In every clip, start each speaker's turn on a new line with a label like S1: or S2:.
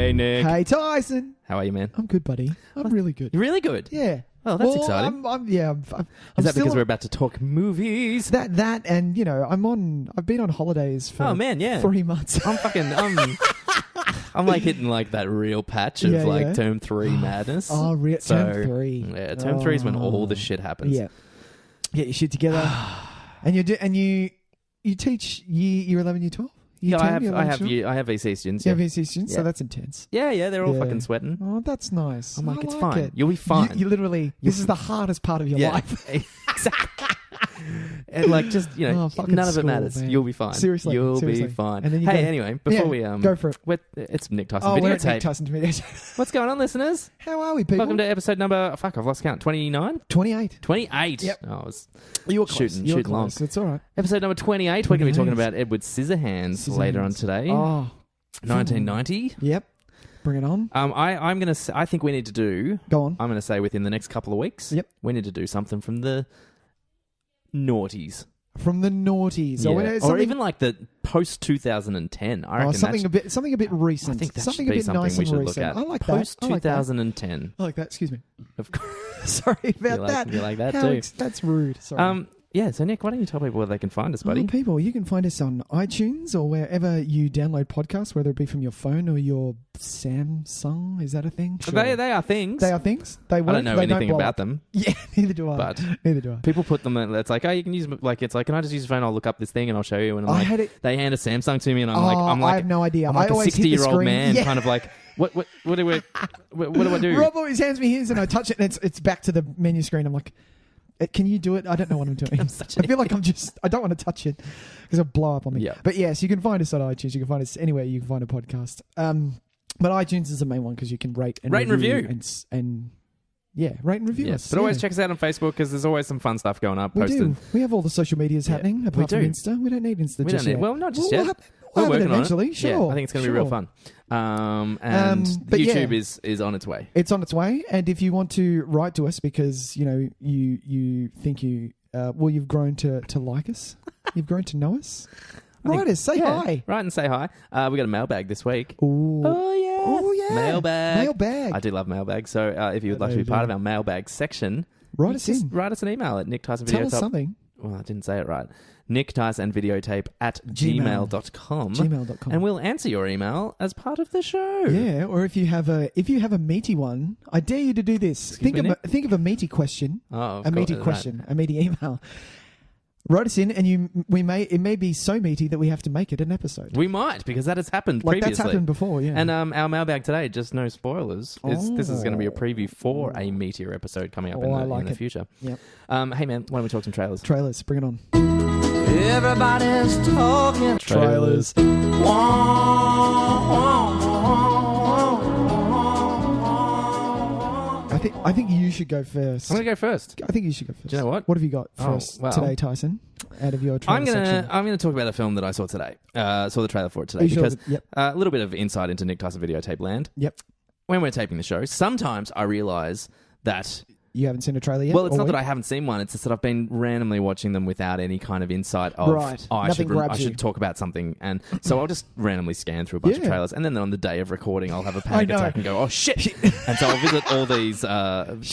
S1: Hey, Nick.
S2: Hey, Tyson.
S1: How are you, man?
S2: I'm good, buddy. I'm really good.
S1: You're really good?
S2: Yeah.
S1: Oh, that's exciting.
S2: I'm
S1: Is that because we're about to talk movies?
S2: That and, you know, I've been on holidays for 3 months.
S1: I'm like hitting like that real patch of term 3 madness.
S2: Oh, term 3.
S1: Yeah, term 3 is when all the shit happens.
S2: Yeah. Get your shit together. and you teach year 11, year 12?
S1: Yeah, I have VC students.
S2: Yeah, VC students, so that's intense.
S1: Yeah, they're all fucking sweating.
S2: Oh, that's nice.
S1: I'm like, it's
S2: like
S1: fine.
S2: it.
S1: You'll be fine.
S2: You literally, this is the hardest part of your life.
S1: Exactly. And like, just, you know, none of it matters. Man. You'll be fine.
S2: Seriously.
S1: You'll be fine.
S2: And then
S1: anyway, before we
S2: go for it.
S1: It's Nick Tyson
S2: Videotape.
S1: Videotape.
S2: We're at Nick Tyson Videotape.
S1: What's going on, listeners?
S2: How are we, people?
S1: Welcome to episode number, I've lost count, 29?
S2: 28.
S1: 28.
S2: Yep.
S1: Oh, I was
S2: you were shooting
S1: long.
S2: It's all right.
S1: Episode number 28. We're going to be talking about Edward Scissorhands later on today.
S2: Oh.
S1: 1990.
S2: Yep. Bring it on.
S1: I think we need to do...
S2: Go on.
S1: I'm going to say within the next couple of weeks.
S2: Yep.
S1: We need to do something from the noughties.
S2: From the noughties.
S1: Yeah. Or even like the post-2010. I reckon
S2: something a bit recent.
S1: I think that
S2: something
S1: should be
S2: a bit
S1: something
S2: nice
S1: we should
S2: and
S1: look
S2: recent.
S1: at.
S2: I like
S1: Post-2010.
S2: I like that. Excuse me.
S1: Of course.
S2: Sorry about that.
S1: You like that too.
S2: That's rude. Sorry.
S1: Yeah, so Nick, why don't you tell people where they can find us, buddy?
S2: People, you can find us on iTunes or wherever you download podcasts, whether it be from your phone or your Samsung. Is that a thing? Sure.
S1: They are things.
S2: They are things. They work.
S1: I don't know anything about them.
S2: Yeah, neither do I.
S1: But
S2: neither do I.
S1: People put them in, it's like, oh, you can use, like, it's like, can I just use your phone? I'll look up this thing and I'll show you. And I'm like, they hand a Samsung to me and I'm like,
S2: I have no idea.
S1: I'm like
S2: a
S1: 60-year-old man, kind of like, what do I do?
S2: Rob always hands me his and I touch it and it's back to the menu screen. I'm like, can you do it? I don't know what I'm doing. I feel like I don't want to touch it because it'll blow up on me.
S1: Yeah.
S2: But yes, you can find us on iTunes. You can find us anywhere you can find a podcast. But iTunes is the main one because you can rate and review. And rate and review us.
S1: But always check us out on Facebook because there's always some fun stuff going up.
S2: We do. We have all the social medias happening apart from Insta. We don't need Insta just yet.
S1: Well, not just yet.
S2: We're working
S1: eventually,
S2: on it. Sure.
S1: Yeah, I think it's going to be real fun. And YouTube is on its way.
S2: It's on its way. And if you want to write to us because, you know, you think you've grown to like us, you've grown to know us, write us, say hi.
S1: Write and say hi. We got a mailbag this week.
S2: Ooh. Oh, yeah.
S1: Mailbag. I do love mailbag. So if you would like to be part of our mailbag section,
S2: write us
S1: an email at Nick Tyson Videotape.
S2: Tell us something.
S1: Well, I didn't say it right. Nick Tyson Videotape at gmail.com. And we'll answer your email as part of the show.
S2: Yeah, or if you have a meaty one, I dare you to do this. Think of a meaty question. A meaty email. Write us in, and it may be so meaty that we have to make it an episode.
S1: We might, because that has happened previously.
S2: That's happened before, yeah.
S1: And our mailbag today, just no spoilers. This is going to be a preview for a meatier episode coming up in the future.
S2: Yep.
S1: Hey man, why don't we talk some trailers?
S2: Trailers, bring it on.
S1: Everybody's talking trailers.
S2: I think you should go first.
S1: I'm going to go first.
S2: I think you should go first.
S1: Do you know what?
S2: What have you got for us today, Tyson? Out of your trailer section.
S1: I'm going to talk about a film that I saw today. Saw the trailer for it today because a little bit of insight into Nick Tyson Videotape land.
S2: Yep.
S1: When we're taping the show, sometimes I realise that...
S2: You haven't seen a trailer yet?
S1: Well, it's not that I haven't seen one. It's just that I've been randomly watching them without any kind of insight of, I should talk about something. And so I'll just randomly scan through a bunch of trailers. And then on the day of recording, I'll have a panic attack and go, oh, shit. And so I'll visit all these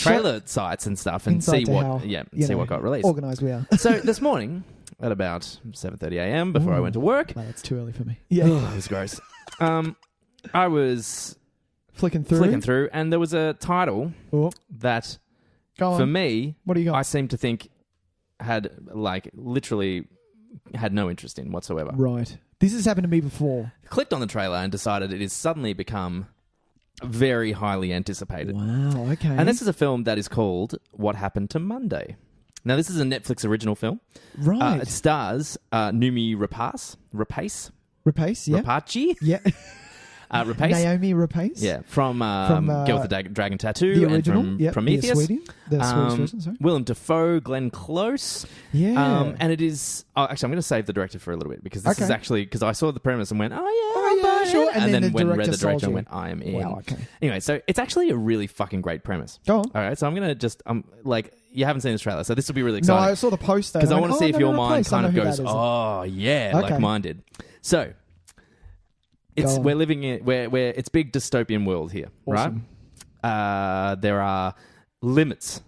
S1: trailer sites and stuff and see what got released.
S2: Organised we are.
S1: So this morning at about 7:30 a.m. before I went to work.
S2: No, that's too early for me.
S1: Yeah. It was gross. I was
S2: flicking through
S1: and there was a title that... For me,
S2: what do you got?
S1: I seem to think had literally had no interest in whatsoever.
S2: Right. This has happened to me before.
S1: Clicked on the trailer and decided it has suddenly become very highly anticipated.
S2: Wow, okay.
S1: And this is a film that is called What Happened to Monday. Now, this is a Netflix original film.
S2: Right.
S1: It stars Noomi Rapace,
S2: yeah.
S1: Rapace?
S2: Yeah.
S1: Rapace.
S2: Naomi Rapace.
S1: Yeah, from Girl with the Dragon Tattoo.
S2: The original.
S1: And from Prometheus.
S2: The Swedish version, sorry.
S1: Willem Dafoe, Glenn Close.
S2: Yeah.
S1: And it is... Oh, actually, I'm going to save the director for a little bit because this is actually... Because I saw the premise and went, sure. And then when I read the director and went, I am in.
S2: Wow, okay.
S1: Anyway, so it's actually a really fucking great premise.
S2: Go on.
S1: All right, so I'm going to just... you haven't seen this trailer, so this will be really exciting.
S2: No, I saw the poster.
S1: Because I want to see if your mind kind of goes, like mine did. So... we're living in where it's big dystopian world here,
S2: awesome.
S1: Right? There are limits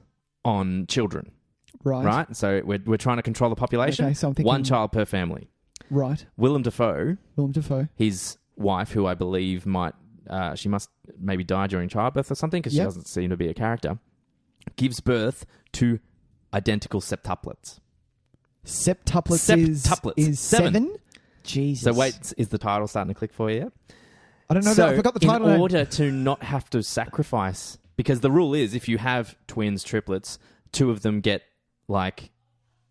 S1: on children, right? So we're trying to control the population.
S2: Okay, so I'm thinking,
S1: 1 child per family.
S2: Right.
S1: Willem Dafoe.
S2: His
S1: wife, who I believe she must maybe die during childbirth or something because she doesn't seem to be a character, gives birth to identical septuplets.
S2: Septuplets is 7? Jesus.
S1: So wait, is the title starting to click for you yet?
S2: I don't know. I forgot the title.
S1: In order to not have to sacrifice, because the rule is if you have twins, triplets, 2 of them get like...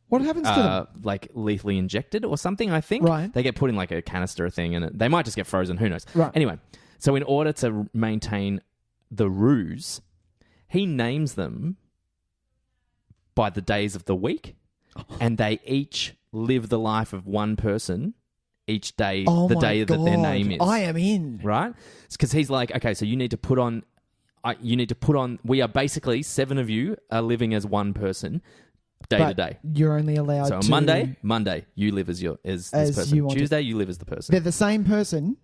S2: What happens to them?
S1: Like lethally injected or something, I think.
S2: Right.
S1: They get put in like a canister thing and they might just get frozen, who knows.
S2: Right.
S1: Anyway, so in order to maintain the ruse, he names them by the days of the week and they each live the life of one person each day, the day that their name is.
S2: I am in.
S1: Right? Because he's like, okay, so you need to put on, we are basically 7 of you are living as one person. Day to day.
S2: You're only allowed
S1: to... So Monday, you live as this person. Tuesday, you live as the person.
S2: They're the same person,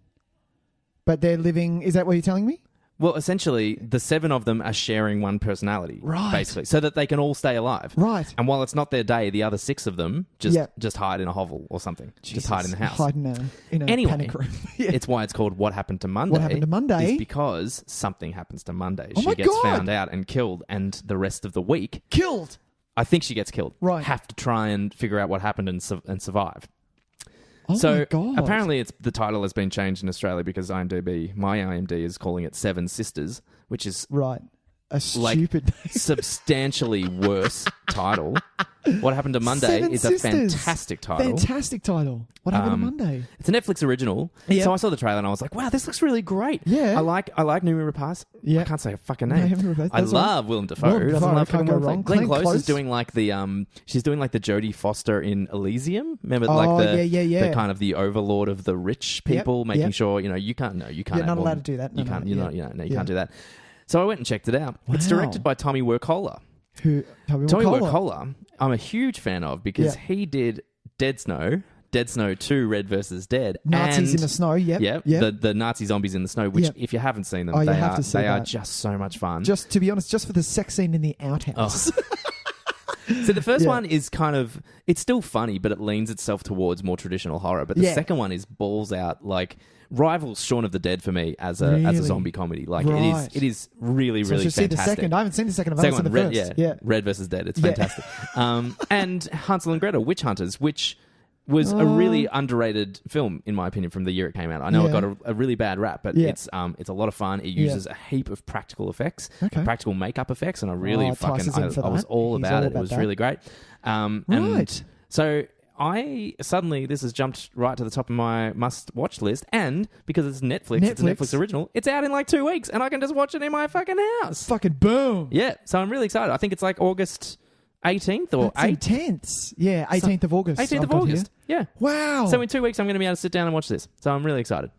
S2: but they're living... Is that what you're telling me?
S1: Well, essentially, the 7 of them are sharing one personality.
S2: Right.
S1: Basically, so that they can all stay alive.
S2: Right.
S1: And while it's not their day, the other 6 of them just hide in a hovel or something.
S2: Jesus.
S1: Just hide in the house.
S2: Hide in a panic room.
S1: It's why it's called What Happened to Monday.
S2: What Happened to Monday?
S1: Is because something happens to Monday.
S2: Oh
S1: she gets found out and killed, and the rest of the week...
S2: Killed!
S1: I think she gets killed.
S2: Right.
S1: Have to try and figure out what happened and survive.
S2: Oh my God.
S1: Apparently the title has been changed in Australia because my IMDb is calling it 7 Sisters, which is...
S2: Right. A stupid...
S1: substantially worse title. What Happened to Monday is a fantastic title.
S2: Fantastic title. What Happened to Monday?
S1: It's a Netflix original. Yep. So I saw the trailer and I was like, wow, this looks really great.
S2: Yeah.
S1: I like Noomi Rapace.
S2: Yeah.
S1: I can't say a fucking name.
S2: I
S1: love Willem Dafoe. Who doesn't love
S2: can't go wrong.
S1: Glenn Close is doing like the she's doing like the Jodie Foster in Elysium. Remember the kind of the overlord of the rich people, making sure, you can't
S2: You're not allowed to do that.
S1: You can't do that. So I went and checked it out. Wow. It's directed by Tommy Wirkola. Tommy Wirkola, I'm a huge fan of because he did Dead Snow 2, Red vs. Dead.
S2: Nazis in the snow,
S1: yep. The Nazi zombies in the snow, which if you haven't seen them, they are just so much fun.
S2: Just to be honest, just for the sex scene in the outhouse.
S1: Oh. So the first one is kind of... It's still funny, but it leans itself towards more traditional horror. But the second one is balls out, like... Rivals Shaun of the Dead for me as a zombie comedy. Like it is really, really fantastic. See the second.
S2: I haven't seen the second. I've only seen the first.
S1: Red versus Dead. It's fantastic. And Hansel and Gretel, Witch Hunters, which was a really underrated film in my opinion from the year it came out. I know it got a really bad rap, but it's a lot of fun. It uses a heap of practical effects, practical makeup effects, and I really I was all about it. It was really great. And so. This has jumped right to the top of my must-watch list, and because it's Netflix, it's a Netflix original, it's out in like 2 weeks, and I can just watch it in my fucking house.
S2: Fucking boom.
S1: Yeah, so I'm really excited. I think it's like August 18th or 8th.
S2: Intense. Yeah, 18th of August.
S1: 18th of August. Yeah.
S2: Wow.
S1: So in 2 weeks, I'm going to be able to sit down and watch this. So I'm really excited.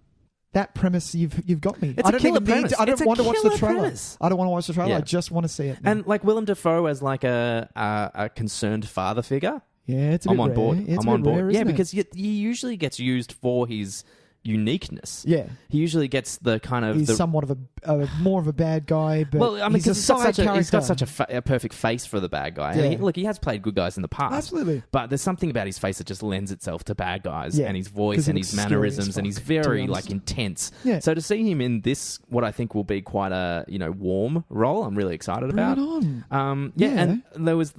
S2: That premise, you've got me.
S1: It's a killer premise.
S2: I don't want to watch the trailer.
S1: Premise.
S2: I don't want to watch the trailer. I just want to see it.
S1: And like Willem Dafoe as like a concerned father figure.
S2: Yeah, it's a bit
S1: I'm on board.
S2: Rare.
S1: I'm on board. Yeah, because he usually gets used for his uniqueness.
S2: Yeah,
S1: he usually gets the kind of...
S2: He's somewhat of a more of a bad guy, but he's got such
S1: a perfect face for the bad guy.
S2: Yeah.
S1: And he has played good guys in the past.
S2: Absolutely.
S1: But there's something about his face that just lends itself to bad guys, and his voice and his mannerisms, and he's very like intense.
S2: Yeah.
S1: So to see him in this, what I think will be quite a warm role, I'm really excited about.
S2: Right on.
S1: And there was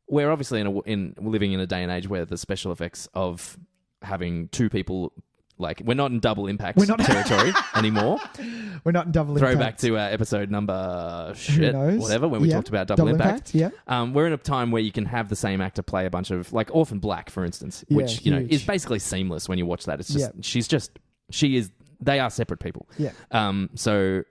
S1: we're obviously living in a day and age where the special effects of having 2 people, like, we're not in double impact territory anymore.
S2: We're not in double impact.
S1: Throwback to episode number whatever, when we talked about double impact.
S2: Yeah.
S1: We're in a time where you can have the same actor play a bunch of, like Orphan Black, for instance, which is basically seamless when you watch that. It's just they are separate people.
S2: Yeah. Same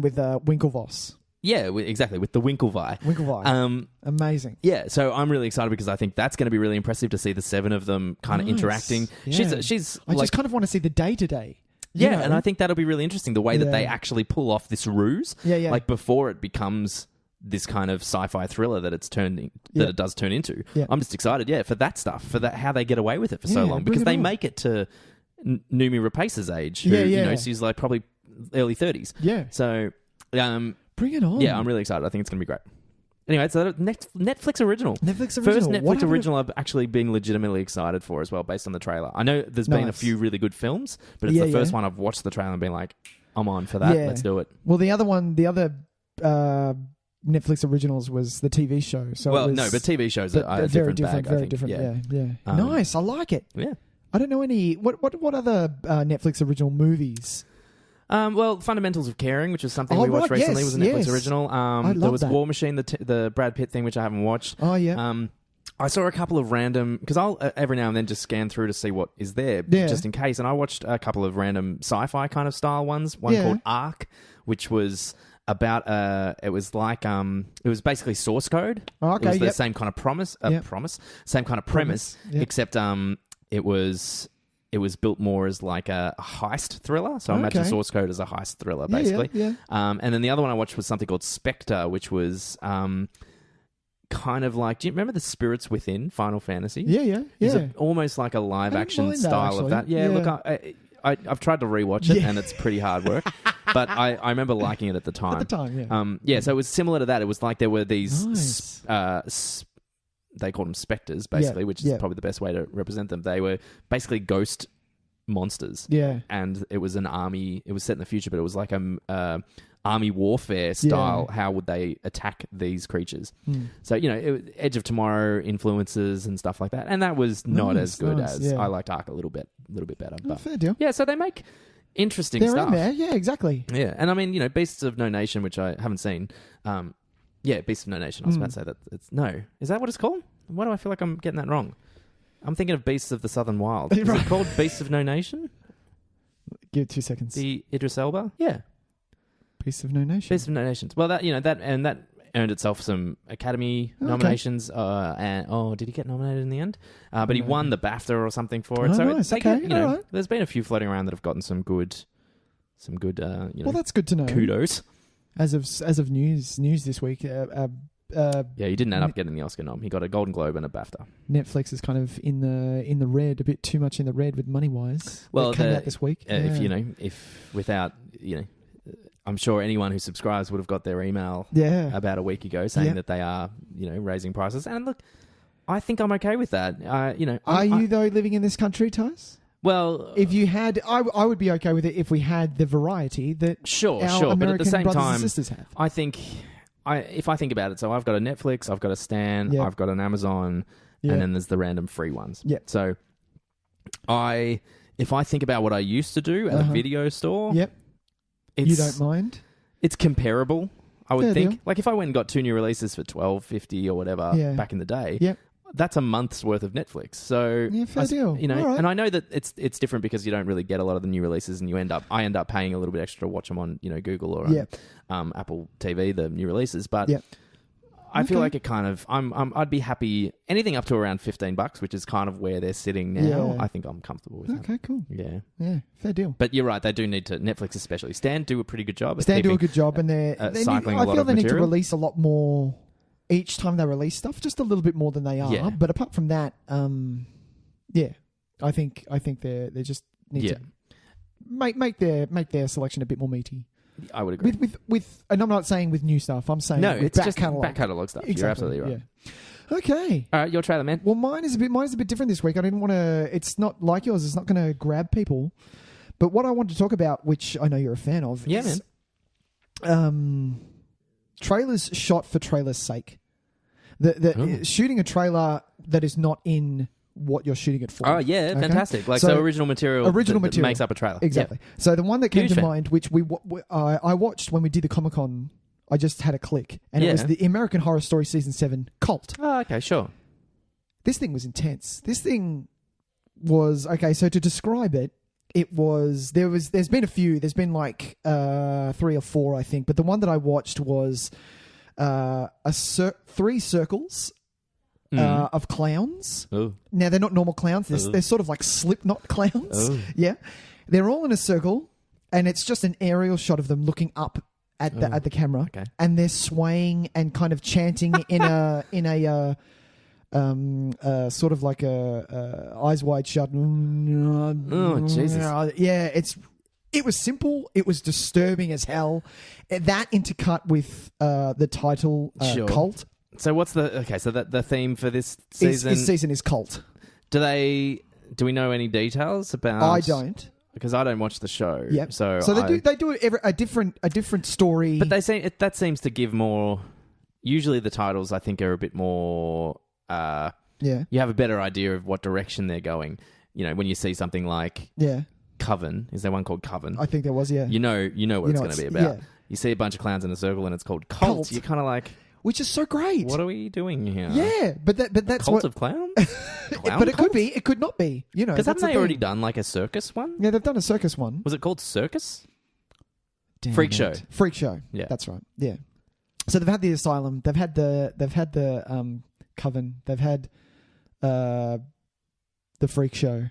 S2: with Winklevoss.
S1: Yeah, exactly, with the Winklevi.
S2: Amazing.
S1: Yeah, so I'm really excited because I think that's going to be really impressive to see the 7 of them kind of interacting.
S2: Yeah. I just kind of want to see the day-to-day.
S1: Yeah, and I think that'll be really interesting, the way that they actually pull off this ruse.
S2: Yeah.
S1: Like, before it becomes this kind of sci-fi thriller that it does turn into.
S2: Yeah.
S1: I'm just excited, for that stuff, how they get away with it for so long. Because they make it to... Noomi Rapace's age. Who, you know, she's like probably early 30s.
S2: Yeah.
S1: So,
S2: bring it on.
S1: Yeah, I'm really excited. I think it's going to be great. Anyway, so Netflix original.
S2: First
S1: Netflix original I've actually been legitimately excited for as well, based on the trailer. I know there's been a few really good films, but it's the first one I've watched the trailer and been like, I'm on for that. Let's do it.
S2: Well, the other Netflix originals was the TV show. So
S1: but TV shows are a
S2: very
S1: different bag.
S2: Very different. Yeah. Nice. I like it.
S1: Yeah.
S2: I don't know any. What other Netflix original movies?
S1: Well, Fundamentals of Caring, which is something we watched recently, was a Netflix original. There was War Machine, the Brad Pitt thing, which I haven't watched.
S2: Oh, yeah.
S1: I saw a couple of random... Because I'll every now and then just scan through to see what is there, just in case. And I watched a couple of random sci-fi kind of style ones. One called Ark, which was about... it was like... it was basically source code.
S2: Oh, okay,
S1: it was the same kind of same kind of premise, except it was built more as like a heist thriller. So I imagine source code as a heist thriller, basically.
S2: Yeah.
S1: And then the other one I watched was something called Spectre, which was kind of like... Do you remember the Spirits Within Final Fantasy?
S2: Yeah.
S1: Almost like a live-action style of that. Yeah, look, I've tried to rewatch it, and it's pretty hard work. But I remember liking it at the time. So it was similar to that. It was like there were these... they called them spectres, basically, which is probably the best way to represent them. They were basically ghost monsters. Yeah. And it was an army. It was set in the future, but it was like a army warfare style. How would they attack these creatures? So, you know, Edge of Tomorrow influences and stuff like that. And that was not as good as... I liked Ark a little bit better. But
S2: fair deal.
S1: Yeah, so they make interesting stuff.
S2: They're in there. Yeah, exactly.
S1: Yeah. And I mean, you know, Beasts of No Nation, which I haven't seen... Beasts of No Nation. I was about to say that it's... No. Is that what it's called? Why do I feel like I'm getting that wrong? I'm thinking of Beasts of the Southern Wild. Is it called Beasts of No Nation?
S2: Give it 2 seconds.
S1: The Idris Elba? Yeah.
S2: Beasts of No Nation.
S1: Beasts of No Nations. Well, that earned itself some Academy nominations. And did he get nominated in the end? But he won the BAFTA or something for it.
S2: Oh, nice.
S1: There's been a few floating around that have gotten some good. Well,
S2: that's good to know.
S1: Kudos.
S2: As of news this week,
S1: he didn't end up getting the Oscar nom. He got a Golden Globe and a BAFTA.
S2: Netflix is kind of in the red, a bit too much in the red with money wise. Well, it came out this week.
S1: I'm sure anyone who subscribes would have got their email about a week ago saying that they are, raising prices. And look, I think I'm okay with that. Are
S2: you though living in this country, Tys?
S1: Well,
S2: if you had, I would be okay with it if we had the variety that our American
S1: but at the same
S2: brothers
S1: time,
S2: and sisters have.
S1: I think, if I think about it, so I've got a Netflix, I've got a Stan, I've got an Amazon, and then there's the random free ones. Yeah. So, if I think about what I used to do at a video store, you don't mind? It's comparable, I would think. Deal. Like if I went and got 2 new releases for $12.50 or whatever back in the day. That's a month's worth of Netflix. So
S2: fair deal.
S1: Right. And I know that it's different because you don't really get a lot of the new releases, and I end up paying a little bit extra to watch them on Google or on, Apple TV, the new releases. But I feel like it kind of I'd be happy anything up to around $15, which is kind of where they're sitting now. I think I'm comfortable with that.
S2: Okay, cool.
S1: Yeah,
S2: fair deal.
S1: But you're right, they do need to, Netflix especially. Stan do a pretty good job.
S2: And they're cycling a lot of material. I feel they need to release a lot more. Each time they release stuff, just a little bit more than they are. Yeah. But apart from that, I think they just need to make their selection a bit more meaty.
S1: I would agree.
S2: With and I'm not saying with new stuff. I'm saying with
S1: it's back catalog stuff. Exactly. You're absolutely right.
S2: Yeah. Okay.
S1: All right, your trailer, man.
S2: Well, mine is a bit different this week. I didn't want to. It's not like yours. It's not going to grab people. But what I wanted to talk about, which I know you're a fan of, is trailers shot for trailer's sake. Shooting a trailer that is not in what you're shooting it for.
S1: Oh, yeah, fantastic. Like, so original material that makes up a trailer.
S2: Exactly. Yep. So the one that came to mind, which I watched when we did the Comic-Con, I just had a click, and it was the American Horror Story Season 7 Cult.
S1: Oh, okay, sure.
S2: This thing was intense. This thing was... Okay, so to describe it, there's been a few. There's been like 3 or 4, I think, but the one that I watched was... 3 circles of clowns. Ooh. Now, they're not normal clowns. They're sort of like Slipknot clowns. Ooh. Yeah. They're all in a circle, and it's just an aerial shot of them looking up at the camera. Okay. And they're swaying and kind of chanting in a sort of like a Eyes Wide Shut.
S1: Oh, Jesus.
S2: Yeah, it was simple. It was disturbing as hell. That intercut with the title Cult.
S1: So what's the theme for this season?
S2: This season is Cult.
S1: Do we know any details about?
S2: I don't.
S1: Because I don't watch the show.
S2: Yep.
S1: So
S2: they do a different story.
S1: But they say that seems to give more. Usually the titles I think are a bit more. You have a better idea of what direction they're going. You know, when you see something like Coven. Is there one called Coven?
S2: I think there was. Yeah.
S1: You know what it's going to be about.
S2: Yeah.
S1: You see a bunch of clowns in a circle and it's called Cult. You're kind of like.
S2: Which is so great.
S1: What are we doing here?
S2: Yeah, but that's
S1: Cult of clowns.
S2: But it could be. It could not be. You know,
S1: because haven't they already done like a circus one?
S2: Yeah, they've done a circus one.
S1: Was it called Circus?
S2: Freak Show. Freak Show.
S1: Yeah,
S2: that's right. Yeah. So they've had the Asylum. They've had the Coven. They've had the Freak Show.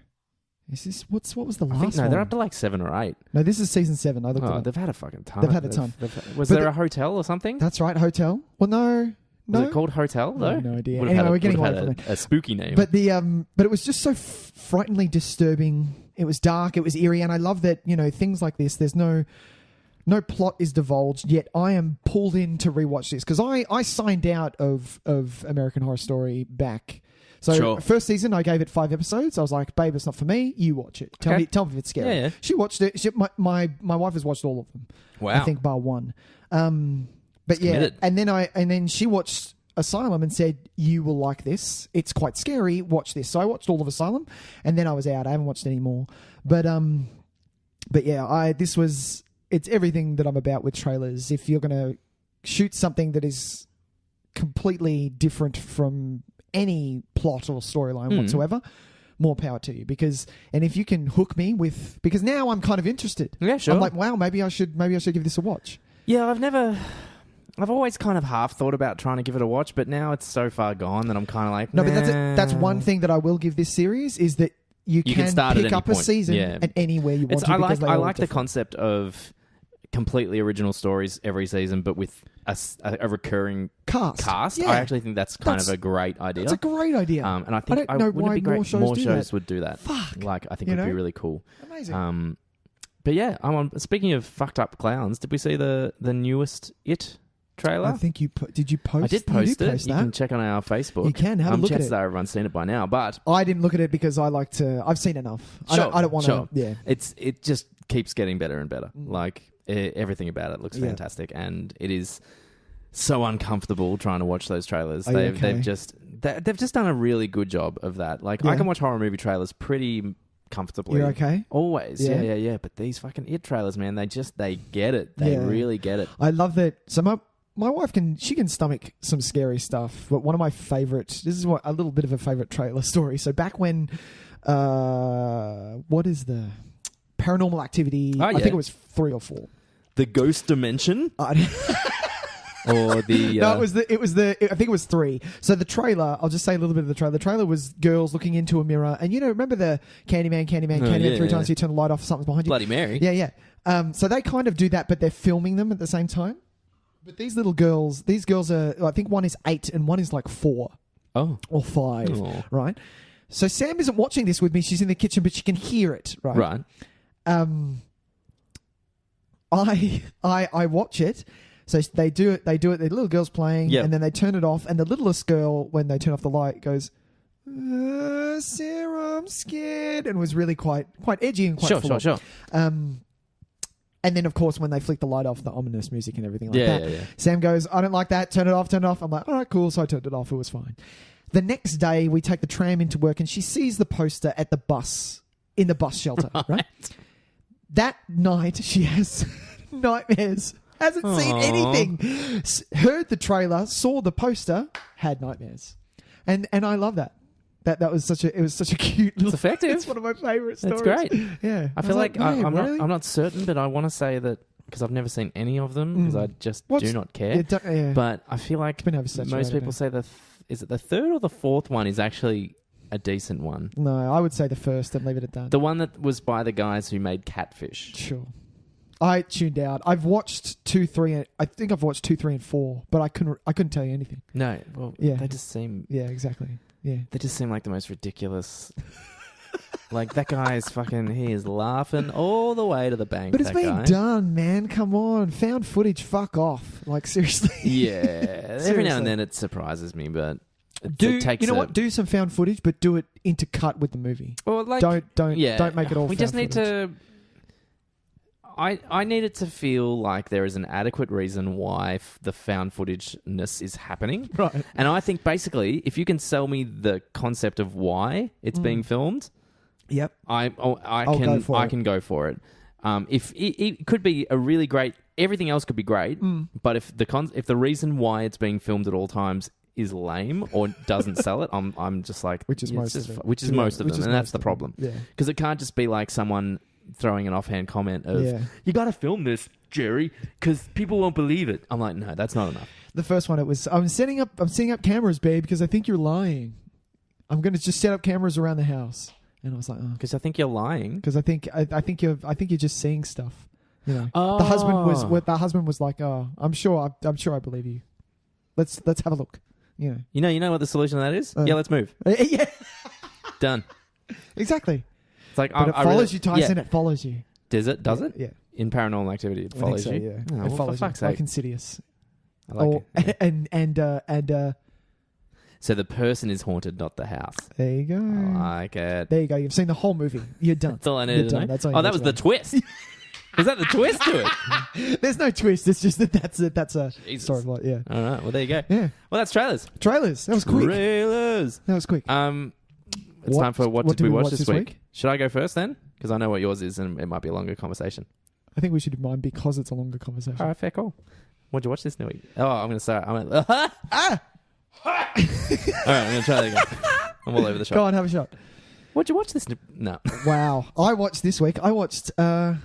S2: Is this what was the last one?
S1: No, they're up to like 7 or 8.
S2: No, this is season 7. I looked it up.
S1: They've had a fucking ton.
S2: They've had a ton.
S1: Was there a hotel or something?
S2: That's right, hotel. Well, no.
S1: Was it called Hotel though?
S2: I have no idea. Anyway, we're getting away from it.
S1: A spooky name.
S2: But but it was just so frighteningly disturbing. It was dark. It was eerie, and I love that things like this. There's no plot is divulged, yet I am pulled in to rewatch this because I signed out of American Horror Story back. So first season, I gave it 5 episodes. I was like, "Babe, it's not for me. You watch it. Tell me if it's scary."
S1: Yeah.
S2: She watched it. My wife has watched all of them.
S1: Wow.
S2: I think bar one. But yeah, and then she watched Asylum and said, "You will like this. It's quite scary. Watch this." So I watched all of Asylum, and then I was out. I haven't watched any more. But yeah, it's everything that I'm about with trailers. If you're going to shoot something that is completely different from any plot or storyline whatsoever, more power to you. And if you can hook me because now I'm kind of interested.
S1: Yeah, sure.
S2: I'm like, wow, maybe I should give this a watch.
S1: Yeah, I've always kind of half thought about trying to give it a watch, but now it's so far gone that I'm kind of like, nah.
S2: No, but that's one thing that I will give this series is that you can
S1: start
S2: pick up a season at anywhere you want to.
S1: I like the concept of completely original stories every season, but with a recurring cast.
S2: Yeah.
S1: I actually think that's kind of a great idea.
S2: It's a great idea.
S1: And I think wouldn't it be great more shows would do that.
S2: Fuck.
S1: Like, I think it would be really cool.
S2: Amazing.
S1: But yeah, speaking of fucked up clowns, did we see the newest It trailer?
S2: I think did you post?
S1: I did post it. You can check on our Facebook.
S2: You can have a look at it.
S1: Chances are everyone's seen it by now, but
S2: I didn't look at it because I've seen enough.
S1: Sure,
S2: I don't want to. Yeah,
S1: it just keeps getting better and better. Like everything about it looks fantastic, and it is so uncomfortable trying to watch those trailers. They've just done a really good job of that. Like I can watch horror movie trailers pretty comfortably.
S2: You're okay?
S1: Always. Yeah. But these fucking It trailers, man, they get it. They really get it.
S2: I love that. So my wife can stomach some scary stuff, but one of my favorites, this is a little bit of a favorite trailer story. So back when, what is the Paranormal Activity? I think it was 3 or 4.
S1: The Ghost Dimension? Or the...
S2: No, I think it was 3. So the trailer, I'll just say a little bit of the trailer. The trailer was girls looking into a mirror. And remember the Candyman 3 times you turn the light off, something's behind you?
S1: Bloody Mary.
S2: Yeah. So they kind of do that, but they're filming them at the same time. But these girls are, I think one is 8 and one is like 4.
S1: Oh.
S2: Or 5, right? So Sam isn't watching this with me. She's in the kitchen, but she can hear it, right?
S1: Right.
S2: I watch it. So they do it. The little girl's playing, and then they turn it off. And the littlest girl, when they turn off the light, goes, "Sarah, I'm scared," and was really quite edgy and quite full.
S1: Sure.
S2: And then, of course, when they flick the light off, the ominous music and everything like that. Yeah. Sam goes, "I don't like that. Turn it off. I'm like, all right, cool. So I turned it off. It was fine. The next day, we take the tram into work, and she sees the poster at the bus in the bus shelter. Right. That night, she has nightmares. Hasn't seen anything. Heard the trailer, saw the poster, had nightmares, and I love that. That was such a cute.
S1: It's effective.
S2: It's one of my favorite stories.
S1: That's great.
S2: Yeah,
S1: I feel like I'm not certain, but I want to say that because I've never seen any of them because I just do not care. But I feel like most people say is it the third or the fourth one is actually a decent one?
S2: No, I would say the first and leave it at that.
S1: The one that was by the guys who made Catfish.
S2: Sure. I tuned out. I've watched 2, 3. I think I've watched 2, 3, and 4, but I couldn't tell you anything.
S1: No, well, they just seem.
S2: Yeah, exactly. Yeah.
S1: They just seem like the most ridiculous. Like, that guy is he is laughing all the way to the bank.
S2: But it's been done, man. Come on. Found footage, fuck off. Like, seriously.
S1: Yeah. Every now and then it surprises me, but it takes
S2: what? Do some found footage, but do it intercut with the movie.
S1: Or like, don't
S2: make it all.
S1: We just need to. I need it to feel like there is an adequate reason why the found footage-ness is happening.
S2: Right.
S1: And I think basically, if you can sell me the concept of why it's being filmed,
S2: yep,
S1: I can go for it. If it could be a really great, everything else could be great, but if the reason why it's being filmed at all times is lame or doesn't sell it, I'm just like,
S2: which is most of them,
S1: and that's the problem.
S2: Yeah,
S1: because it can't just be like someone throwing an offhand comment of, you got to film this, Jerry, because people won't believe it. I'm like, no, that's not enough. The
S2: first one, it was, I'm setting up cameras, babe, because I think you're lying. I'm going to just set up cameras around the house. And I was like, oh.
S1: Because I think you're lying.
S2: Because I think you're just seeing stuff. You know, the husband was like, oh, I'm sure I believe you. Let's have a look. You
S1: know what the solution to that is? Yeah, let's move.
S2: Yeah.
S1: Done.
S2: Exactly.
S1: It's like,
S2: but it follows you, Tyson. Yeah. It follows you.
S1: Does it? Does it?
S2: Yeah.
S1: In Paranormal Activity, it follows you.
S2: Yeah. It follows you. Like Insidious.
S1: I like it.
S2: And
S1: so the person is haunted, not the house.
S2: There you go.
S1: I like it.
S2: There you go. You've seen the whole movie. You're done.
S1: That's all I needed to know. That was the twist. Is that the twist to it?
S2: There's no twist. It's just that's a story plot. Yeah.
S1: All right. Well, there you go.
S2: Yeah.
S1: Well, that's trailers.
S2: That was quick.
S1: Trailers.
S2: That was quick.
S1: It's time for what did we watch this week? Should I go first then? Because I know what yours is, and it might be a longer conversation.
S2: I think we should do mine because it's a longer conversation.
S1: All right, fair call. What'd you watch this week? Oh, I'm going to start. All right, I'm going to try that again. I'm all over the shop.
S2: Go on, have a shot.
S1: What'd you watch this? No.
S2: Wow. I watched this week. I watched. Me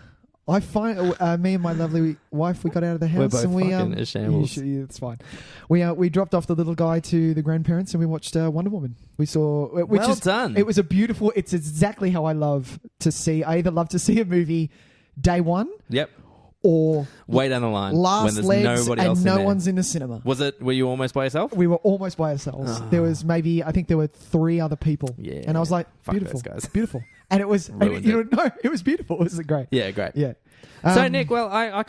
S2: and my lovely wife, we got out of the house.
S1: We're both
S2: and we
S1: fucking a shambles.
S2: It's fine. We dropped off the little guy to the grandparents and we watched Wonder Woman. We saw,
S1: done.
S2: It was a beautiful. It's exactly how I love to see. I either love to see a movie day one.
S1: Yep.
S2: Or
S1: way down the line
S2: last
S1: when there's
S2: legs
S1: nobody else
S2: and no
S1: in
S2: one's in the cinema.
S1: Were you almost by yourself?
S2: We were almost by ourselves.
S1: Oh.
S2: There was I think there were 3 other people.
S1: Yeah.
S2: And I was like,
S1: fuck
S2: beautiful,
S1: those guys.
S2: beautiful. And it was, it was beautiful. It was great.
S1: Yeah, great.
S2: Yeah.
S1: So Nick, well, I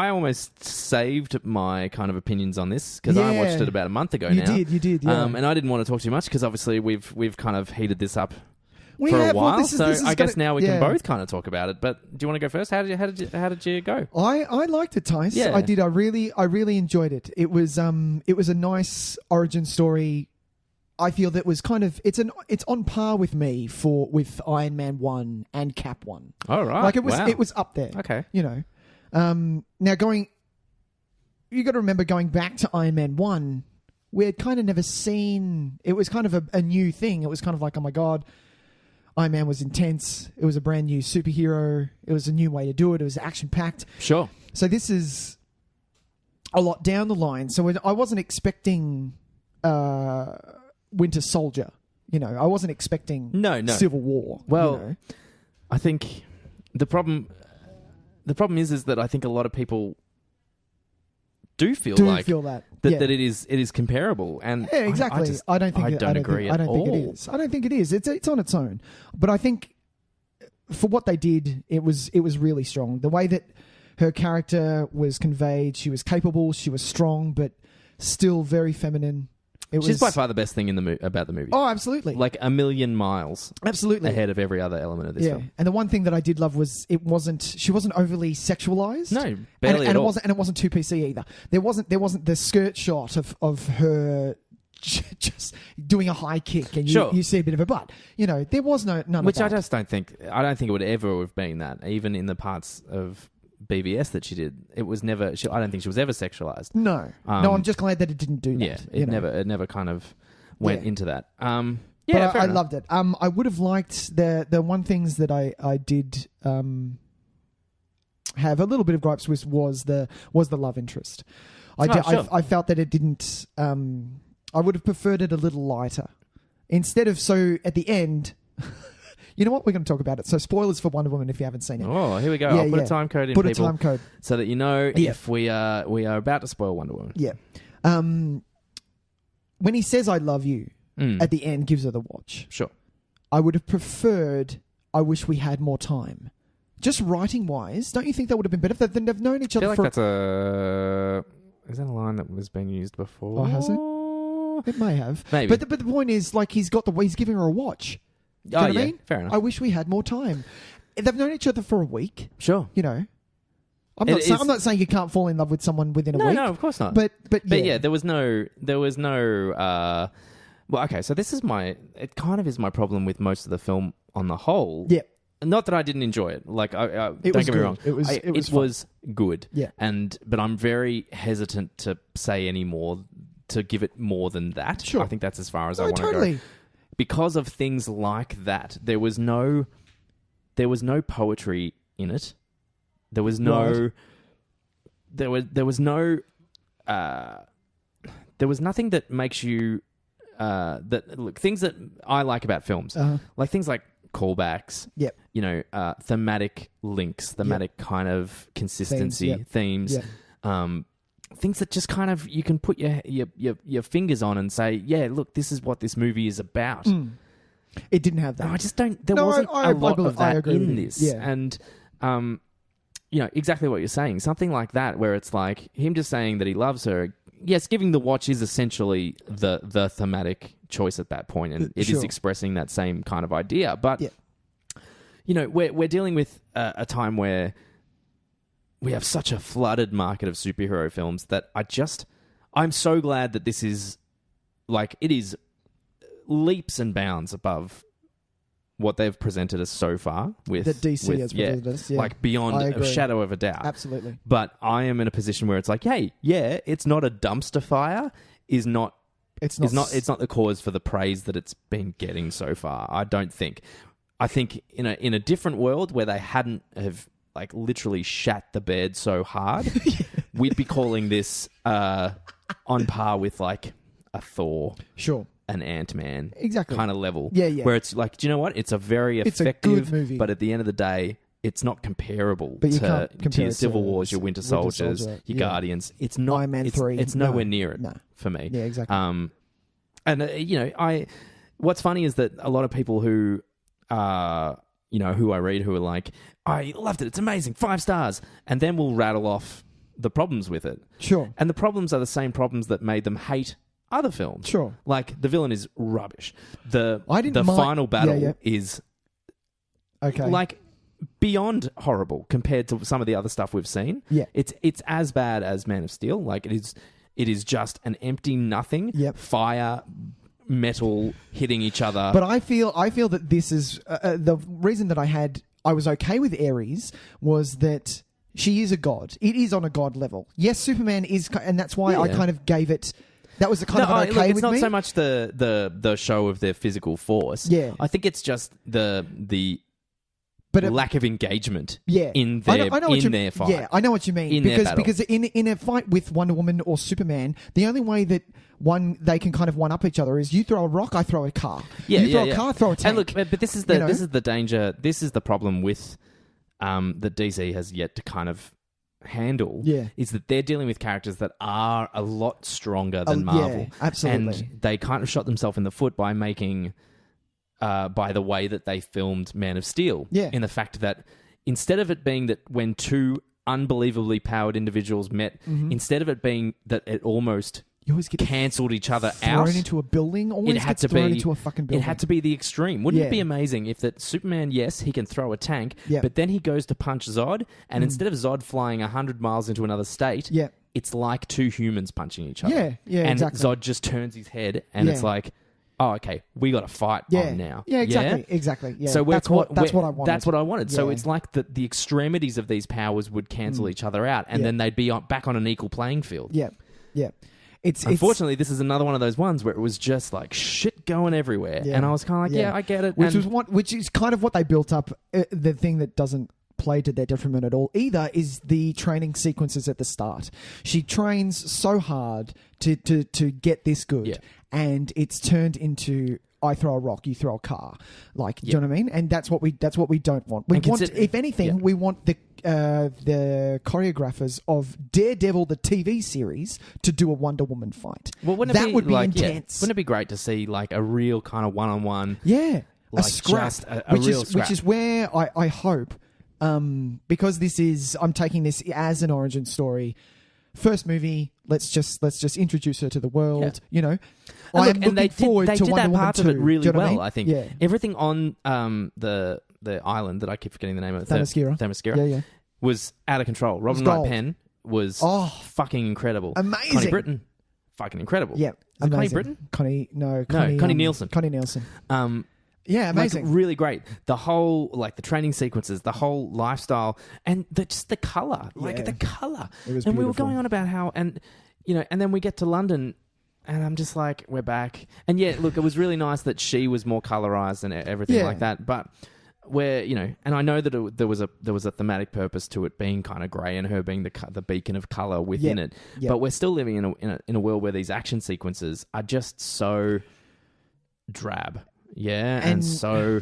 S1: almost saved my kind of opinions on this because I watched it about a month ago now.
S2: You did. Yeah.
S1: And I didn't want to talk too much because obviously we've kind of heated this up
S2: for
S1: a while.
S2: Well,
S1: I guess now we can both kind of talk about it. But do you want to go first? How did you go?
S2: I liked it, Tys.
S1: Yeah.
S2: I did. I really enjoyed it. It was a nice origin story. I feel that was kind of it's on par with me with Iron Man 1 and Cap 1.
S1: Oh right.
S2: Like it was up there.
S1: Okay.
S2: You know. Now you got to remember going back to Iron Man 1, we had kind of never seen. It was kind of a new thing. It was kind of like, oh my god, Iron Man was intense. It was a brand new superhero. It was a new way to do it. It was action packed.
S1: Sure.
S2: So this is a lot down the line. So I wasn't expecting Winter Soldier. You know, I wasn't expecting Civil War.
S1: Well,
S2: you know?
S1: I think the problem is that I think a lot of people do feel
S2: that
S1: it is comparable, and
S2: yeah, exactly. I don't think it is. I don't think it is. It's on its own, but I think for what they did, it was really strong. The way that her character was conveyed, she was capable, she was strong, but still very feminine.
S1: She's by far the best thing about the movie.
S2: Oh, absolutely.
S1: Like a million miles
S2: absolutely
S1: ahead of every other element of this film.
S2: And the one thing that I did love was she wasn't overly sexualized.
S1: No, barely at all.
S2: And it wasn't too PC either. There wasn't the skirt shot of her just doing a high kick and you see a bit of a butt. You know, there was none of that.
S1: Which I don't think it would ever have been that, even in the parts of BVS that she did. It was never. I don't think she was ever sexualized.
S2: No, I'm just glad that it didn't do that.
S1: Yeah, it never kind of went into that.
S2: But I loved it. I would have liked the one things that I did have a little bit of gripes with was the love interest. I felt that it didn't. I would have preferred it a little lighter. Instead of at the end. You know what? We're going to talk about it. So spoilers for Wonder Woman if you haven't seen it.
S1: Oh, here we go. I'll put a time code in,
S2: Put a time code.
S1: So that you know if we are about to spoil Wonder Woman.
S2: Yeah. When he says, I love you, at the end gives her the watch.
S1: Sure.
S2: I would have preferred, I wish we had more time. Just writing-wise, don't you think that would have been better? They've known each other
S1: I feel like that's a... Is that a line that was being used before?
S2: Oh, has it? It may have.
S1: Maybe.
S2: But the point is, like, he's giving her a watch. Do you know what I mean?
S1: Fair enough.
S2: I wish we had more time. They've known each other for a week.
S1: Sure.
S2: You know. I'm not saying you can't fall in love with someone within a week.
S1: No, of course not.
S2: But
S1: yeah, there was no well, okay, so this is it kind of is my problem with most of the film on the whole.
S2: Yeah.
S1: Not that I didn't enjoy it. Like, don't get me wrong. It was good.
S2: Yeah.
S1: But I'm very hesitant to say any more, to give it more than that.
S2: Sure.
S1: I think that's as far as I want to go. Because of things like that, there was no poetry in it. There was no... Right. There was nothing that makes you... things that I like about films. Like things like callbacks,
S2: yep.
S1: You know, thematic links, thematic kind of consistency, themes, things that just kind of you can put your fingers on and say, yeah, look, this is what this movie is about.
S2: It didn't have that.
S1: No, I just don't. There wasn't a lot of that in this,
S2: and
S1: you know exactly what you're saying. Something like that, where it's like him just saying that he loves her. Yes, giving the watch is essentially the thematic choice at that point, and it is expressing that same kind of idea. But you know, we're dealing with a time where we have such a flooded market of superhero films that I'm so glad that this is like it is leaps and bounds above what they've presented us so far with
S2: that DC has presented us,
S1: like beyond a shadow of a doubt.
S2: Absolutely.
S1: But I am in a position where it's like, hey, it's not a dumpster fire. It's not the cause for the praise that it's been getting so far. I don't think. I think in a different world where they hadn't have like literally shat the bed so hard, we'd be calling this on par with like a Thor.
S2: Sure.
S1: An Ant-Man
S2: exactly
S1: kind of level.
S2: Yeah.
S1: Where it's like, do you know what? It's a very effective,
S2: it's a good movie.
S1: But at the end of the day, it's not comparable
S2: to
S1: your Civil Wars, your Winter Soldiers, your Guardians. It's not.
S2: Iron Man 3.
S1: It's nowhere near it for me.
S2: Yeah, exactly.
S1: And you know, what's funny is that a lot of people who who I read who are like, I loved it. It's amazing. 5 stars. And then we'll rattle off the problems with it.
S2: Sure.
S1: And the problems are the same problems that made them hate other films.
S2: Sure.
S1: Like, the villain is rubbish. The
S2: mind
S1: final battle is
S2: okay.
S1: Like beyond horrible compared to some of the other stuff we've seen.
S2: Yeah.
S1: It's as bad as Man of Steel. Like, it is just an empty nothing.
S2: Yep.
S1: Fire, metal hitting each other.
S2: But I feel that this is the reason that I was okay with Ares was that she is a god. It is on a god level. Yes, Superman is, and that's why I kind of gave it. That was the kind of okay with me.
S1: It's not so much the show of their physical force.
S2: Yeah.
S1: I think it's just the lack of engagement in their fight.
S2: Yeah, I know what you mean. Because in a fight with Wonder Woman or Superman, the only way that they can kind of one up each other is you throw a rock, I throw a car. You throw a car, throw a tank.
S1: And look, but this is the danger. This is the problem with that DC has yet to kind of handle.
S2: Yeah.
S1: Is that they're dealing with characters that are a lot stronger than Marvel.
S2: Yeah, absolutely.
S1: And they kind of shot themselves in the foot by making by the way that they filmed Man of Steel.
S2: Yeah.
S1: In the fact that instead of it being that when two unbelievably powered individuals met, instead of it being that it almost cancelled each other out.
S2: Thrown into a building? Always gets thrown into a fucking building.
S1: It had to be the extreme. Wouldn't it be amazing if that Superman, yes, he can throw a tank, but then he goes to punch Zod, and instead of Zod flying 100 miles into another state, it's like two humans punching each other.
S2: Yeah,
S1: and
S2: exactly.
S1: Zod just turns his head, and it's like, oh, okay, we got to fight on now.
S2: Yeah, exactly. Yeah.
S1: So
S2: that's what I wanted.
S1: That's what I wanted.
S2: Yeah.
S1: So it's like the extremities of these powers would cancel each other out, and then they'd be back on an equal playing field.
S2: Yeah.
S1: Unfortunately, this is another one of those ones where it was just like shit going everywhere, and I was kind of like, I get it.
S2: Which is kind of what they built up. The thing that doesn't play to their detriment at all either is the training sequences at the start. She trains so hard to get this good, and it's turned into I throw a rock, you throw a car. Like, do you know what I mean? And that's what we don't want. We want, if anything, we want the choreographers of Daredevil, the TV series, to do a Wonder Woman fight.
S1: Well, that would be intense. Wouldn't it be great to see like a real kind of one-on-one?
S2: Yeah,
S1: like
S2: a scrap, which is where I hope, because I'm taking this as an origin story. First movie, let's just introduce her to the world. You know, I am looking forward to Wonder Woman 2.
S1: Of it really well.
S2: I mean?
S1: I think everything on the island that I keep forgetting the name of, Themyscira, was out of control. Robin Wright Penn was fucking incredible.
S2: Amazing.
S1: Connie Britton, fucking incredible.
S2: Yeah,
S1: Connie Britton.
S2: Connie
S1: Nielsen.
S2: Connie Nielsen. Yeah, amazing.
S1: Like, really great. The whole, like, the training sequences, the whole lifestyle, and just the colour. Like, the colour.
S2: It was
S1: and
S2: beautiful.
S1: We were going on about how, and, you know, and then we get to London, and I'm just like, we're back. And yeah, look, it was really nice that she was more colorized and everything like that, but where, you know, and I know that there was a thematic purpose to it being kind of grey and her being the beacon of colour within it. But we're still living in a world where these action sequences are just so drab. Yeah, and so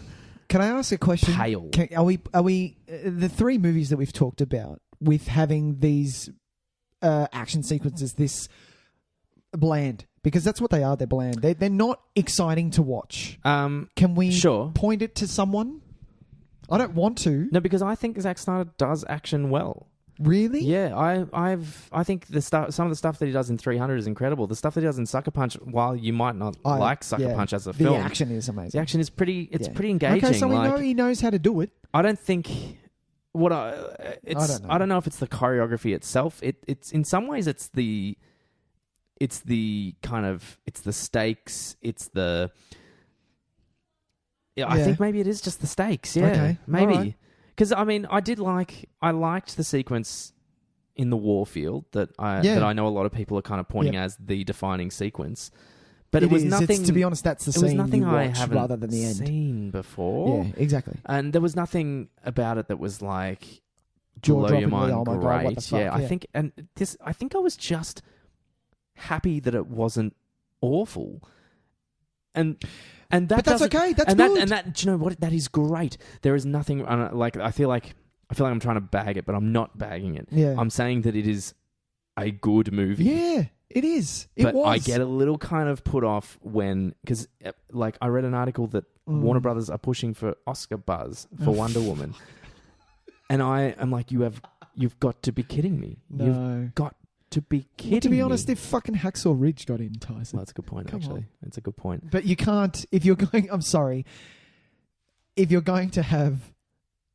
S2: can I ask a question?
S1: Pale.
S2: Are we the three movies that we've talked about with having these action sequences this bland? Because that's what they are. They're bland. They're not exciting to watch. Can we point it to someone? I don't want to.
S1: No, because I think Zack Snyder does action well.
S2: Really?
S1: Yeah, I think some of the stuff that he does in 300 is incredible. The stuff that he does in Sucker Punch, while you might not like Sucker Punch as a film,
S2: the action is amazing.
S1: The action is pretty engaging.
S2: Okay, so he knows how to do it.
S1: I don't think I don't know if it's the choreography itself. It's in some ways it's the stakes. I think maybe it is just the stakes. Yeah,
S2: okay.
S1: Maybe.
S2: Right.
S1: Because, I mean, I liked the sequence in the Warfield that I know a lot of people are kind of pointing as the defining sequence. But it was nothing...
S2: to be honest, that's the scene you watch
S1: haven't
S2: rather than the end.
S1: Seen before.
S2: Yeah, exactly.
S1: And there was nothing about it that was like...
S2: Blow your
S1: mind,
S2: oh my
S1: great.
S2: God, what the fuck?
S1: Yeah, I think I was just happy that it wasn't awful.
S2: But that's okay. That's good.
S1: Do you know what? That is great. There is nothing like I feel like I'm trying to bag it, but I'm not bagging it.
S2: Yeah.
S1: I'm saying that it is a good movie.
S2: Yeah, it is. But
S1: I get a little kind of put off because like I read an article that Warner Brothers are pushing for Oscar buzz for Wonder Woman, and I am like, you've got to be kidding me.
S2: No.
S1: You've got to be kidding me.
S2: To be honest, if fucking Hacksaw Ridge got in, Tyson.
S1: Well, that's a good point, actually. That's a good point.
S2: But you can't, if you're going, I'm sorry, if you're going to have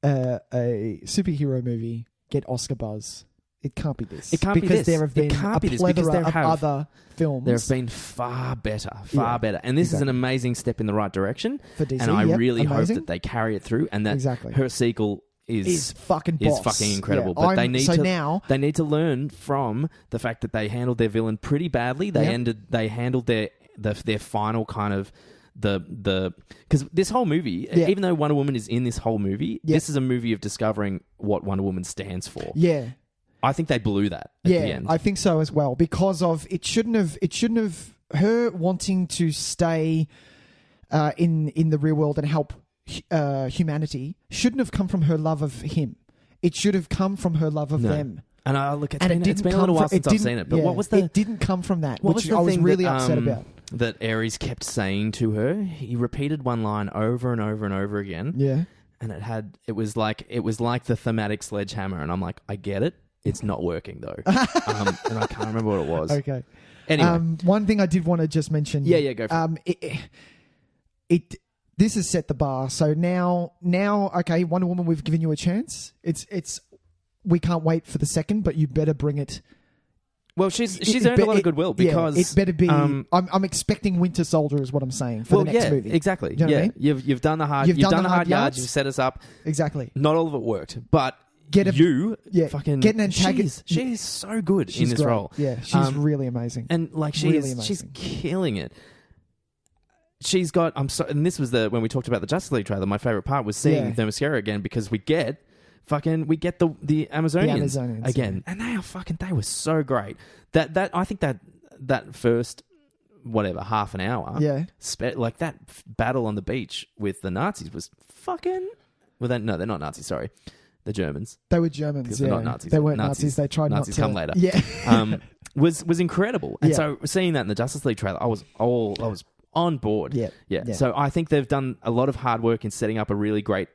S2: a superhero movie get Oscar buzz, it can't be this.
S1: It can't be this.
S2: Because there have been a plethora of other films.
S1: There have been far better. And this is an amazing step in the right direction.
S2: For DC,
S1: and I really hope that they carry it through and that her sequel is
S2: fucking boss.
S1: Is fucking incredible. But they need to learn from the fact that they handled their villain pretty badly. They handled their final kind of because this whole movie, even though Wonder Woman is in this whole movie, this is a movie of discovering what Wonder Woman stands for.
S2: Yeah.
S1: I think they blew that at the end.
S2: I think so as well, because of it shouldn't have her wanting to stay in the real world and help humanity shouldn't have come from her love of him. It should have come from her love of them.
S1: And it's been a little while since I've seen it. But what was
S2: it didn't come from that, which I was really upset about.
S1: That Ares kept saying to her. He repeated one line over and over and over again.
S2: Yeah.
S1: And it was like the thematic sledgehammer, and I'm like, I get it. It's not working though. And I can't remember what it was.
S2: Okay.
S1: Anyway,
S2: one thing I did want to just mention.
S1: Yeah, go for
S2: it. This has set the bar. So now, okay, Wonder Woman, we've given you a chance. It's we can't wait for the second, but you better bring it.
S1: Well, she's earned a lot of goodwill because
S2: it better be. I'm expecting Winter Soldier is what I'm saying for the next movie.
S1: Exactly.
S2: You know what I mean?
S1: You've done the hard. You've done the hard yards. You've set us up.
S2: Exactly.
S1: Not all of it worked, but
S2: get an antagonist.
S1: She's so good in this role.
S2: Yeah, she's really amazing.
S1: And like she's killing it. She's got. And this was when we talked about the Justice League trailer. My favorite part was seeing Themyscira again because we get the Amazonians again, and they were so great. That I think that first whatever, half an hour.
S2: Yeah.
S1: Like that battle on the beach with the Nazis was fucking... Well, they're not Nazis, sorry. They're Germans.
S2: They were Germans, yeah.
S1: They're not Nazis.
S2: They weren't Nazis. They tried
S1: Nazis
S2: not to...
S1: come later.
S2: Yeah.
S1: Was incredible. And so seeing that in the Justice League trailer, I was on board.
S2: Yeah.
S1: So I think they've done a lot of hard work in setting up a really great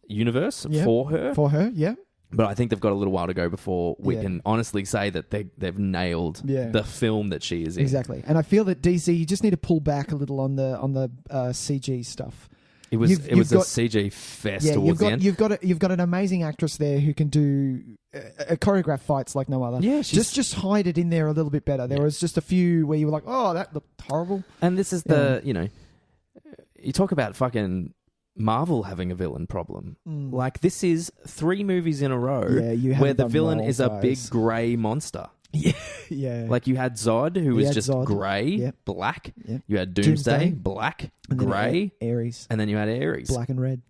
S1: universe for her.
S2: For her, yeah.
S1: But I think they've got a little while to go before we can honestly say that they've nailed the film that she is in.
S2: Exactly. And I feel that DC, you just need to pull back a little on the CG stuff.
S1: It was a CG fest towards the end.
S2: You've got an amazing actress there who can do choreograph fights like no other.
S1: Yeah,
S2: just hide it in there a little bit better. There was just a few where you were like, oh, that looked horrible.
S1: And this is you talk about fucking Marvel having a villain problem. Like, this is 3 movies in a row where the villain is a big grey monster.
S2: Yeah.
S1: Like, you had Zod, who was just grey, black. Yep. You had Doomsday, black, grey.
S2: Ares.
S1: And then you had Ares.
S2: Black and red.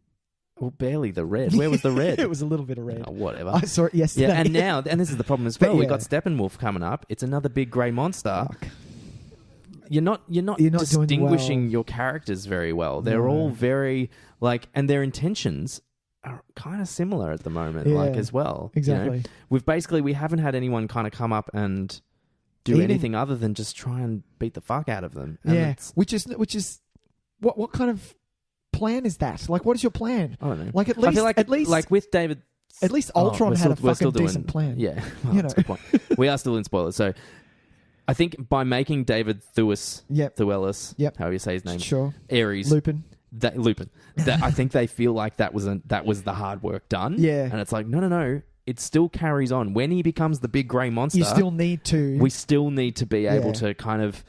S1: Well, barely the red. Where was the red?
S2: It was a little bit of red.
S1: Oh, whatever.
S2: I saw it yesterday.
S1: Yeah, and this is the problem as well. We've got Steppenwolf coming up. It's another big grey monster.
S2: Fuck.
S1: You're not distinguishing your characters very well. They're all very and their intentions are kind of similar at the moment, as well.
S2: Exactly.
S1: We haven't had anyone kind of come up and do anything other than just try and beat the fuck out of them. And
S2: which is what kind of plan is that? Like, what is your plan?
S1: I don't know.
S2: Like, at least
S1: like with David.
S2: At least Ultron had a fucking decent plan.
S1: Yeah, that's a good point. We are still in spoilers, so. I think by making David Thewlis, however you say his name, Ares,
S2: Lupin,
S1: I think they feel like that was the hard work done.
S2: Yeah,
S1: and it's like no, it still carries on. When he becomes the big grey monster,
S2: we still need to
S1: be able to kind of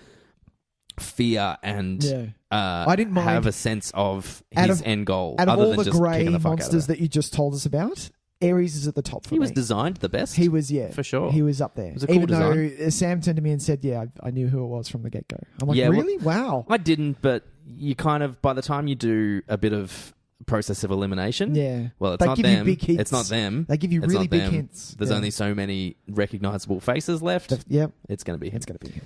S1: fear and
S2: I didn't mind
S1: have a sense of his end goal.
S2: Out of
S1: other
S2: all
S1: than
S2: the
S1: just
S2: grey
S1: the
S2: monsters that you just told us about, Ares is at the top for me.
S1: He was designed the best.
S2: He was,
S1: for sure.
S2: He was up there. It
S1: was a cool design.
S2: Though Sam turned to me and said, I knew who it was from the get-go. I'm like, really? Wow.
S1: I didn't, but you kind of, by the time you do a bit of process of elimination, well, it's not them. It's not them.
S2: They give you really big hints.
S1: There's only so many recognizable faces left. It's going to be him.
S2: It's going to be him.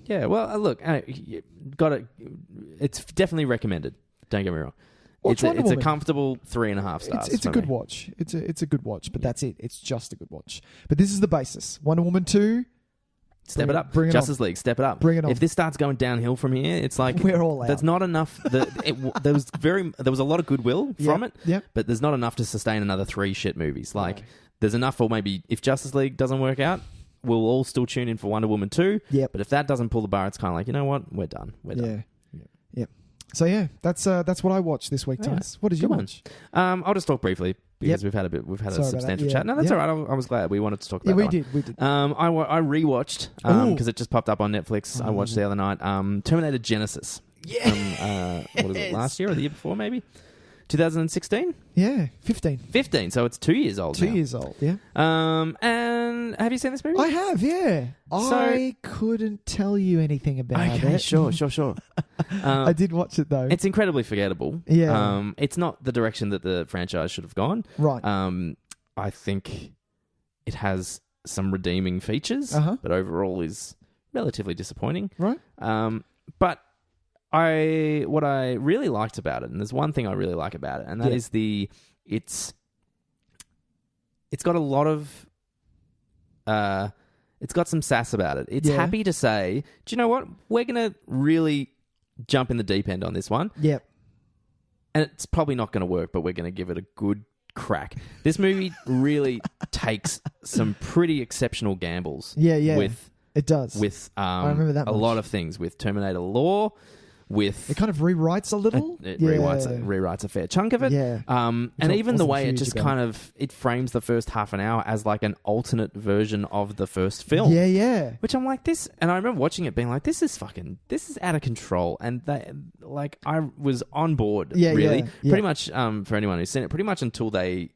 S1: Yeah, well, look, it's definitely recommended. Don't get me wrong. It's a comfortable 3.5 stars.
S2: It's a good watch. It's a good watch, but that's it. It's just a good watch. But this is the basis. Wonder Woman 2.
S1: Step it up. Justice League, step it up.
S2: Bring it on.
S1: If this starts going downhill from here, it's like
S2: we're all out.
S1: There's not enough. There was a lot of goodwill from it, but there's not enough to sustain another 3 shit movies. Like there's enough for maybe if Justice League doesn't work out, we'll all still tune in for Wonder Woman 2.
S2: Yep.
S1: But if that doesn't pull the bar, it's kind of like, you know what, we're done.
S2: So that's what I watched this week, Tys. What did you watch?
S1: I'll just talk briefly because we've had a substantial chat. No, that's all right. I was glad we wanted to talk about.
S2: We did.
S1: I rewatched because it just popped up on Netflix. I watched the other night. Terminator Genisys.
S2: Yeah.
S1: What was it? Last year or the year before? Maybe 2016.
S2: Yeah, 15.
S1: 15. So it's 2 years old.
S2: 2 years old. Yeah.
S1: And have you seen this movie?
S2: I have. Yeah. I couldn't tell you anything about it.
S1: Okay. Sure.
S2: I did watch it though.
S1: It's incredibly forgettable.
S2: Yeah.
S1: It's not the direction that the franchise should have gone.
S2: Right.
S1: I think it has some redeeming features, but overall is relatively disappointing.
S2: Right.
S1: But what I really liked about it, and there's one thing I really like about it, and that is it's got a lot of it's got some sass about it. It's happy to say, do you know what? We're gonna really jump in the deep end on this one.
S2: Yep.
S1: And it's probably not going to work, but we're going to give it a good crack. This movie really takes some pretty exceptional gambles.
S2: Yeah.
S1: With
S2: it does.
S1: With
S2: I remember that
S1: a lot of things with Terminator lore. With
S2: it kind of rewrites a little.
S1: It rewrites a fair chunk of it.
S2: Yeah.
S1: And even the way it just kind of it frames the first half an hour as like an alternate version of the first film.
S2: Yeah.
S1: Which I'm like this, and I remember watching it being like, this is out of control. And I was on board. Really, pretty much. For anyone who's seen it, pretty much until they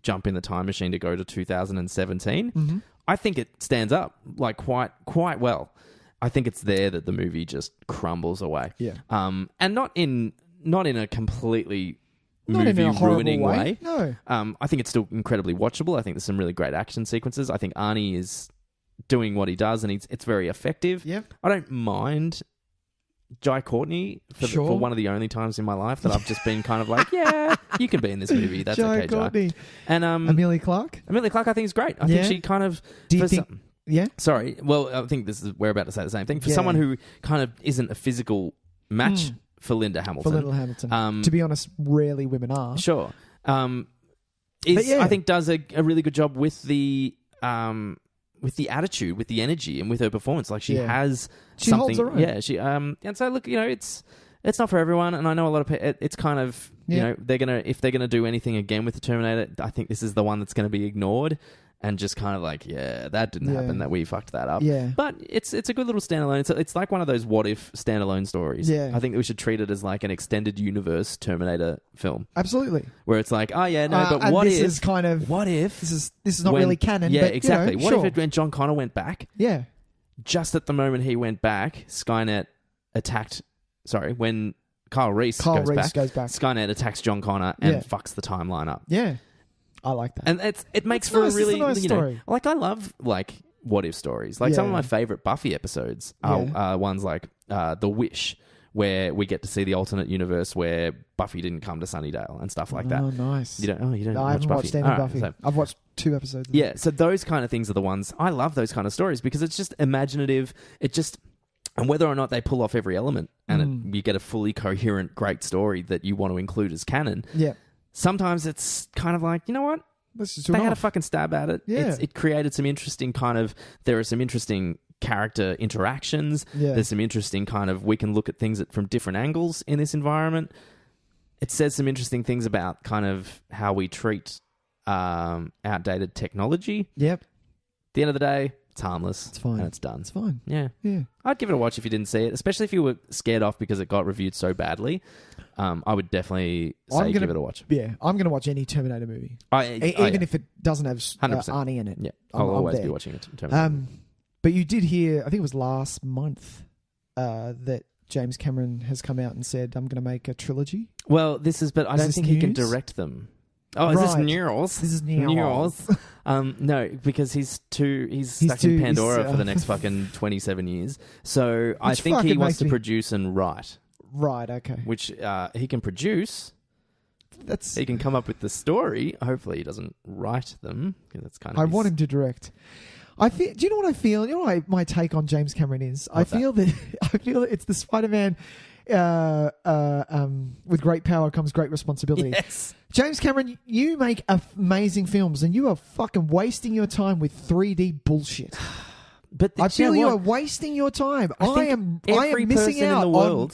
S1: jump in the time machine to go to 2017.
S2: Mm-hmm.
S1: I think it stands up like quite well. I think it's there that the movie just crumbles away.
S2: Yeah.
S1: And not in a completely movie-ruining way.
S2: No.
S1: I think it's still incredibly watchable. I think there's some really great action sequences. I think Arnie is doing what he does, and it's very effective.
S2: Yep.
S1: I don't mind Jai Courtney for one of the only times in my life that I've just been kind of like, yeah, you can be in this movie. That's okay, Jai. And
S2: Amelia Clark?
S1: Amelia Clark I think is great. I think she kind of...
S2: Do you think... Yeah?
S1: Sorry. Well, I think we're about to say the same thing. For someone who kind of isn't a physical match for Linda Hamilton.
S2: To be honest, rarely women are.
S1: Sure. I think does a really good job with the attitude, with the energy, and with her performance. Like she has something.
S2: Holds her own.
S1: Yeah. She and so look, it's not for everyone, and I know a lot of people. It's kind of if they're gonna do anything again with the Terminator, I think this is the one that's going to be ignored. And just kind of like, that didn't happen, that we fucked that up.
S2: Yeah.
S1: But it's a good little standalone. It's like one of those what-if standalone stories.
S2: Yeah.
S1: I think that we should treat it as like an extended universe Terminator film.
S2: Absolutely.
S1: Where it's like, but what if...
S2: Is kind of...
S1: What if...
S2: This is not really canon,
S1: yeah,
S2: but,
S1: exactly. What if when John Connor went back...
S2: Yeah.
S1: Just at the moment he went back, Skynet attacked... Sorry, when Kyle Reese goes back, Skynet attacks John Connor and fucks the timeline up.
S2: Yeah. I like that.
S1: And it makes for a really nice story. Like I love like what if stories. Like some of my favorite Buffy episodes are ones like The Wish, where we get to see the alternate universe where Buffy didn't come to Sunnydale and stuff like that.
S2: Oh, nice.
S1: You don't
S2: No, I haven't watched any Buffy. So, I've watched 2 episodes.
S1: Yeah, so those kind of things are the ones I love. Those kind of stories because it's just imaginative. And whether or not they pull off every element and you get a fully coherent, great story that you want to include as canon.
S2: Yeah.
S1: Sometimes it's kind of like, you know what? They had a fucking stab at it.
S2: Yeah.
S1: It created some interesting there are some interesting character interactions.
S2: Yeah.
S1: There's some interesting we can look at things from different angles in this environment. It says some interesting things about kind of how we treat outdated technology.
S2: Yep.
S1: At the end of the day, it's harmless.
S2: It's fine.
S1: And it's done.
S2: It's fine.
S1: Yeah.
S2: Yeah.
S1: I'd give it a watch if you didn't see it, especially if you were scared off because it got reviewed so badly. I would definitely say give it a watch.
S2: Yeah, I'm going to watch any Terminator movie. Even if it doesn't have Arnie in it.
S1: Yeah, I'll always be watching it.
S2: But you did hear, I think it was last month, that James Cameron has come out and said, I'm going to make a trilogy.
S1: Well, I don't think he can direct them. Oh, is this news?
S2: This is news.
S1: No, because he's stuck in Pandora for the next fucking 27 years. So I think he wants to produce and write.
S2: Right, okay.
S1: Which he can produce. He can come up with the story. Hopefully he doesn't write them. That's kind of
S2: I want him to direct. Do you know what I feel? You know what my take on James Cameron is? I feel that it's the Spider-Man with great power comes great responsibility.
S1: Yes.
S2: James Cameron, you make amazing films and you are fucking wasting your time with 3D bullshit. But I feel you are wasting your time. I am missing out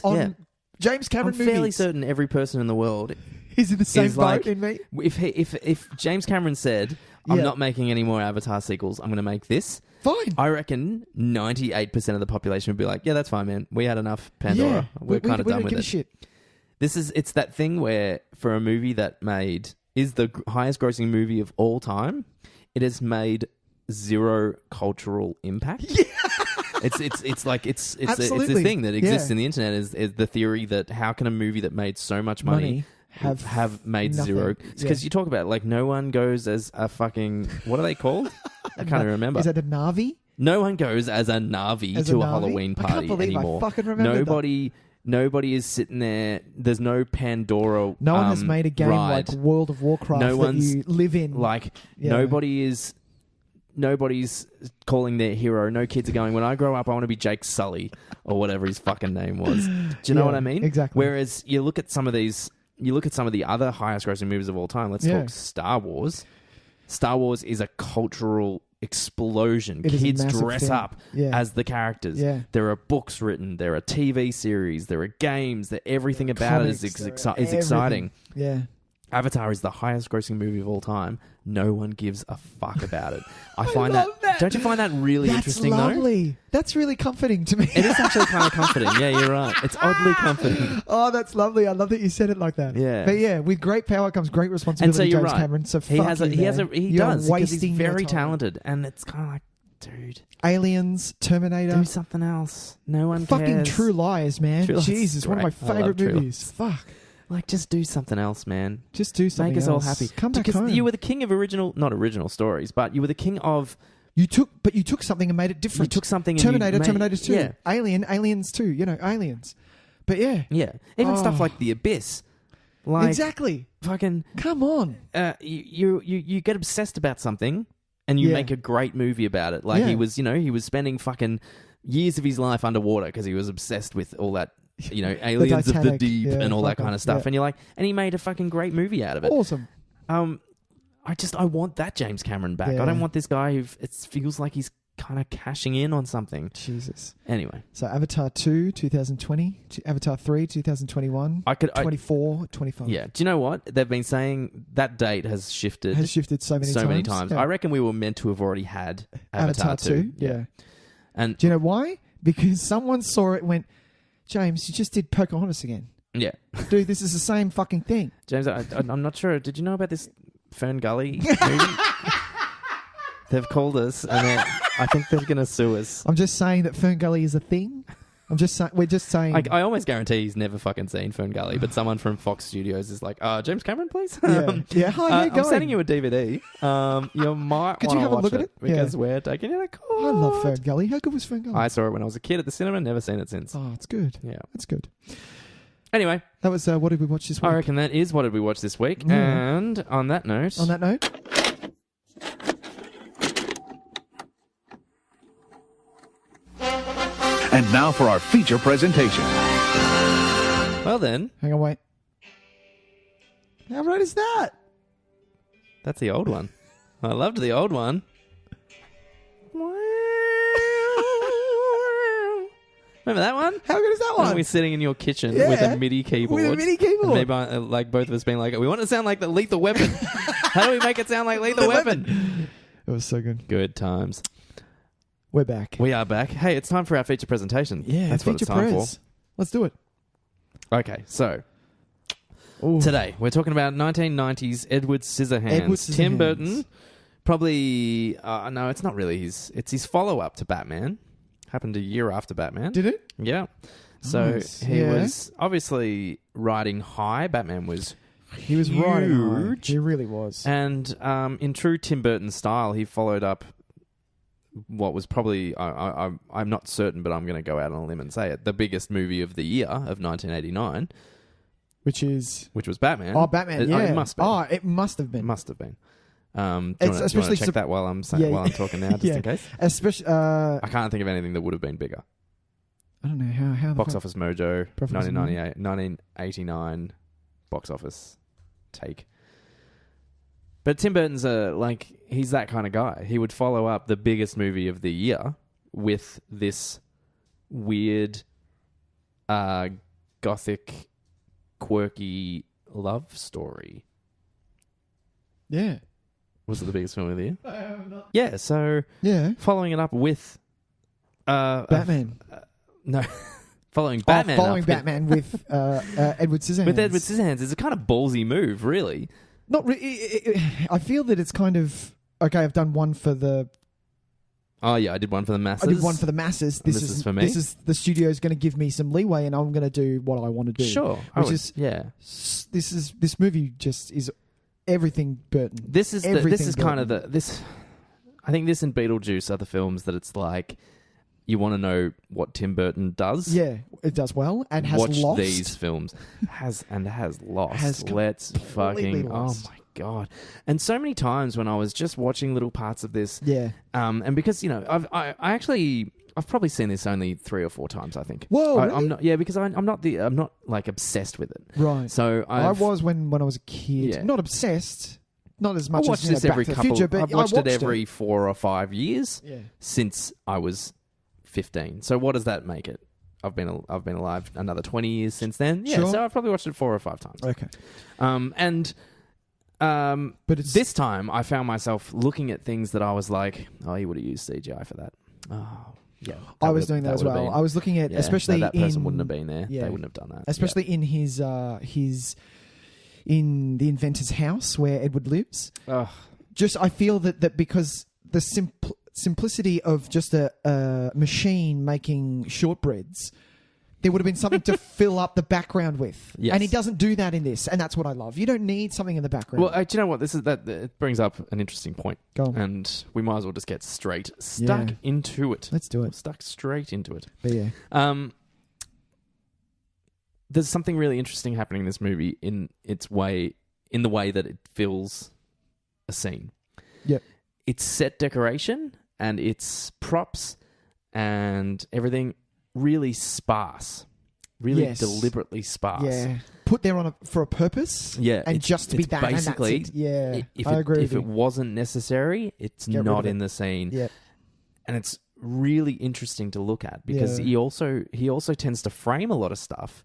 S2: on James Cameron movies.
S1: I'm fairly certain every person in the world
S2: is in the same boat in me.
S1: If James Cameron said, I'm not making any more Avatar sequels, I'm going to make this.
S2: Fine.
S1: I reckon 98% of the population would be like, yeah, that's fine, man. We had enough Pandora. We're kind of done with it.
S2: Shit.
S1: It's that thing where for a movie that is the highest grossing movie of all time, it has made zero cultural impact. Yeah. It's this thing that exists in the internet is the theory that how can a movie that made so much money have made nothing. Zero? Because you talk about like no one goes as a fucking what are they called? I can't even remember.
S2: Is it a Na'vi?
S1: No one goes as a Na'vi to a Halloween party
S2: I can't believe
S1: anymore.
S2: I fucking remember
S1: Nobody is sitting there. There's no Pandora.
S2: No one has made a game
S1: ride.
S2: like World of Warcraft that you live in.
S1: Like nobody's calling their hero. No kids are going, when I grow up, I want to be Jake Sully or whatever his fucking name was. Do you know what I mean?
S2: Exactly.
S1: Whereas you look at some of the other highest grossing movies of all time. Let's talk Star Wars. Star Wars is a cultural explosion. Kids dress up as the characters. Yeah. There are books written. There are TV series. There are games. Everything about it is exciting.
S2: Yeah.
S1: Avatar is the highest grossing movie of all time. No one gives a fuck about it. I find that. Don't you find that really interesting, though?
S2: That's lovely. That's really comforting to me.
S1: It is actually kind of comforting. Yeah, you're right. It's oddly comforting.
S2: Oh, that's lovely. I love that you said it like that.
S1: Yeah.
S2: But yeah, with great power comes great responsibility,
S1: and so you're
S2: James
S1: right.
S2: Cameron. So
S1: he does because he's very talented. And it's kind of like, dude.
S2: Aliens, Terminator.
S1: Do something else. No one
S2: fucking
S1: cares.
S2: True Lies, man.
S1: True Lies
S2: Jesus, one of my favourite movies. Fuck.
S1: Like, just do something else, man.
S2: Just do something else.
S1: Make us all happy.
S2: Come back home.
S1: You were the king of not original stories, but you were the king of
S2: You took something and made it different.
S1: You took something.
S2: Terminator,
S1: and
S2: Terminator 2, yeah. Alien, Aliens 2. Aliens. But yeah,
S1: even stuff like The Abyss. Like,
S2: exactly.
S1: Fucking
S2: come on.
S1: You get obsessed about something, and you make a great movie about it. Like he was spending fucking years of his life underwater because he was obsessed with all that. Aliens of the deep and all that kind of stuff. And you're like, and he made a fucking great movie out of it.
S2: Awesome.
S1: I want that James Cameron back. I don't want this guy who it feels like he's kind of cashing in on something.
S2: Jesus.
S1: Anyway.
S2: So Avatar 2, 2020. Avatar 3, 2021. 24, 25.
S1: Yeah. Do you know what? They've been saying that date has shifted.
S2: So many times.
S1: Yeah. I reckon we were meant to have already had Avatar 2.
S2: Yeah.
S1: And
S2: do you know why? Because someone saw it and went, James, you just did Pocahontas again.
S1: Yeah.
S2: Dude, this is the same fucking thing.
S1: James, I'm not sure. Did you know about this Fern Gully movie? They've called us, and I think they're going to sue us.
S2: I'm just saying that Fern Gully is a thing. We're just saying.
S1: I almost guarantee he's never fucking seen Fern Gully, but someone from Fox Studios is like, James Cameron, please?
S2: Yeah. Hi,
S1: I'm sending you a DVD. You might
S2: Could you have a look at it?
S1: Because we're taking it to court.
S2: I love Fern Gully. How good was Fern Gully?
S1: I saw it when I was a kid at the cinema, never seen it since.
S2: Oh, it's good.
S1: Yeah.
S2: It's good.
S1: Anyway.
S2: That was what did we watch this week?
S1: I reckon that is what did we watch this week. And on that note...
S3: And now for our feature presentation.
S1: Well then.
S2: Hang on, wait. How right is that?
S1: That's the old one. I loved the old one. Remember that one?
S2: How good is that one?
S1: When we're sitting in your kitchen with a MIDI keyboard.
S2: With a MIDI keyboard.
S1: And maybe both of us being like, we want it to sound like the Lethal Weapon. How do we make it sound like Lethal Weapon?
S2: It was so good.
S1: Good times.
S2: We're back.
S1: We are back. Hey, it's time for our feature presentation.
S2: Yeah,
S1: that's what it's time for.
S2: Let's do it.
S1: Okay, so today we're talking about 1990s Edward Scissorhands. Tim Burton, probably. No, it's not really his. It's his follow-up to Batman. Happened a year after Batman.
S2: Did it?
S1: Yeah. So he was obviously riding high. Batman was.
S2: He was riding high. He really was.
S1: And in true Tim Burton style, he followed up what was probably, I'm not certain, but I'm going to go out on a limb and say it, the biggest movie of the year of 1989.
S2: Which was
S1: Batman.
S2: Oh, Batman, yeah.
S1: It must be.
S2: Oh, it must have been.
S1: Must have been. Do you want to check that while I'm talking now, just in case?
S2: Especially,
S1: I can't think of anything that would have been bigger.
S2: I don't know how.
S1: Box Office Mojo, 1989 box office take. But Tim Burton's he's that kind of guy. He would follow up the biggest movie of the year with this weird, gothic, quirky love story.
S2: Yeah.
S1: Was it the biggest film of the year? Yeah, so following it up with
S2: Batman.
S1: No. Following Batman
S2: with Edward Scissorhands.
S1: With Edward Scissorhands is a kind of ballsy move, really.
S2: Not really. I feel that it's kind of okay. I've done one for the.
S1: Oh yeah, I did one for the masses.
S2: I did one for the masses. This is
S1: for me.
S2: This is the studio's going to give me some leeway, and I'm going to do what I want to do.
S1: Sure,
S2: This movie just is everything Burton.
S1: I think this and Beetlejuice are the films that it's like. You want to know what Tim Burton does?
S2: Yeah, it does well and has
S1: lost.
S2: Watch
S1: these films. Has lost.
S2: Let's fucking lost.
S1: Oh my God. And so many times when I was just watching little parts of this.
S2: Yeah.
S1: And because, I've probably seen this only 3 or 4 times, I think.
S2: Whoa, really?
S1: I'm not, because I'm not like obsessed with it.
S2: Right.
S1: So
S2: I was when I was a kid. Yeah. Not obsessed. Not as much
S1: I watched
S2: as
S1: this every couple.
S2: Future, but
S1: I've watched it every 4 or 5 years since I was 15. So what does that make it? I've been alive another 20 years since then. Yeah, so I've probably watched it 4 or 5 times.
S2: Okay.
S1: But this time I found myself looking at things that I was like, oh, he would have used CGI for that. Oh, yeah.
S2: I was doing that as well. I was looking at, especially
S1: that person wouldn't have been there. Yeah. They wouldn't have done that.
S2: Especially in his in the inventor's house where Edward lives. Just I feel that because the simplicity of just a machine making shortbreads there would have been something to fill up the background with.
S1: Yes.
S2: And he doesn't do that in this, and that's what I love. You don't need something in the background.
S1: Well, do you know what? It brings up an interesting point.
S2: Go on.
S1: And we might as well just get stuck into it.
S2: Let's do it.
S1: Stuck straight into it.
S2: But yeah.
S1: There's something really interesting happening in this movie in the way that it fills a scene.
S2: Yep.
S1: It's set decoration and it's props and everything really sparse. Really deliberately sparse.
S2: Yeah. Put there for a purpose.
S1: Yeah.
S2: And just to be that.
S1: Basically,
S2: and that's it. Yeah. I agree with you.
S1: If it wasn't necessary, it's not in the scene.
S2: Yeah.
S1: And it's really interesting to look at because he also tends to frame a lot of stuff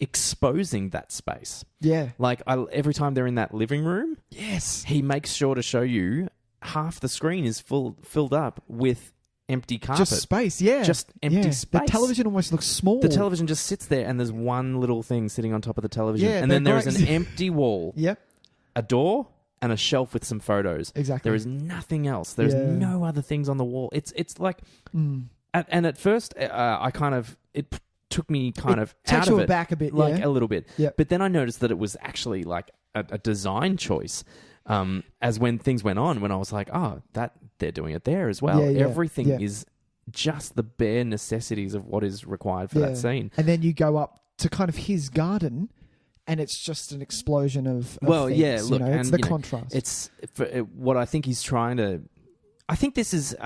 S1: exposing that space.
S2: Yeah.
S1: Like every time they're in that living room, he makes sure to show you half the screen is filled up with empty carpet.
S2: Just space, just
S1: empty space.
S2: The television almost looks small.
S1: The television just sits there and there's one little thing sitting on top of the television. And then there's an empty wall.
S2: Yep.
S1: A door and a shelf with some photos.
S2: Exactly.
S1: There is nothing else. There's no other things on the wall. It's like... and at first, it took me kind of out of it.
S2: Back a bit,
S1: like a little bit.
S2: Yep.
S1: But then I noticed that it was actually like a design choice. As when things went on, when I was like, oh, that they're doing it there as well. Everything is just the bare necessities of what is required for that scene.
S2: And then you go up to kind of his garden, and it's just an explosion of things,
S1: look,
S2: it's the contrast.
S1: It's what I think he's trying to... I think this is...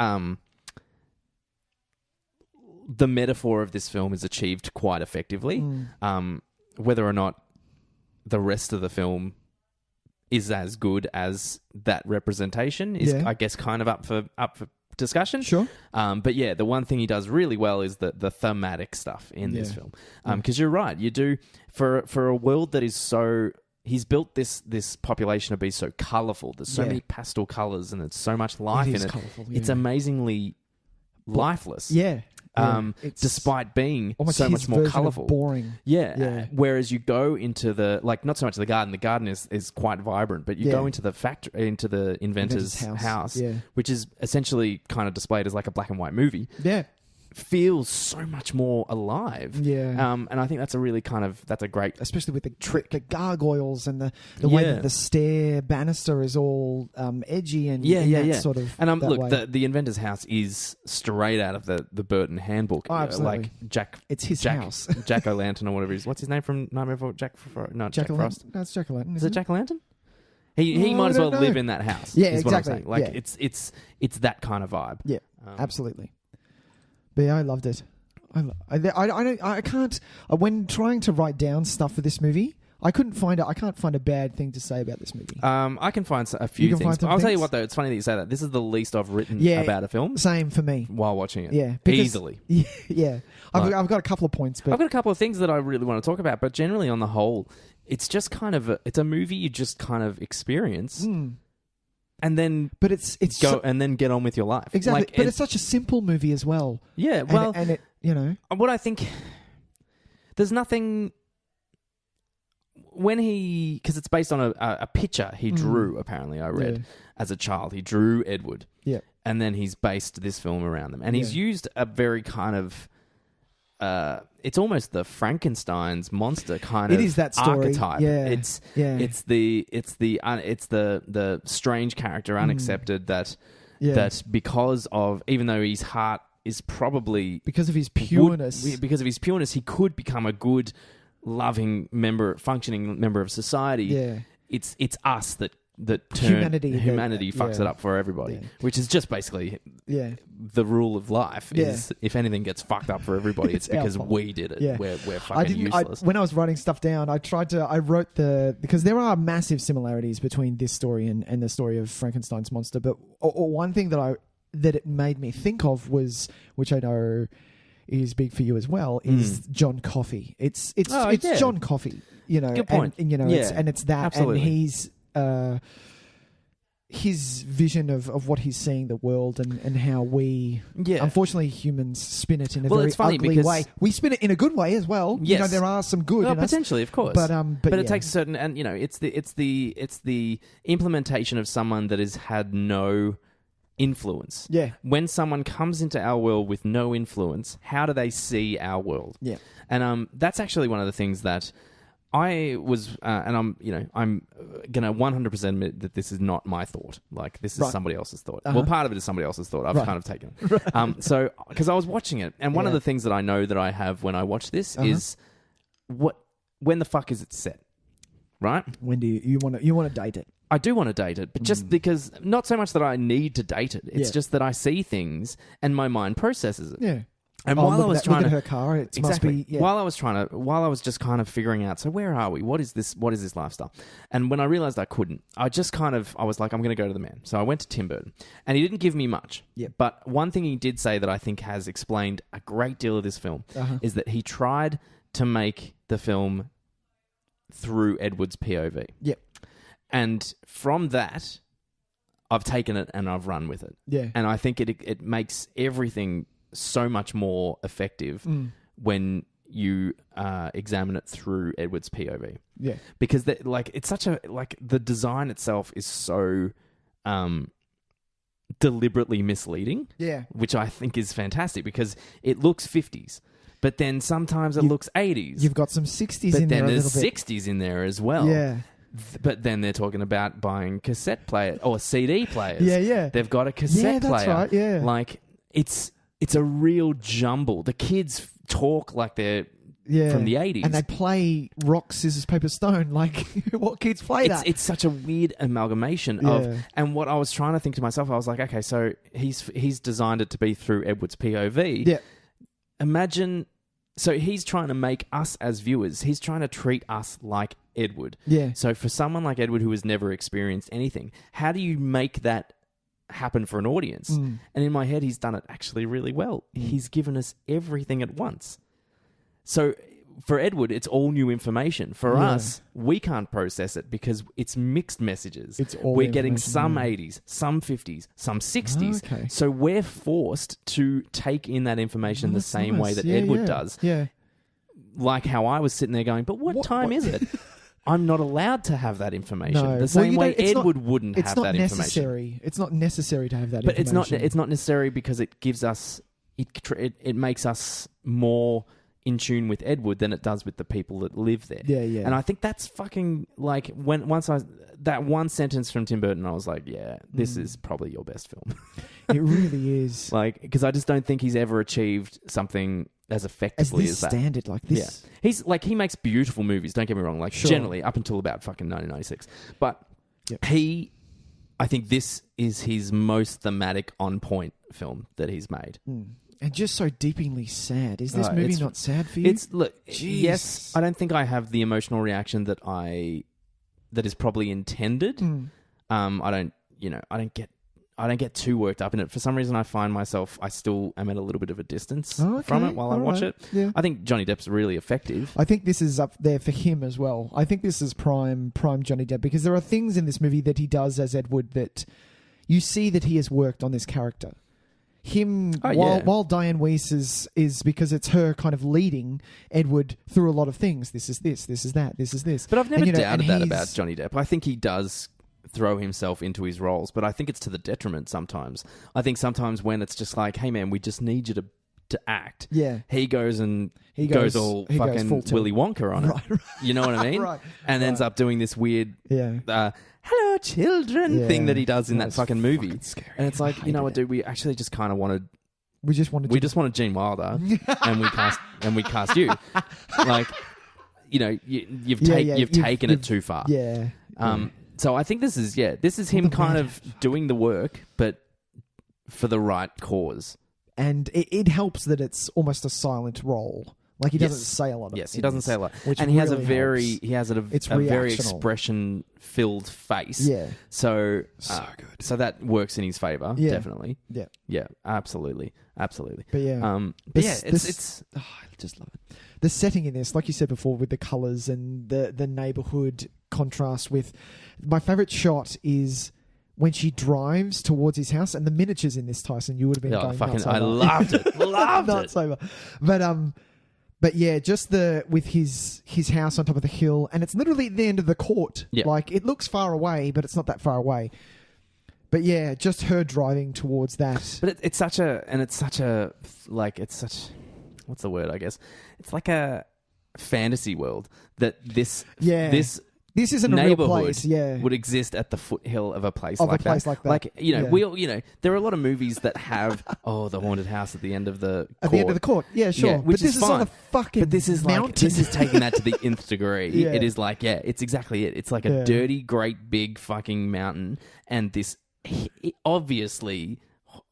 S1: the metaphor of this film is achieved quite effectively. Whether or not the rest of the film is as good as that representation is, I guess, kind of up for discussion.
S2: Sure.
S1: But yeah, the one thing he does really well is the thematic stuff in this film. Because you're right, you do for a world that is so... He's built this population to be so colourful. There's so many pastel colours and there's so much life in it.
S2: Colourful,
S1: It's amazingly lifeless. Despite being so much more colourful.
S2: Boring.
S1: Whereas you go into not so much the garden. The garden is quite vibrant, but you go into the factory, into the inventor's house, which is essentially kind of displayed as like a black and white movie.
S2: Yeah.
S1: Feels so much more alive. And I think that's a really that's a great...
S2: Especially with the trick, the gargoyles and the way that the stair banister is all edgy and sort of...
S1: And look, the inventor's house is straight out of the Burton handbook.
S2: Oh, absolutely.
S1: It's his house. Jack O'Lantern or whatever he is. What's his name from Nightmare Before Jack Frost? No, Jack Frost.
S2: No, it's Jack O'Lantern.
S1: Is it Jack O'Lantern? He might as well live in that house.
S2: Yeah,
S1: is
S2: exactly.
S1: What I'm saying. It's that kind of vibe.
S2: Yeah, absolutely. But yeah, I loved it. I can't... When trying to write down stuff for this movie, I can't find a bad thing to say about this movie.
S1: I can find a few things. I'll tell you what, though. It's funny that you say that. This is the least I've written about a film.
S2: Same for me.
S1: While watching it.
S2: Yeah.
S1: Easily.
S2: Yeah. I've got a couple of points. But
S1: I've got a couple of things that I really want to talk about, but generally on the whole, it's just kind of... it's a movie you just kind of experience... And then, and then get on with your life.
S2: Exactly, but it's such a simple movie as well.
S1: Yeah, well,
S2: and it,
S1: what I think, there's nothing because it's based on a picture he drew. Apparently, I read as a child, he drew Edward.
S2: Yeah,
S1: and then he's based this film around them, and he's used a very kind of. It's almost the Frankenstein's monster kind of archetype.
S2: Yeah.
S1: It's the strange character, unaccepted that because of, even though his heart is probably
S2: because of his pureness,
S1: he could become a good, loving functioning member of society.
S2: Yeah.
S1: It's us that humanity fucks it up for everybody, which is just basically the rule of life. Is if anything gets fucked up for everybody, it's because we did it. We're fucking useless.
S2: When I was writing stuff down, I wrote because there are massive similarities between this story and the story of Frankenstein's monster. But one thing that it made me think of was, which I know is big for you as well, is John Coffey. It's John Coffey.
S1: Good point.
S2: And it's that,
S1: absolutely.
S2: And he's. His vision of what he's seeing the world and how we, unfortunately, humans spin it in a very ugly way. We spin it in a good way as well.
S1: Yes.
S2: There are some good in
S1: potentially,
S2: us.
S1: of course.
S2: But
S1: it takes a certain, it's the implementation of someone that has had no influence.
S2: Yeah.
S1: When someone comes into our world with no influence, how do they see our world?
S2: Yeah.
S1: And that's actually one of the things that I was, and I'm gonna 100% admit that this is not my thought. Like, this is somebody else's thought. Well, part of it is somebody else's thought. I've kind of taken it. So, because I was watching it, and one of the things that I know that I have when I watch this is when the fuck is it set, right?
S2: When do you want to date it?
S1: I do want to date it, but just because, not so much that I need to date it. It's just that I see things and my mind processes it.
S2: Yeah.
S1: And while I was trying
S2: to, look at her car, it must be. Yeah.
S1: While I was just kind of figuring out, so where are we? What is this lifestyle? And when I realized I couldn't, I was like, I'm going to go to the man. So I went to Tim Burton, and he didn't give me much.
S2: Yeah.
S1: But one thing he did say that I think has explained a great deal of this film is that he tried to make the film through Edward's POV.
S2: Yep.
S1: And from that, I've taken it and I've run with it.
S2: Yeah.
S1: And I think it makes everything so much more effective when you examine it through Edward's POV.
S2: Yeah.
S1: Because it's such a, the design itself is so deliberately misleading.
S2: Yeah.
S1: Which I think is fantastic because it looks 50s. But then sometimes it looks 80s.
S2: You've got some 60s in there.
S1: But then there's 60s in there as well.
S2: Yeah.
S1: But then they're talking about buying cassette players or CD players.
S2: Yeah, yeah.
S1: They've got a cassette player.
S2: Yeah, that's right, yeah.
S1: Like, it's a real jumble. The kids talk like they're from the 80s.
S2: And they play rock, scissors, paper, stone, like what kids play that.
S1: It's such a weird amalgamation of... And what I was trying to think to myself, I was like, okay, so he's designed it to be through Edward's POV.
S2: Yeah.
S1: Imagine... So he's trying to make us as viewers, he's trying to treat us like Edward.
S2: Yeah.
S1: So for someone like Edward who has never experienced anything, how do you make that happen for an audience? And in my head, he's done it actually really well. He's given us everything at once. So for Edward, it's all new information. For us, we can't process it because it's mixed messages. We're getting some 80s, some 50s, some 60s.
S2: Okay.
S1: So we're forced to take in that information the same way that Edward does.
S2: Yeah.
S1: Like how I was sitting there going, but what time is it? I'm not allowed to have that information.
S2: No.
S1: The same way Edward wouldn't have that
S2: information. It's not necessary to have that
S1: information.
S2: But
S1: it's not necessary because it gives us... It makes us more... in tune with Edward than it does with the people that live there.
S2: Yeah, yeah.
S1: And I think that's fucking like that one sentence from Tim Burton, I was like, yeah, this is probably your best film.
S2: It really is.
S1: Like, because I just don't think he's ever achieved something as effectively as that.
S2: Standard like this.
S1: Yeah. He's like, he makes beautiful movies, don't get me wrong, like generally up until about fucking 1996. But I think this is his most thematic on point film that he's made.
S2: And just so deeply sad. Is this movie not sad for you?
S1: Yes, I don't think I have the emotional reaction that is probably intended. I don't get too worked up in it. For some reason, I find myself, I still am at a little bit of a distance from it while I watch it.
S2: Yeah.
S1: I think Johnny Depp's really effective.
S2: I think this is up there for him as well. I think this is prime Johnny Depp because there are things in this movie that he does as Edward that you see that he has worked on this character. While Diane Weiss is because it's her kind of leading Edward through a lot of things. This is this is that, this is this.
S1: But I've never doubted that about Johnny Depp. I think he does throw himself into his roles, but I think it's to the detriment sometimes. I think sometimes when it's just like, hey man, we just need you to act.
S2: Yeah.
S1: He goes all fucking Willy Wonka on it. Right. You know what I mean? And ends up doing this weird hello children thing that he does in that fucking movie.
S2: Scary.
S1: And it's like, you know what, dude, we actually just kind of wanted...
S2: We just wanted
S1: Gene Wilder and we cast you. Like, you know, you've taken it too far.
S2: Yeah.
S1: So I think this is him kind of doing the work, but for the right cause.
S2: And it helps that it's almost a silent role. Like he doesn't say a lot.
S1: Yes, he doesn't say a lot, and
S2: he
S1: has a very expression-filled face.
S2: Yeah,
S1: so
S2: good.
S1: So that works in his favor, definitely.
S2: Yeah,
S1: absolutely. But
S2: it's I just love it. The setting in this, like you said before, with the colours and the neighbourhood contrast with my favourite shot is when she drives towards his house and the miniatures in this, Tyson, you would have been going nuts over.
S1: I loved it.
S2: Nuts over. But yeah, just with his house on top of the hill, and it's literally at the end of the court.
S1: Yeah.
S2: Like it looks far away, but it's not that far away. But yeah, just her driving towards that.
S1: But it's such a what's the word? I guess it's like a fantasy world that this isn't a real place. Yeah, would exist at the foothill of a place like that. Like there are a lot of movies that have the haunted house at the end of the court.
S2: At the end of the court. Yeah, sure.
S1: Yeah, which
S2: this
S1: is fine.
S2: On a fucking
S1: but this is
S2: mountain.
S1: This is taking that to the nth degree. Yeah. It is like it's exactly it. It's like a dirty, great, big fucking mountain, and this obviously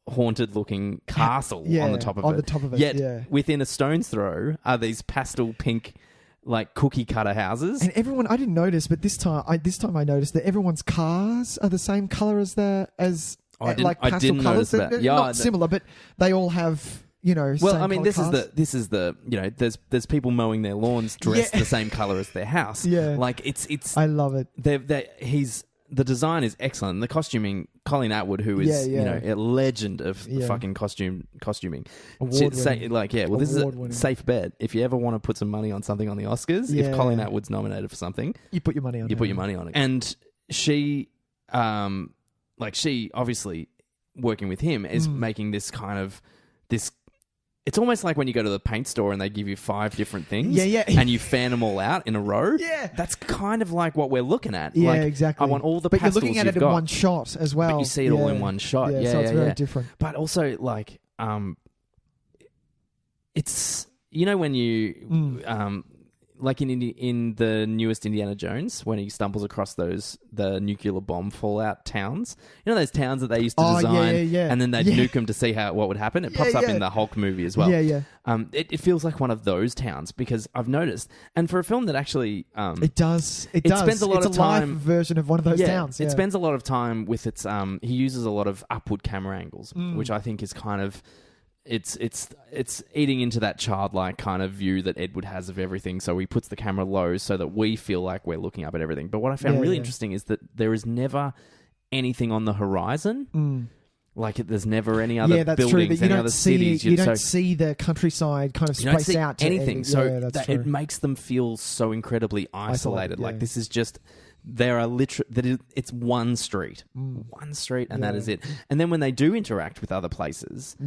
S1: haunted-looking castle on the top of it.
S2: On the top of it.
S1: Yet within a stone's throw are these pastel pink, like cookie cutter houses.
S2: And everyone, I didn't notice, but this time I noticed that everyone's cars are the same color as pastel colors.
S1: That.
S2: Not similar, but they all have.
S1: Well, I mean, this
S2: cars.
S1: is the there's people mowing their lawns dressed the same color as their house.
S2: Yeah,
S1: like it's.
S2: I love it.
S1: The design is excellent. The costuming, Colleen Atwood, who is a legend of fucking costuming. This is a safe bet. If you ever want to put some money on something on the Oscars, if Colleen Atwood's nominated for something,
S2: you put your money on.
S1: Put your money on it. And she, she obviously working with him is making this kind of this. It's almost like when you go to the paint store and they give you 5 different things and you fan them all out in a row.
S2: Yeah.
S1: That's kind of like what we're looking at.
S2: Yeah,
S1: like,
S2: exactly.
S1: I want all the
S2: but
S1: pastels
S2: you're looking at it in one shot as well.
S1: But you see it all in one shot. Yeah,
S2: so it's very different.
S1: But also, like, it's... when you... like in the newest Indiana Jones, when he stumbles across the nuclear bomb fallout towns. You know those towns that they used to design, and then they'd nuke them to see what would happen. It pops up in the Hulk movie as well.
S2: Yeah.
S1: It feels like one of those towns because I've noticed, and for a film that actually,
S2: it does. It
S1: spends a lot of time.
S2: Live version of one of those towns.
S1: It spends a lot of time with its. He uses a lot of upward camera angles, which I think is kind of. It's eating into that childlike kind of view that Edward has of everything. So he puts the camera low so that we feel like we're looking up at everything. But what I found really interesting is that there is never anything on the horizon. Like there's never any other buildings, any other cities.
S2: You don't see the countryside kind of spaced out to
S1: anything. So
S2: that's
S1: it makes them feel so incredibly isolated. Like this is just. There are it's one street, and that is it. And then when they do interact with other places,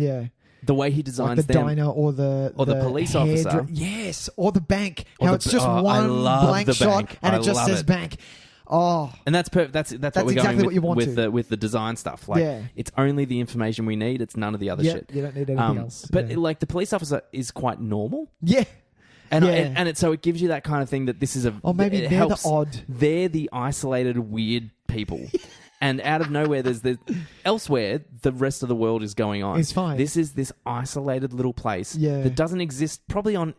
S1: the way he designs
S2: like the
S1: them,
S2: diner or the
S1: police officer,
S2: yes, or the bank. How it's just one blank shot and it just says bank. Oh,
S1: and that's perfect. That's what we're
S2: exactly
S1: going
S2: what you want
S1: with the design stuff. Like it's only the information we need. It's none of the other shit.
S2: You don't need anything else.
S1: But like the police officer is quite normal.
S2: Yeah.
S1: And so it gives you that kind of thing that this is
S2: maybe they're the odd.
S1: They're the isolated weird people. And out of nowhere, elsewhere, the rest of the world is going on.
S2: It's fine.
S1: This is this isolated little place that doesn't exist probably on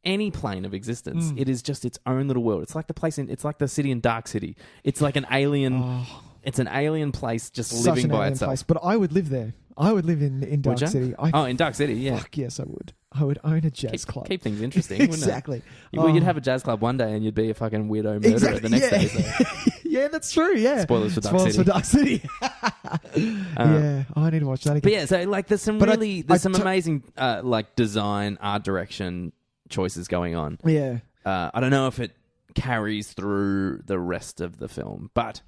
S1: any plane of existence. It is just its own little world. It's like it's like the city in Dark City. It's like an alien. It's an alien place just living by itself.
S2: Place. But I would live there. I would live in Dark City.
S1: In Dark City, yeah.
S2: Fuck yes, I would. I would own a jazz club.
S1: Keep things interesting,
S2: exactly.
S1: Wouldn't it? You'd have a jazz club one day and you'd be a fucking weirdo murderer the next day. So.
S2: Yeah, that's true, yeah.
S1: Spoilers for Dark City.
S2: I need to watch that again.
S1: But yeah, so like there's some amazing like design, art direction choices going on.
S2: Yeah.
S1: I don't know if it carries through the rest of the film, but...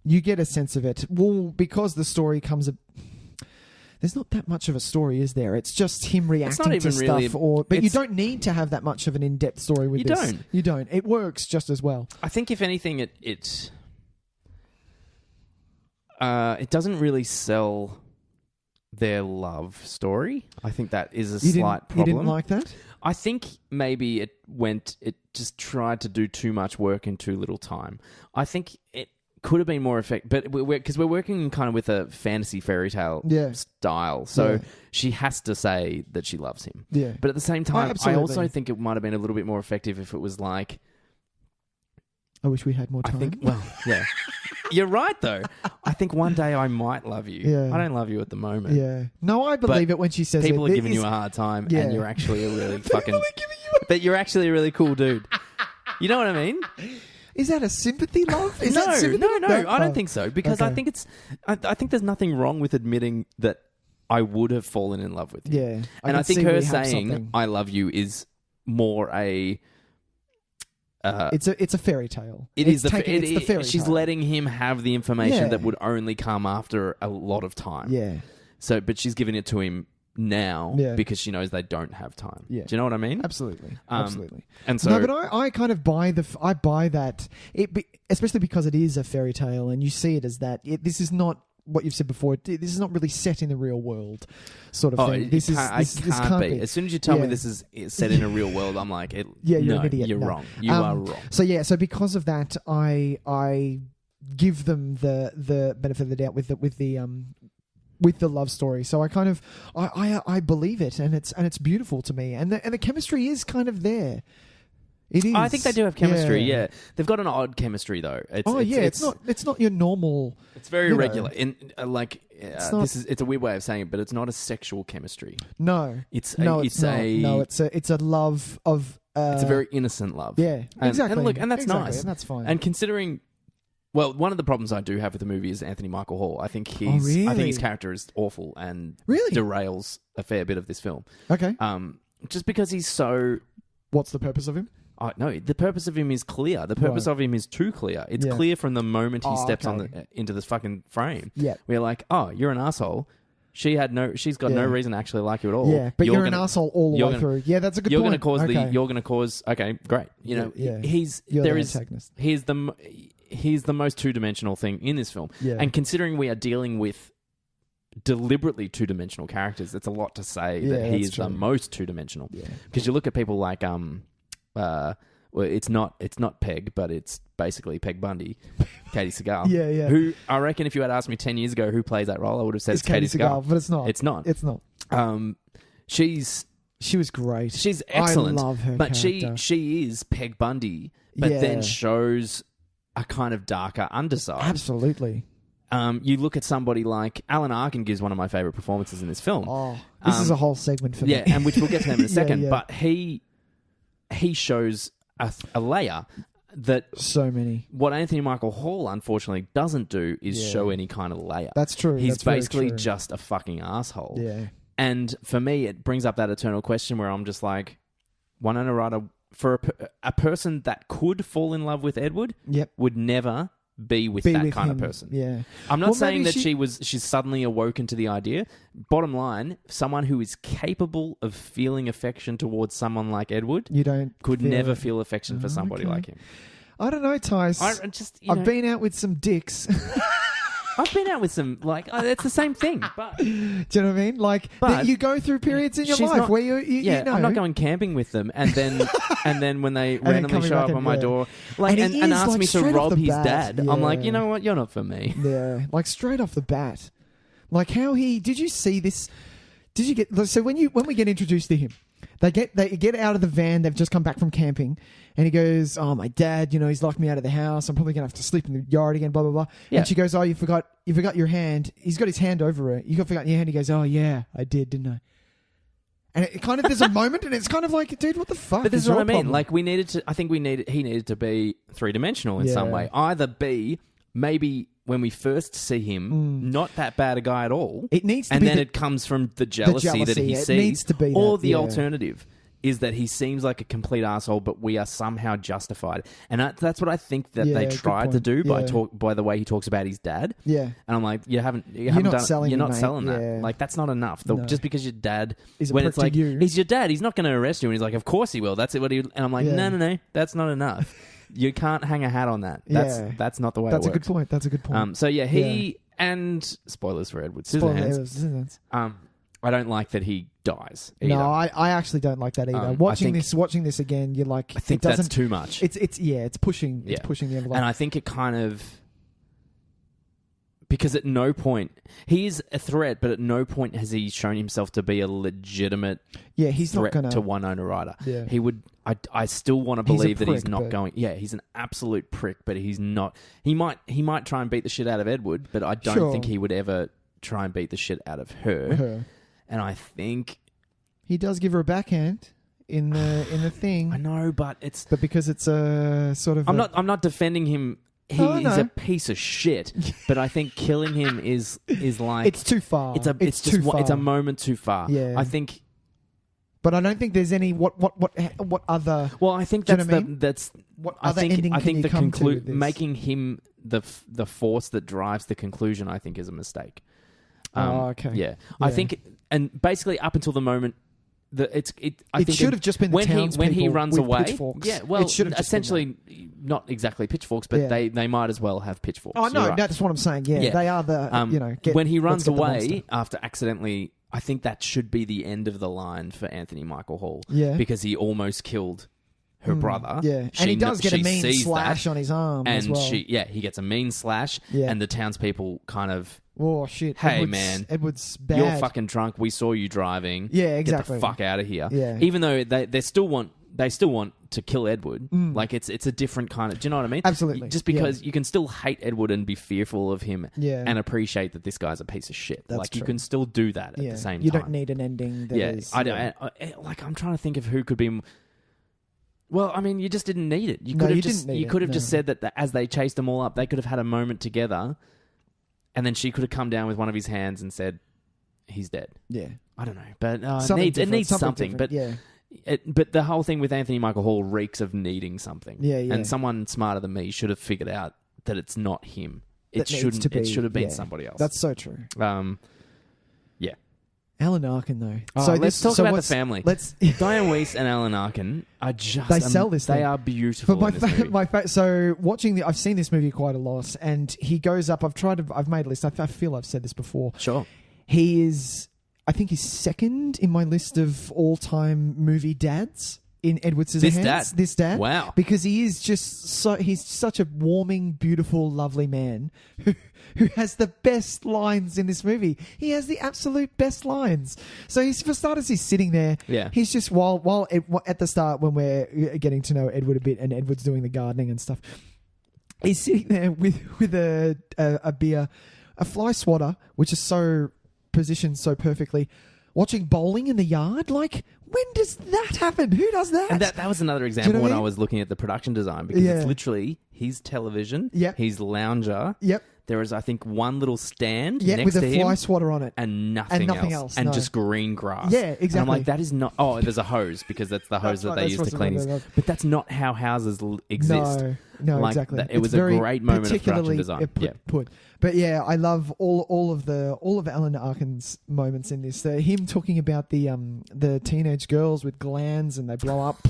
S2: You get a sense of it. Well, because the story comes... There's not that much of a story, is there? It's just him reacting to stuff. But you don't need to have that much of an in-depth story with this. You don't. It works just as well.
S1: I think, if anything, it doesn't really sell their love story. I think that is a slight problem.
S2: You didn't like that?
S1: I think maybe it just tried to do too much work in too little time. I think it could have been more effective, but because we're working kind of with a fantasy fairy tale style, so she has to say that she loves him. Yeah, but at the same time, I also think it might have been a little bit more effective if it was like,
S2: I wish we had more time.
S1: You're right though. I think one day I might love you. Yeah. I don't love you at the moment.
S2: Yeah, no, I believe it when she says
S1: people are giving you a hard time, and you're actually a really but you're actually a really cool dude. You know what I mean?
S2: Is that a sympathy love?
S1: No, I don't think so. Because I think I think there's nothing wrong with admitting that I would have fallen in love with you.
S2: Yeah.
S1: And I think her saying, I love you is more
S2: it's a fairy tale.
S1: It's the
S2: fairy tale.
S1: She's letting him have the information that would only come after a lot of time.
S2: Yeah.
S1: So, but she's giving it to him now because she knows they don't have time. Yeah. Do you know what I mean?
S2: Absolutely. Absolutely.
S1: And so,
S2: no, but I kind of buy that, especially because it is a fairy tale and you see it as that. This is not what you've said before. This is not really set in the real world, sort of thing. This can't be.
S1: As soon as you tell me this is set in a real world, I'm like,
S2: you're an idiot.
S1: You're wrong. You are wrong.
S2: So because of that, I give them the benefit of the doubt with the love story. So I kind of I believe it, and it's beautiful to me, and the chemistry is kind of there. It is.
S1: I think they do have chemistry. Yeah, they've got an odd chemistry though.
S2: It's not your normal.
S1: It's very irregular. It's a weird way of saying it, but it's not a sexual chemistry.
S2: No, it's a love of.
S1: It's a very innocent love.
S2: Yeah, exactly.
S1: And that's nice,
S2: and that's fine.
S1: And considering. Well, one of the problems I do have with the movie is Anthony Michael Hall. I think his character is awful and derails a fair bit of this film.
S2: Okay.
S1: Just because he's so...
S2: What's the purpose of him?
S1: No, the purpose of him is clear. The purpose of him is too clear. It's clear from the moment he steps into this fucking frame.
S2: Yeah.
S1: We're like, oh, you're an asshole. She's got no reason to actually like you at all.
S2: Yeah, but you're an asshole all the way through. Yeah, that's a good point.
S1: You're going to cause... Okay, great. You're the antagonist. He's the most two-dimensional thing in this film. Yeah. And considering we are dealing with deliberately two-dimensional characters, it's a lot to say that he is the most two-dimensional. Because you look at people like well, it's not Peg, but it's basically Peg Bundy, Katie Seagal. Who I reckon if you had asked me 10 years ago who plays that role, I would have said it's Katie Seagal,
S2: but it's not.
S1: It's not.
S2: She was great.
S1: She's excellent.
S2: I love her
S1: but
S2: character.
S1: she is Peg Bundy, but then shows a kind of darker underside.
S2: Absolutely.
S1: You look at somebody like Alan Arkin gives one of my favourite performances in this film.
S2: Oh, this is a whole segment for me.
S1: Yeah, and which we'll get to him in a second. But he shows a layer that
S2: so many.
S1: What Anthony Michael Hall unfortunately doesn't do is show any kind of layer.
S2: That's true.
S1: He's basically just a fucking asshole.
S2: Yeah.
S1: And for me, it brings up that eternal question where I'm just like, Winona Ryder, for a person that could fall in love with Edward, would never be with that kind of person.
S2: Yeah.
S1: I'm not saying that she's suddenly awoken to the idea. Bottom line, someone who is capable of feeling affection towards someone like Edward could never feel affection for somebody like him.
S2: I don't know, Tys. I've been out with some dicks.
S1: I've been out with some, it's the same thing. But
S2: do you know what I mean? You go through periods in your life where you know.
S1: I'm not going camping with them, and then when they randomly show up on my door, and ask me to rob his dad, I'm like, you know what, you're not for me.
S2: Yeah, straight off the bat, how did you see this? Did you get so when we get introduced to him? They get out of the van. They've just come back from camping, and he goes, "Oh, my dad, he's locked me out of the house. I'm probably gonna have to sleep in the yard again." Blah blah blah. Yeah. And she goes, "Oh, you forgot your forgot He's got his hand over her. You forgot your hand. He goes, "Oh yeah, I did, didn't I?" And it kind of there's a moment, and it's kind of like, dude, what the fuck?
S1: But this is what I mean. Problem? He needed to be three-dimensional in some way. Either be maybe. When we first see him, not that bad a guy at all.
S2: It needs to
S1: and
S2: be
S1: then it comes from the jealousy that he sees.
S2: It needs to be
S1: or the alternative is that he seems like a complete asshole, but we are somehow justified. And that's what I think that they tried to do by the way he talks about his dad.
S2: Yeah.
S1: And I'm like, you're not selling that.
S2: Yeah.
S1: That's not enough. Just because your dad
S2: is
S1: when it's like he's your dad, he's not going to arrest you. And he's like, of course he will. That's it. And I'm like, no, that's not enough. You can't hang a hat on that. That's not the way it works.
S2: That's a good point.
S1: So he and spoilers for Edward Scissorhands. I don't like that he dies either.
S2: No, I actually don't like that either. Watching this again, you're like,
S1: I think that's too much.
S2: It's pushing the envelope.
S1: And I think it kind of because at no point he is a threat, but at no point has he shown himself to be a legitimate
S2: he's
S1: threat
S2: not gonna,
S1: to Winona Ryder.
S2: Yeah.
S1: He would. I still want to believe that he's not going. Yeah, he's an absolute prick, but he's not. He might try and beat the shit out of Edward, but I don't think he would ever try and beat the shit out of her. And I think
S2: he does give her a backhand in the thing.
S1: I know, but
S2: because it's a sort of.
S1: I'm not defending him. He's a piece of shit, but I think killing him is like
S2: it's too far.
S1: It's a moment too far.
S2: Yeah.
S1: I think
S2: But I don't think there's any what other.
S1: Well, I think that's
S2: what other ending
S1: I think
S2: the
S1: making him the force that drives the conclusion, I think, is a mistake.
S2: Okay.
S1: Yeah, I think, and basically up until the moment.
S2: It should have just been the townspeople
S1: when he runs
S2: with
S1: away.
S2: Pitchforks.
S1: Yeah, well,
S2: it should have
S1: essentially not exactly pitchforks, but they might as well have pitchforks.
S2: Oh no, that's what I'm saying. Yeah, they are the
S1: when he runs away after accidentally. I think that should be the end of the line for Anthony Michael Hall.
S2: Yeah,
S1: because he almost killed her brother.
S2: Yeah, and he does get a mean slash on his arm
S1: and
S2: as well.
S1: He gets a mean slash, and the townspeople kind of.
S2: Oh shit!
S1: Hey man,
S2: Edward's bad.
S1: You're fucking drunk. We saw you driving.
S2: Yeah, exactly.
S1: Get the fuck out of here.
S2: Yeah.
S1: Even though they still want to kill Edward. Like it's a different kind of. Do you know what I mean?
S2: Absolutely.
S1: Just because you can still hate Edward and be fearful of him, and appreciate that this guy's a piece of shit.
S2: That's true.
S1: You can still do that at the same time.
S2: You don't need an ending. That is,
S1: I don't. I'm trying to think of who could be. Well, I mean, you just didn't need it. You could have just said that as they chased them all up, they could have had a moment together. And then she could have come down with one of his hands and said, "He's dead."
S2: Yeah,
S1: I don't know, but it needs something. But but the whole thing with Anthony Michael Hall reeks of needing something.
S2: Yeah.
S1: And someone smarter than me should have figured out that it's not him. It should have been somebody else.
S2: That's so true.
S1: Yeah.
S2: Alan Arkin, though.
S1: So let's talk about the family. Diane Weiss and Alan Arkin are just...
S2: They sell this thing.
S1: They are beautiful in this movie.
S2: So watching I've seen this movie quite a lot, and he goes up... I've made a list. I feel I've said this before.
S1: Sure.
S2: He is... I think he's second in my list of all-time movie dads in Edward Scissorhands. This dad.
S1: Wow.
S2: Because he is just he's such a warming, beautiful, lovely man who has the best lines in this movie. He has the absolute best lines. So for starters, he's sitting there.
S1: Yeah.
S2: He's just at the start when we're getting to know Edward a bit, and Edward's doing the gardening and stuff. He's sitting there with a beer, a fly swatter, which is so positioned so perfectly, watching bowling in the yard. Like, when does that happen? Who does that?
S1: And that was another example when I was looking at the production design, because it's literally his television, his lounger.
S2: Yep.
S1: There is, I think, one little stand next
S2: with
S1: to
S2: a
S1: him.
S2: fly swatter on it.
S1: And nothing else. And just green grass.
S2: Yeah, exactly.
S1: And I'm like, that is not... Oh, there's a hose, because that's the hose that they use to clean his... But that's not how houses exist.
S2: No, exactly.
S1: It was a great moment of production design.
S2: But yeah, I love all of Alan Arkin's moments in this. Him talking about the teenage girls with glands and they blow up,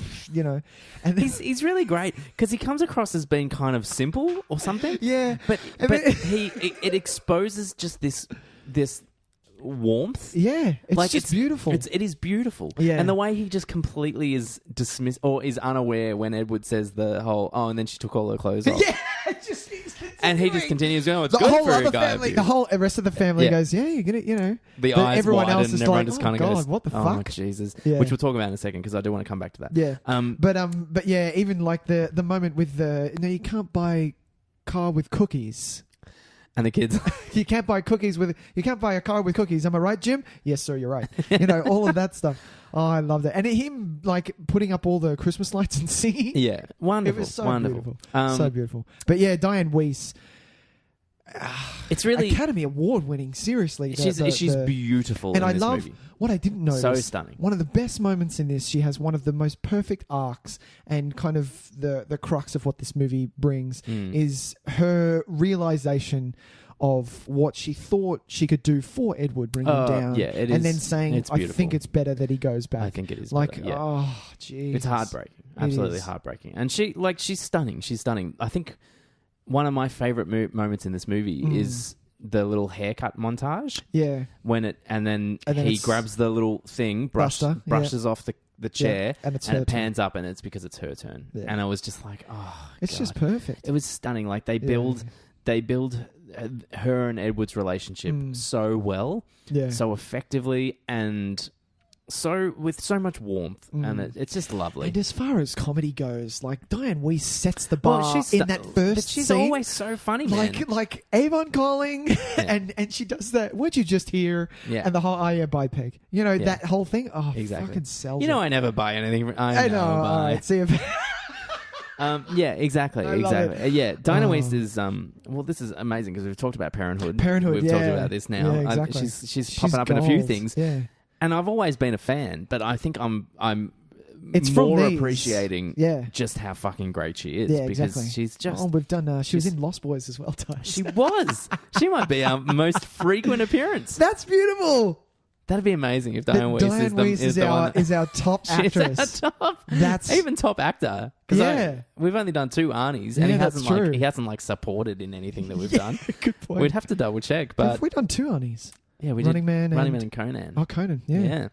S2: And
S1: he's really great because he comes across as being kind of simple or something.
S2: Yeah,
S1: but it exposes just this warmth.
S2: Yeah, it's beautiful.
S1: It is beautiful.
S2: Yeah,
S1: and the way he just completely is dismissed or is unaware when Edward says the whole and then she took all her clothes off.
S2: Yeah,
S1: he just continues going. It's good for a guy.
S2: The whole rest of the family goes, yeah, you're gonna,
S1: the eyes
S2: everyone
S1: widen
S2: else is
S1: and everyone
S2: like,
S1: just kind of goes,
S2: what the fuck?
S1: Oh Jesus!
S2: Yeah.
S1: Which we'll talk about in a second because I do want to come back to that.
S2: Yeah. But yeah, even like the moment with you can't buy car with cookies.
S1: And the kids,
S2: you can't buy a car with cookies. Am I right, Jim? Yes, sir, you're right. All of that stuff. Oh, I loved it. And him like putting up all the Christmas lights and singing.
S1: Yeah, wonderful.
S2: It was so beautiful. So beautiful. But yeah, Diane Weiss.
S1: It's really
S2: Academy Award winning. Seriously,
S1: she's beautiful.
S2: And
S1: in
S2: I
S1: this
S2: love
S1: movie.
S2: What I didn't notice.
S1: So stunning.
S2: One of the best moments in this. She has one of the most perfect arcs, and kind of the crux of what this movie brings is her realization of what she thought she could do for Edward, bring him down, and then saying, "I think it's better that he goes back."
S1: I think it is
S2: like,
S1: better, yeah.
S2: Oh, jeez,
S1: it's heartbreaking, absolutely heartbreaking. And she's stunning. She's stunning. I think one of my favorite moments in this movie is the little haircut montage.
S2: Yeah,
S1: and then he grabs the little thing, brushes off the chair, and it pans up, and it's because it's her turn. Yeah. And I was just like, oh,
S2: it's just perfect.
S1: It was stunning. Like they build her and Edward's relationship so well, so effectively, and so with so much warmth, and it's just lovely.
S2: And as far as comedy goes, like Diane Weiss sets the bar in that first
S1: she's
S2: scene.
S1: Always so funny, man.
S2: Like Avon calling, and she does that. Weren't you just here?
S1: Yeah.
S2: And the whole buy peg. That whole thing. Oh, exactly. Fucking sells.
S1: I never buy anything. I know.
S2: All right, see you.
S1: Yeah, exactly. Yeah, Diana Weiss is this is amazing because we've talked about Parenthood. We've talked about this now.
S2: Yeah, exactly.
S1: She's popping up in a few things.
S2: Yeah.
S1: And I've always been a fan, but I think I'm
S2: it's
S1: more appreciating just how fucking great she is.
S2: Yeah,
S1: because
S2: exactly.
S1: she's just...
S2: Oh, we've done... she was in Lost Boys as well, Tys.
S1: She was. She might be our most frequent appearance.
S2: That's beautiful.
S1: That'd be amazing if Diane Weiss
S2: is our top actress.
S1: She's our top.
S2: That's
S1: even top actor.
S2: Yeah.
S1: We've only done 2 Arnies, and he hasn't supported in anything that we've done.
S2: Good point.
S1: We'd have to double check, but
S2: have we done 2 Arnies?
S1: Yeah, we
S2: Running
S1: did.
S2: Man
S1: Running Man and Conan.
S2: Oh, Conan. Yeah.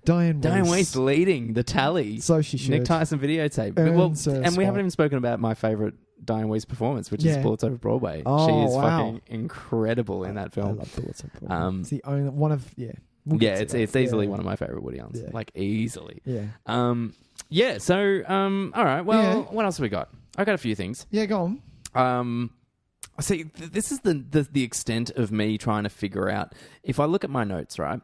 S2: Diane
S1: Weiss leading the tally.
S2: So she should.
S1: Nick Tys and Videotape. And we haven't even spoken about my favourite Diane Weiss performance, which is Bullets Over Broadway.
S2: Oh,
S1: she is fucking incredible in that film.
S2: I love Bullets Over Broadway. It's the only one of
S1: it's easily one of my favourite Woody Allens. Like easily.
S2: Yeah.
S1: So all right. Well, what else have we got? I got a few things.
S2: Yeah, go on.
S1: See, this is the extent of me trying to figure out. If I look at my notes, right,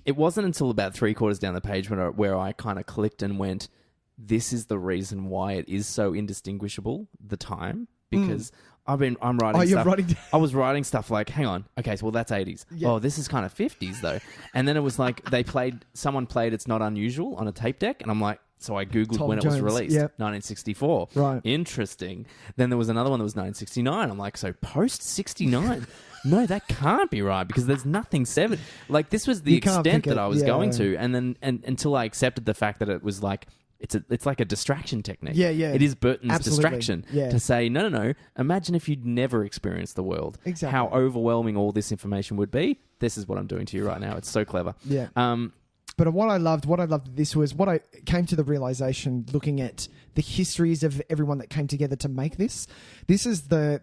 S1: it wasn't until about 3/4 down the page where I kind of clicked and went, "This is the reason why it is so indistinguishable." The time, because I'm writing. Stuff. I was writing stuff like, "Hang on, okay, so that's 80s. Yeah. Oh, this is kind of 50s though." And then it was like someone played "It's Not Unusual" on a tape deck, and I'm like. So I Googled when it was released. 1964.
S2: Right.
S1: Interesting. Then there was another one that was 1969. I'm like, so post-69? No, that can't be right because there's nothing 7. Like, this was the extent that I was going to. And then until I accepted the fact that it was like, it's like a distraction technique.
S2: Yeah.
S1: It is Burton's distraction
S2: Yeah.
S1: to say, no. Imagine if you'd never experienced the world.
S2: Exactly.
S1: How overwhelming all this information would be. This is what I'm doing to you right now. It's so clever.
S2: Yeah. But what I loved this was what I came to the realization looking at the histories of everyone that came together to make this. This is the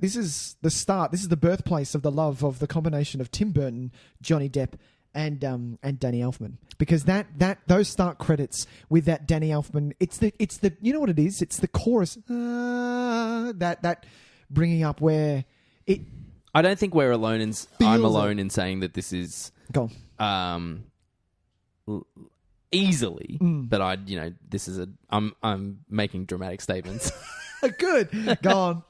S2: start. This is the birthplace of the love of the combination of Tim Burton, Johnny Depp, and Danny Elfman. Because those start credits with that Danny Elfman, it's the you know what it is? It's the chorus that bringing up where it.
S1: I don't think we're alone I'm alone in saying that this is.
S2: Go
S1: on. Easily, but this is I'm making dramatic statements.
S2: Good, go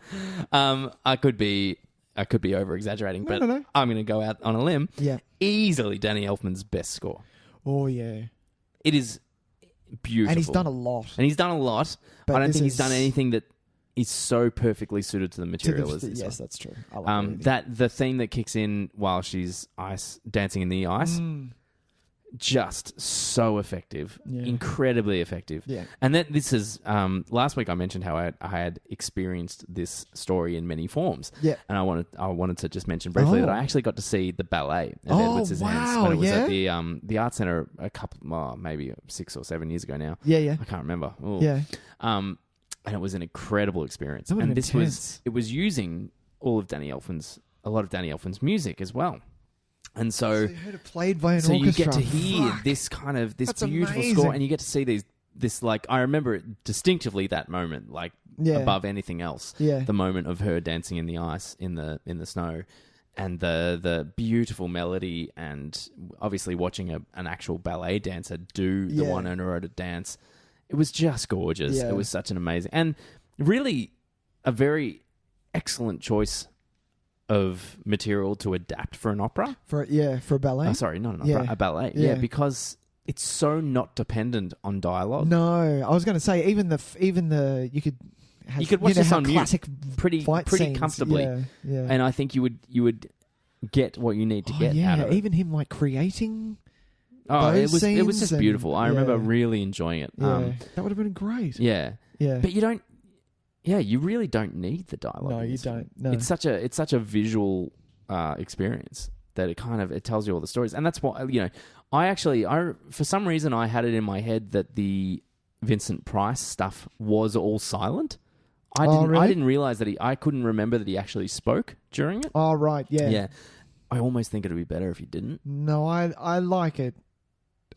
S2: on.
S1: I could be over exaggerating, but
S2: no.
S1: I'm going to go out on a limb.
S2: Yeah,
S1: easily Danny Elfman's best score.
S2: Oh yeah,
S1: it is beautiful,
S2: and he's done a lot.
S1: But I don't think he's done anything that is so perfectly suited to the material as this.
S2: Yes, that's true.
S1: The theme that kicks in while she's dancing in the ice. Just so effective, incredibly effective.
S2: Yeah.
S1: And this is last week I mentioned how I had experienced this story in many forms.
S2: Yeah.
S1: And I wanted to just mention briefly that I actually got to see the ballet of Edward Scissorhands when it was at the Art Centre a couple, maybe 6 or 7 years ago now.
S2: Yeah.
S1: I can't remember. Ooh.
S2: Yeah.
S1: And it was an incredible experience.
S2: And
S1: it was using a lot of Danny Elfman's music as well. And so
S2: you heard it played by an
S1: orchestra.
S2: You
S1: get to hear this kind of this beautiful score, and you get to see this like I remember it distinctively that moment, like above anything else.
S2: Yeah.
S1: The moment of her dancing in the ice in the snow, and the beautiful melody, and obviously watching an actual ballet dancer do the Winona dance. It was just gorgeous.
S2: Yeah.
S1: It was such an amazing and really a very excellent choice of material to adapt for an opera.
S2: For a ballet?
S1: Oh, sorry, not an opera, a ballet. Yeah, because it's so not dependent on dialogue.
S2: No, I was going to say even the you could
S1: watch this on
S2: classic
S1: pretty comfortably.
S2: Yeah.
S1: And I think you would get what you need to get out of it.
S2: Even him like creating
S1: it was just beautiful. I remember really enjoying it.
S2: Yeah. That would have been great.
S1: Yeah.
S2: Yeah.
S1: But you don't you really don't need the dialogue.
S2: No, you don't. No.
S1: It's such a visual experience that it tells you all the stories, and that's what I for some reason I had it in my head that the Vincent Price stuff was all silent. I didn't realize that I couldn't remember that he actually spoke during it.
S2: Oh right, yeah,
S1: yeah. I almost think it'd be better if he didn't.
S2: No, I like it.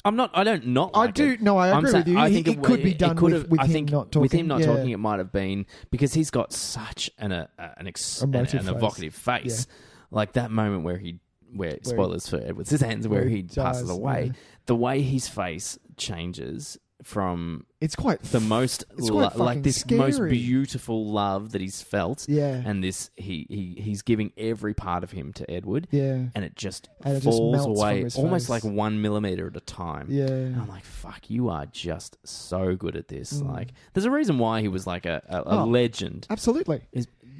S1: I don't not like
S2: I do.
S1: it.
S2: No, I agree with you. I think it could be done with him not talking.
S1: With him not talking, it might have been because he's got such an evocative face. Yeah. Like that moment where spoilers for Edward Scissorhands, where he passes away. The way his face changes from
S2: it's quite
S1: the most like this
S2: scary.
S1: Most beautiful love that he's felt,
S2: and
S1: this he's giving every part of him to Edward, and it just falls away almost like 1 millimeter at a time. And I'm like, fuck, you are just so good at this. Like, there's a reason why he was like a legend.
S2: Absolutely.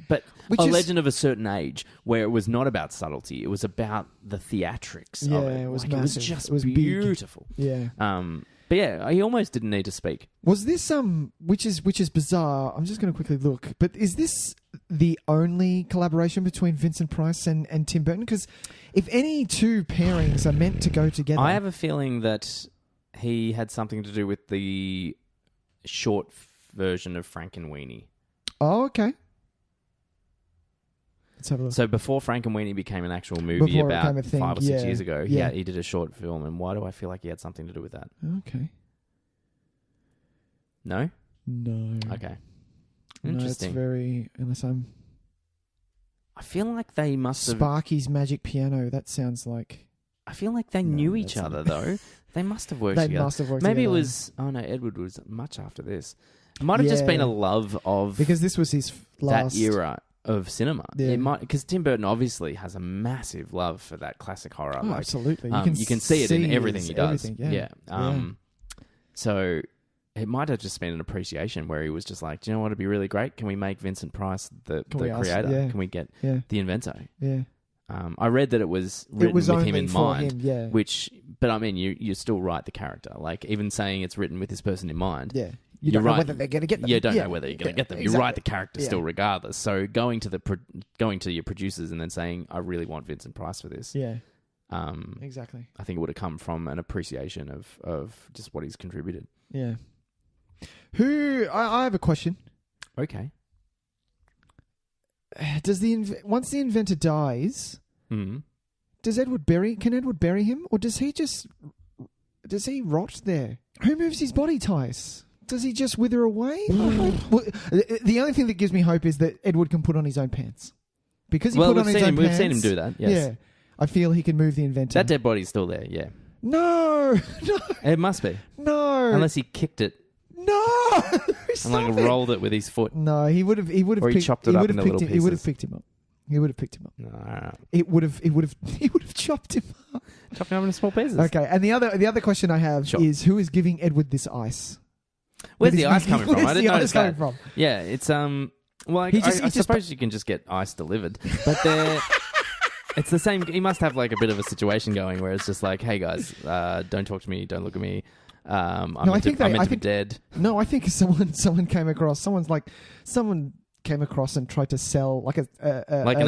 S1: But a legend of a certain age, where it was not about subtlety, it was about the theatrics of it.
S2: It was
S1: like,
S2: massive.
S1: It was beautiful.
S2: Big.
S1: But yeah, he almost didn't need to speak.
S2: Was this which is bizarre? I'm just going to quickly look. But is this the only collaboration between Vincent Price and Tim Burton? Because if any two pairings are meant to go together,
S1: I have a feeling that he had something to do with the short version of Frankenweenie.
S2: Oh, okay. Let's have a look.
S1: So before Frankenweenie became an actual movie about 5 or 6 years ago, he did a short film. And why do I feel like he had something to do with that?
S2: Okay.
S1: No?
S2: No.
S1: Okay.
S2: No,
S1: Interesting.
S2: it's very... Unless I'm...
S1: I feel like they must have...
S2: Sparky's Magic Piano. That sounds like...
S1: I feel like they knew each other, though. They must have worked together.
S2: They must have worked
S1: Maybe
S2: together.
S1: It was... Oh, no, Edward was much after this. It might have just been a love of...
S2: Because this was his last...
S1: That era of cinema.
S2: Yeah.
S1: It might, because Tim Burton obviously has a massive love for that classic horror.
S2: Oh,
S1: like,
S2: absolutely.
S1: You can see it in everything he does.
S2: Yeah.
S1: So it might have just been an appreciation where he was just like, do you know what would be really great? Can we make Vincent Price the creator? Can we get the inventor?
S2: Yeah.
S1: I read that it was written with him in mind.
S2: Him,
S1: but I mean, you still write the character. Like, even saying it's written with this person in mind.
S2: Yeah. You don't know whether they're going to get them.
S1: You don't know whether you're going to get them.
S2: Exactly.
S1: You write the character still regardless. So going to your producers and then saying, I really want Vincent Price for this.
S2: Yeah. Exactly.
S1: I think it would have come from an appreciation of just what he's contributed.
S2: Yeah. I have a question.
S1: Okay.
S2: Does once the inventor dies, does Edward can Edward bury him, or does he rot there? Who moves his body, Tys? Does he just wither away? Well, the only thing that gives me hope is that Edward can put on his own pants. Because he put on his own pants.
S1: We've seen him do that, yes.
S2: Yeah. I feel he can move the inventor.
S1: That dead body's still there, yeah.
S2: No.
S1: It must be.
S2: No.
S1: Unless he kicked it.
S2: No.
S1: And rolled it with his foot.
S2: No, he would have.
S1: Or he chopped it up into little pieces.
S2: He would have picked him up. He would have picked him up.
S1: No.
S2: He would have chopped him up.
S1: Chopped him up into small pieces.
S2: Okay, and the other question I have is, who is giving Edward this ice?
S1: Where's the ice coming from? I didn't notice that.
S2: From?
S1: Yeah, it's well, I suppose you can just get ice delivered, but it's the same. He must have like a bit of a situation going where it's just like, hey guys, don't talk to me, don't look at me. I'm meant to be dead.
S2: No, I think someone came across. Someone came across and tried to sell like
S1: an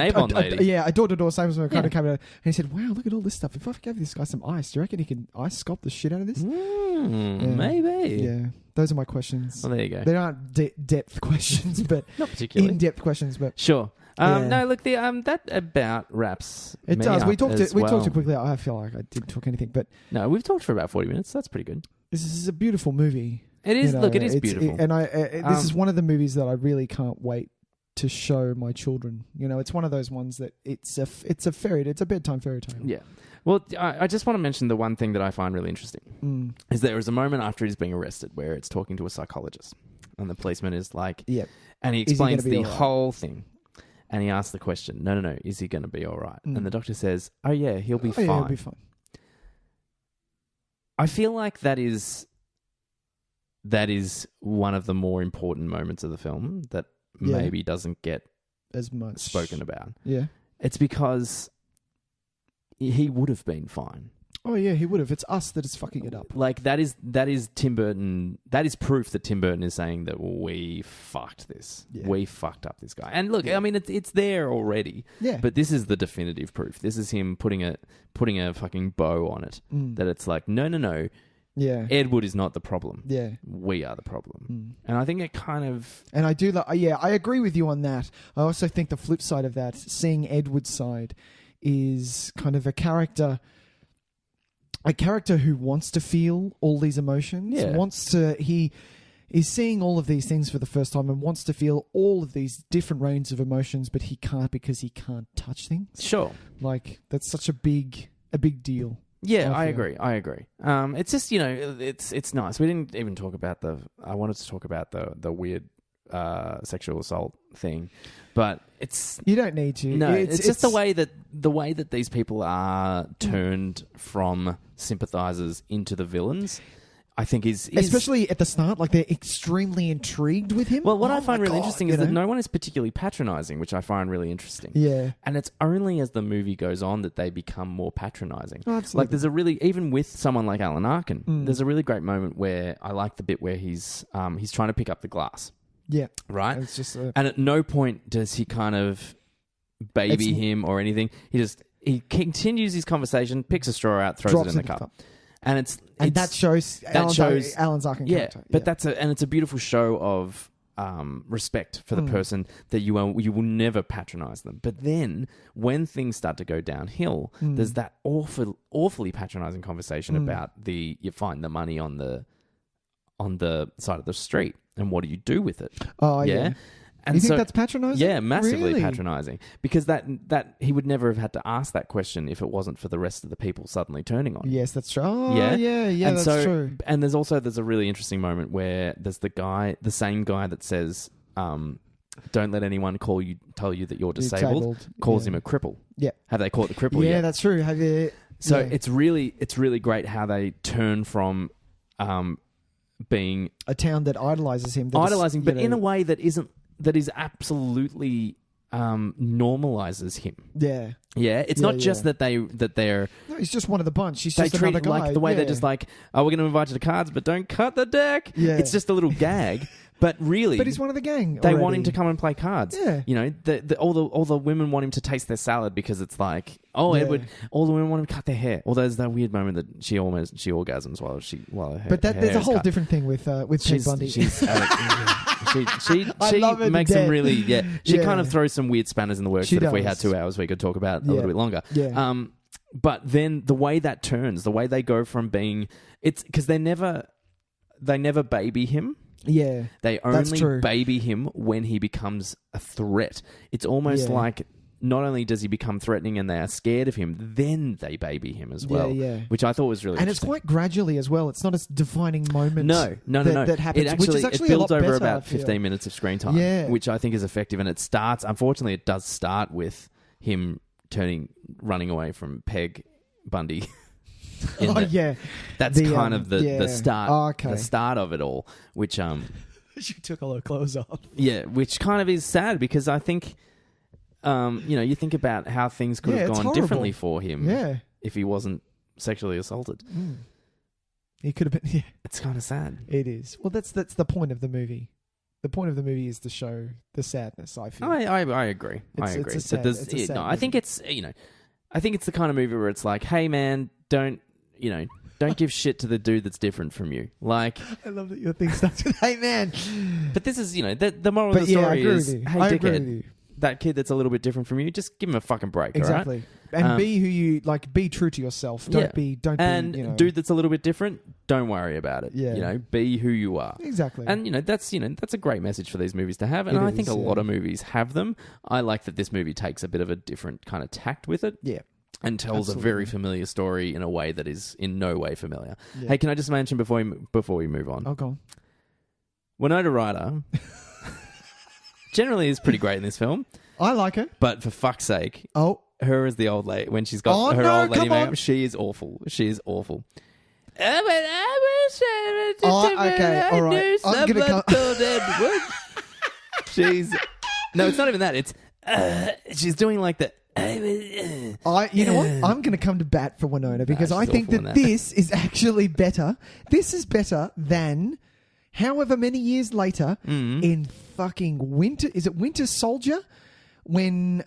S1: Avon lady.
S2: A door-to-door salesman kind of came in and he said, "Wow, look at all this stuff. If I gave this guy some ice, do you reckon he can ice sculpt the shit out of this?"
S1: Maybe.
S2: Yeah, those are my questions.
S1: Well, there you go.
S2: They aren't depth questions, but
S1: not particularly
S2: in-depth questions. But
S1: sure. No, look, that about wraps.
S2: It does. We talked too quickly. I feel like I didn't talk anything, but
S1: no, we've talked for about 40 minutes. That's pretty good.
S2: This is a beautiful movie.
S1: It is. Look, it is beautiful.
S2: This is one of the movies that I really can't wait to show my children. It's one of those ones that it's a bedtime fairy tale.
S1: Yeah. Well, I just want to mention the one thing that I find really interesting is there is a moment after he's being arrested where it's talking to a psychologist, and the policeman is like, and he explains the whole thing, and he asks the question, no, is he going to be all right? And the doctor says, oh yeah, he'll be fine.
S2: Yeah, he'll be fine.
S1: I feel like that is one of the more important moments of the film that maybe doesn't get
S2: as much
S1: spoken about.
S2: Yeah.
S1: It's because he would have been fine.
S2: Oh yeah, he would have. It's us that is fucking it up.
S1: Like that is Tim Burton. That is proof that Tim Burton is saying that we fucked this. Yeah. We fucked up this guy. And look, I mean, it's there already.
S2: Yeah.
S1: But this is the definitive proof. This is him putting a fucking bow on it. That it's like, no.
S2: Yeah.
S1: Edward is not the problem.
S2: Yeah.
S1: We are the problem. And I think it kind of...
S2: And I do... I agree with you on that. I also think the flip side of that, seeing Edward's side, is kind of a character who wants to feel all these emotions. Yeah. He is seeing all of these things for the first time and wants to feel all of these different ranges of emotions, but he can't because he can't touch things.
S1: Sure.
S2: Like, that's such a big deal.
S1: Yeah, I agree. It's just, it's nice. We didn't even talk about I wanted to talk about the weird sexual assault thing, but
S2: you don't need to.
S1: No, it's just the way that these people are turned from sympathizers into the villains. I think is
S2: especially at the start, like they're extremely intrigued with him.
S1: Well, what I find really interesting is that no one is particularly patronizing, which I find really interesting.
S2: Yeah,
S1: and it's only as the movie goes on that they become more patronizing.
S2: Oh, absolutely.
S1: Like there's even with someone like Alan Arkin, there's a really great moment where I like the bit where he's trying to pick up the glass.
S2: Yeah,
S1: right.
S2: It's just
S1: and at no point does he kind of baby him or anything. He continues his conversation, picks a straw out, throws it in the cup. And
S2: that shows Alan Arkin character.
S1: But it's a beautiful show of respect for the person that you will never patronize them. But then when things start to go downhill, there's that awfully patronizing conversation about you find the money on the side of the street and what do you do with it?
S2: Oh yeah. And you think that's patronising?
S1: Yeah, massively
S2: really?
S1: patronising. Because that he would never have had to ask that question if it wasn't for the rest of the people suddenly turning on him.
S2: Yes, that's true. Oh, yeah, that's true.
S1: And there's a really interesting moment where there's the same guy that says, don't let anyone tell you that you're disabled. Calls him a cripple.
S2: Yeah.
S1: Have they called the cripple yet?
S2: Yeah, that's true. Have you?
S1: So it's really great how they turn from being
S2: a town that idolizes him,
S1: but in a way that is absolutely normalizes him.
S2: Yeah.
S1: Yeah, it's not just that they're...
S2: No, he's just one of the bunch. He's just
S1: another
S2: guy.
S1: Like the way they're just like, oh, we're going to invite you to cards, but don't cut the deck.
S2: Yeah.
S1: It's just a little gag. But really...
S2: But he's one of the gang
S1: They
S2: already.
S1: want him to come and play cards.
S2: Yeah.
S1: You know, all the women want him to taste their salad because it's like, Edward, all the women want him to cut their hair. Although there's that weird moment that she orgasms while her hair
S2: there's a whole
S1: cut.
S2: Different thing with Ted Bundy.
S1: She makes them really... She kind of throws some weird spanners in the works if we had 2 hours, we could talk about a little bit longer.
S2: Yeah.
S1: But then the way that turns, the way they go from being... It's because they never baby him.
S2: Yeah,
S1: they only baby him when he becomes a threat. It's almost like not only does he become threatening and they are scared of him, then they baby him as well.
S2: Yeah.
S1: Which I thought was really interesting.
S2: And it's quite gradually as well. It's not a defining moment.
S1: No.
S2: That happens.
S1: It builds over about 15 minutes of screen time, which I think is effective. And unfortunately, it does start with him running away from Peg Bundy. That's kind of the start. The start of it all, which
S2: she took all her clothes off.
S1: Yeah, which kind of is sad because I think, you think about how things could have gone differently for him.
S2: Yeah.
S1: If he wasn't sexually assaulted,
S2: he could have been. Yeah,
S1: it's kind of sad.
S2: It is. Well, that's the point of the movie. The point of the movie is to show the sadness. I feel.
S1: I agree. I agree. I think it's I think it's the kind of movie where it's like, hey man, don't give shit to the dude that's different from you. Like,
S2: I love that your thing starts with, hey man.
S1: But this is, the moral of the story is, hey dickhead, that kid that's a little bit different from you, just give him a fucking break.
S2: Exactly.
S1: All right?
S2: And be who you like. Be true to yourself. Don't be.
S1: Dude that's a little bit different, don't worry about it.
S2: Yeah.
S1: Be who you are.
S2: Exactly.
S1: And that's a great message for these movies to have. And I think a lot of movies have them. I like that this movie takes a bit of a different kind of tact with it.
S2: Yeah.
S1: And tells a very familiar story in a way that is in no way familiar. Yeah. Hey, can I just mention before we move on?
S2: Oh, go on.
S1: Winona Ryder generally is pretty great in this film.
S2: I like her.
S1: But for fuck's sake, her as the old lady, when she's got old lady makeup, she is awful. She is awful.
S2: Okay, all right. I'm going to come...
S1: No, it's not even that. It's... she's doing like the...
S2: you know what? I'm going to come to bat for Winona because I think that this is actually better. This is better than however many years later in fucking Winter... Is it Winter Soldier? When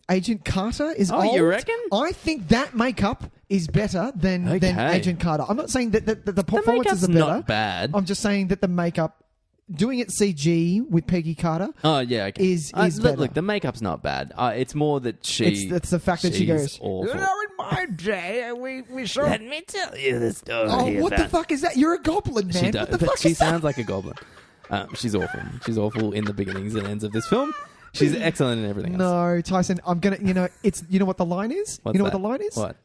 S2: Agent Carter is old.
S1: You reckon?
S2: I think that makeup is better than Agent Carter. I'm not saying that the performances are better.
S1: Not bad.
S2: I'm just saying that the makeup, doing it CG with Peggy Carter.
S1: Oh yeah, okay.
S2: is better.
S1: Look, the makeup's not bad. It's more that
S2: it's the fact that she goes.
S1: Awful.
S2: In my day, we saw.
S1: Let me tell you the story.
S2: Oh, what the fuck is that? You're a goblin, man.
S1: She does,
S2: what the fuck
S1: she sounds like a goblin. She's awful. She's awful in the beginnings and ends of this film. She's excellent in everything else.
S2: No, Tyson, I'm gonna. It's what the line is.
S1: What's
S2: what the line is?
S1: What?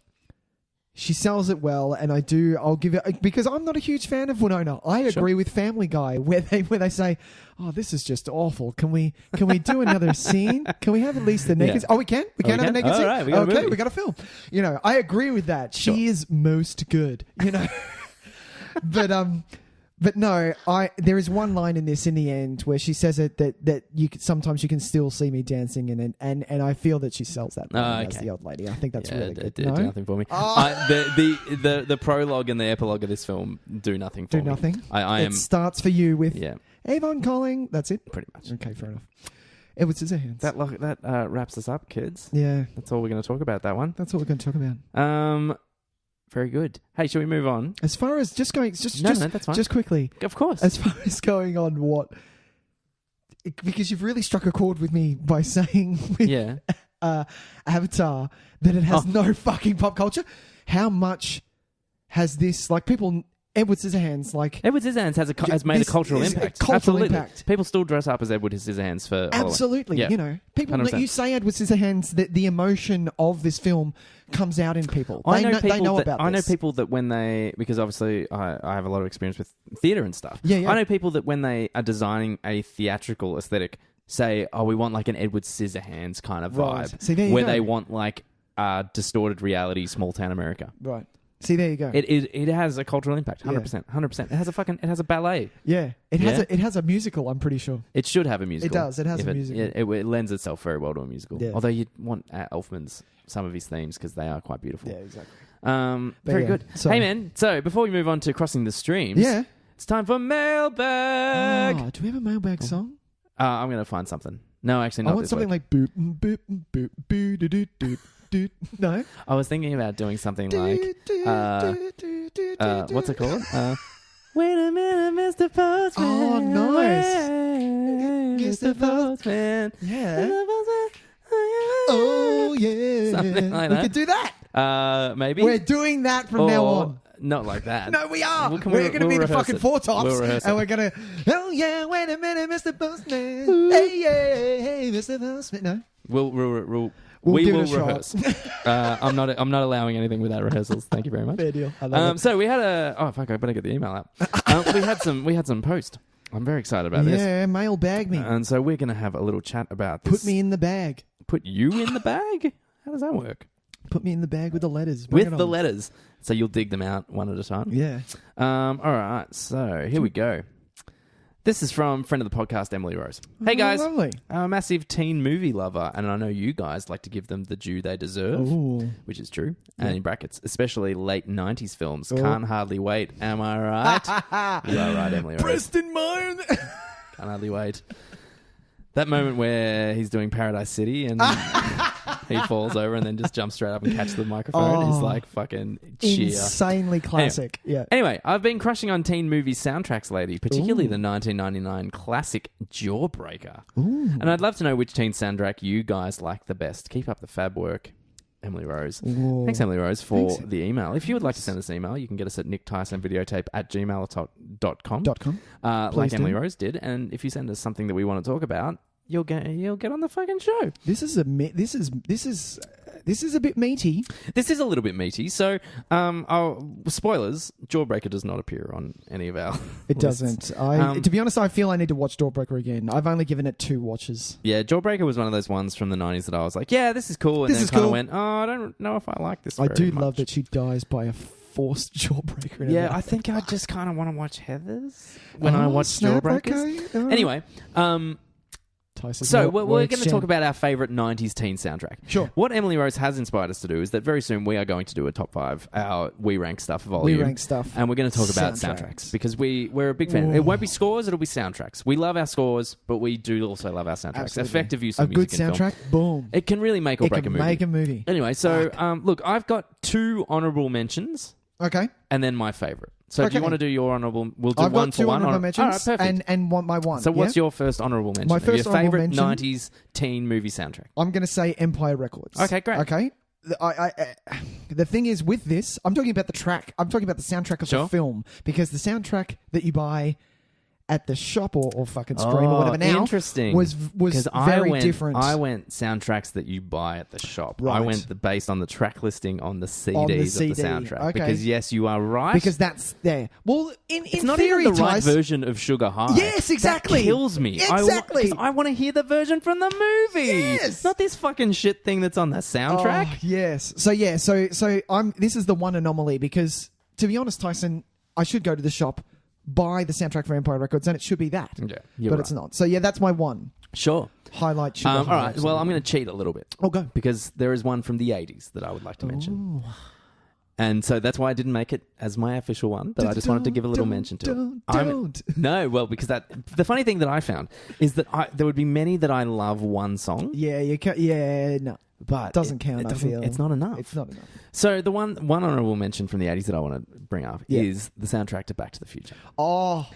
S2: She sells it well, and I'll give it, because I'm not a huge fan of Winona. I agree with Family Guy where they say, "Oh, this is just awful. Can we do another scene? Can we have at least the naked? Yeah. Oh, we can have a naked scene.
S1: Right, we got
S2: a film. I agree with that. Sure. She is most good. But no, there is one line in this in the end where she says it that sometimes you can still see me dancing in it, and I feel that she sells that as the old lady. I think that's really good.
S1: Do nothing for me. The prologue and the epilogue of this film do nothing for me. Do
S2: nothing. It starts for you with Avon calling. That's it.
S1: Pretty much.
S2: Okay, fair enough. Edward Scissorhands.
S1: That wraps us up, kids.
S2: Yeah,
S1: that's all we're going to talk about. That one.
S2: That's all we're going to talk about.
S1: Very good. Hey, shall we move on?
S2: As far as just that's fine. Just quickly.
S1: Of course.
S2: As far as going on because you've really struck a chord with me by saying with Avatar that it has no fucking pop culture. How much has this, people... Edward Scissorhands,
S1: Edward Scissorhands has made a cultural impact. Impact. People still dress up as Edward Scissorhands for
S2: absolutely.
S1: Halloween.
S2: People. 100%. You say Edward Scissorhands, the emotion of this film comes out in people. They know about this.
S1: I know people that when because obviously I have a lot of experience with theatre and stuff.
S2: Yeah.
S1: I know people that when they are designing a theatrical aesthetic say, "Oh, we want an Edward Scissorhands kind of vibe,"
S2: See, there you
S1: where
S2: go.
S1: they want distorted reality, small town America.
S2: Right. See, there you go.
S1: It has a cultural impact, 100%, 100%. It has a ballet.
S2: Yeah, it has a musical. I'm pretty sure
S1: it should have a musical.
S2: It does. It has a musical.
S1: It lends itself very well to a musical. Yeah. Although you'd want Elfman's some of his themes because they are quite beautiful.
S2: Yeah, exactly.
S1: Very good. Hey man, so before we move on to crossing the streams, it's time for mailbag.
S2: Oh, do we have a mailbag song?
S1: I'm going to find something. No, actually not.
S2: I want something like boop boop boop boo doo doo doo. No,
S1: I was thinking about doing something like what's it called? Wait a minute, Mr. Postman.
S2: Oh, nice,
S1: Mr. Postman.
S2: Yeah. Oh yeah.
S1: Something like that.
S2: We could do that.
S1: Maybe
S2: we're doing that from now on.
S1: Not like that.
S2: No, we are. We're going to be the fucking Four Tops, and we're going to. Oh yeah, wait a minute, Mr. Postman. Hey, Mr. Postman. No,
S1: we will rehearse. I'm not allowing anything without rehearsals. Thank you very much.
S2: Fair deal. I love it.
S1: So we had I better get the email out. We had some post. I'm very excited about this.
S2: Yeah, mailbag me.
S1: And so we're going to have a little chat about this.
S2: Put me in the bag.
S1: Put you in the bag? How does that work?
S2: Put me in the bag with the letters.
S1: With the letters. So you'll dig them out one at a time?
S2: Yeah.
S1: All right. So here we go. This is from friend of the podcast, Emily Rose. Hey, guys.
S2: Lovely.
S1: I'm a massive teen movie lover, and I know you guys like to give them the due they deserve, which is true. Yeah. And in brackets, especially late 90s films. Can't hardly wait. Am I right? You are right, Emily Rose.
S2: Preston Mine.
S1: Can't hardly wait. That moment where he's doing Paradise City and he falls over and then just jumps straight up and catches the microphone is like fucking cheer.
S2: Insanely classic.
S1: Anyway, I've been crushing on teen movie soundtracks lately, particularly the 1999 classic Jawbreaker.
S2: Ooh.
S1: And I'd love to know which teen soundtrack you guys like the best. Keep up the fab work. Emily Rose.
S2: Whoa.
S1: Thanks, Emily Rose, for the email. If you would like to send us an email, you can get us at nicktysonvideotape@gmail.com. Like Emily Rose did. And if you send us something that we want to talk about, you'll get on the fucking show.
S2: This is a bit meaty.
S1: This is a little bit meaty. So, spoilers: Jawbreaker does not appear on any of our.
S2: It doesn't. To be honest, I feel I need to watch Jawbreaker again. I've only given it 2 watches.
S1: Yeah, Jawbreaker was one of those ones from the 90s that I was like, yeah, this is cool, and then kind of went, oh, I don't know if I like this.
S2: I do
S1: much.
S2: love that she dies by a forced Jawbreaker.
S1: Yeah, I think I just kind of want to watch Heathers when I watch Jawbreakers.
S2: Okay.
S1: Anyway, so we're going to talk about our favourite 90s teen soundtrack.
S2: Sure.
S1: What Emily Rose has inspired us to do is that very soon we are going to do a top 5, our We Rank Stuff volume.
S2: We Rank Stuff.
S1: And we're going to talk about soundtracks because we're a big fan. It won't be scores, it'll be soundtracks. We love our scores, but we do also love our soundtracks.
S2: Absolutely.
S1: Effective use of music in film.
S2: A good soundtrack, boom.
S1: It can really make or break a movie.
S2: Make a movie.
S1: Anyway, so look, I've got 2 honourable mentions.
S2: Okay.
S1: And then my favourite. So do you want to do your honourable? We'll do
S2: I've
S1: one
S2: got
S1: for
S2: 2
S1: one.
S2: honourable mentions and my one.
S1: So what's your first honourable mention?
S2: My first
S1: your favourite
S2: honourable
S1: 90s teen movie soundtrack?
S2: I'm going to say Empire Records.
S1: Okay, great.
S2: Okay. The thing is with this, I'm talking about the track. I'm talking about the soundtrack of the film because the soundtrack that you buy at the shop or fucking Scream or whatever now
S1: interesting.
S2: was very different.
S1: I went soundtracks that you buy at the shop.
S2: Right.
S1: I went based on the track listing on the CDs of the soundtrack.
S2: Okay.
S1: Because yes, you are right.
S2: Because that's there. Well, it's
S1: not
S2: theory,
S1: even the right
S2: Tys,
S1: version of Sugar High.
S2: Yes, exactly.
S1: That kills me.
S2: Exactly.
S1: Because I want to hear the version from the movie.
S2: Yes.
S1: Not this fucking shit thing that's on the soundtrack.
S2: Oh, yes. So this is the one anomaly because, to be honest, Tyson, I should go to the shop, buy the soundtrack for Empire Records, and it should be that.
S1: Yeah,
S2: but it's not. So yeah, that's my one.
S1: Sure.
S2: Highlight. Sugar
S1: all
S2: High,
S1: right. Well, I'm going to cheat a little bit.
S2: Oh, go.
S1: Because there is one from the 80s that I would like to mention. And so that's why I didn't make it as my official one, but I just wanted to give a little mention to it.
S2: Don't.
S1: No, well, because the funny thing that I found is that there would be many that I love one song.
S2: Yeah, you can. Yeah, no.
S1: But
S2: doesn't count, I feel.
S1: It's not enough.
S2: It's not enough.
S1: So the one honourable mention from the 80s that I want to bring up is the soundtrack to Back to the Future.
S2: Oh,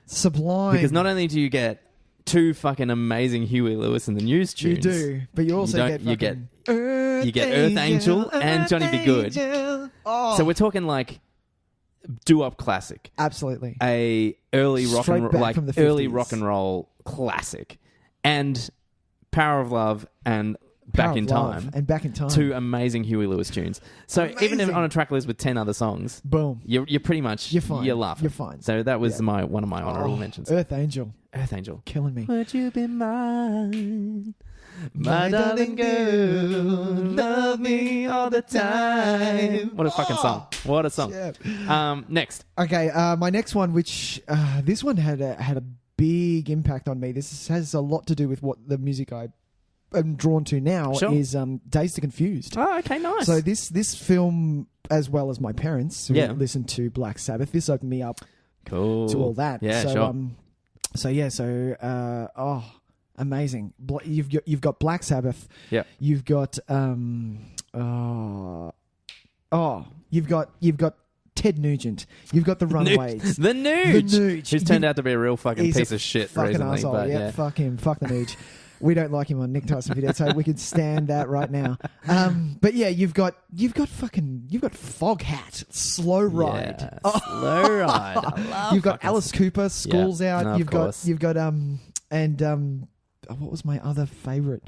S2: sublime.
S1: Because not only do you get two fucking amazing Huey Lewis and the News tunes.
S2: You do, but you also get
S1: Earth Angel and Johnny B. Good.
S2: Oh.
S1: So we're talking like doo-wop classic.
S2: Absolutely.
S1: A early rock and roll classic. And Power of Love and Back in Time. Two amazing Huey Lewis tunes. So even if on a track list with 10 other songs,
S2: boom,
S1: you're pretty much
S2: fine.
S1: You're laughing.
S2: You're fine.
S1: So that was one of my honourable mentions.
S2: Earth Angel. Killing me.
S1: Would you be mine? My darling girl, love me all the time. What a fucking song. What a song. Yeah. Next.
S2: Okay, my next one, which this one had a big impact on me. This has a lot to do with what the music I'm drawn to now is Dazed and Confused.
S1: Oh, okay, nice.
S2: So this film, as well as my parents who listened to Black Sabbath, this opened me up to all that.
S1: Yeah,
S2: sure. Amazing. You've got Black Sabbath.
S1: Yeah.
S2: You've got you've got Ted Nugent. You've got the Runaways.
S1: The Nuge. Who's turned out to be a real fucking piece of shit
S2: fucking
S1: recently.
S2: Asshole.
S1: But
S2: yeah, fuck him. Fuck the Nuge. We don't like him on Nick Tys and Videotape. We could stand that right now. But yeah, you've got Foghat, Slow Ride.
S1: Yeah, Slow Ride. I love
S2: you've got Alice Cooper, School's Out.
S1: No,
S2: you've got what was my other favourite?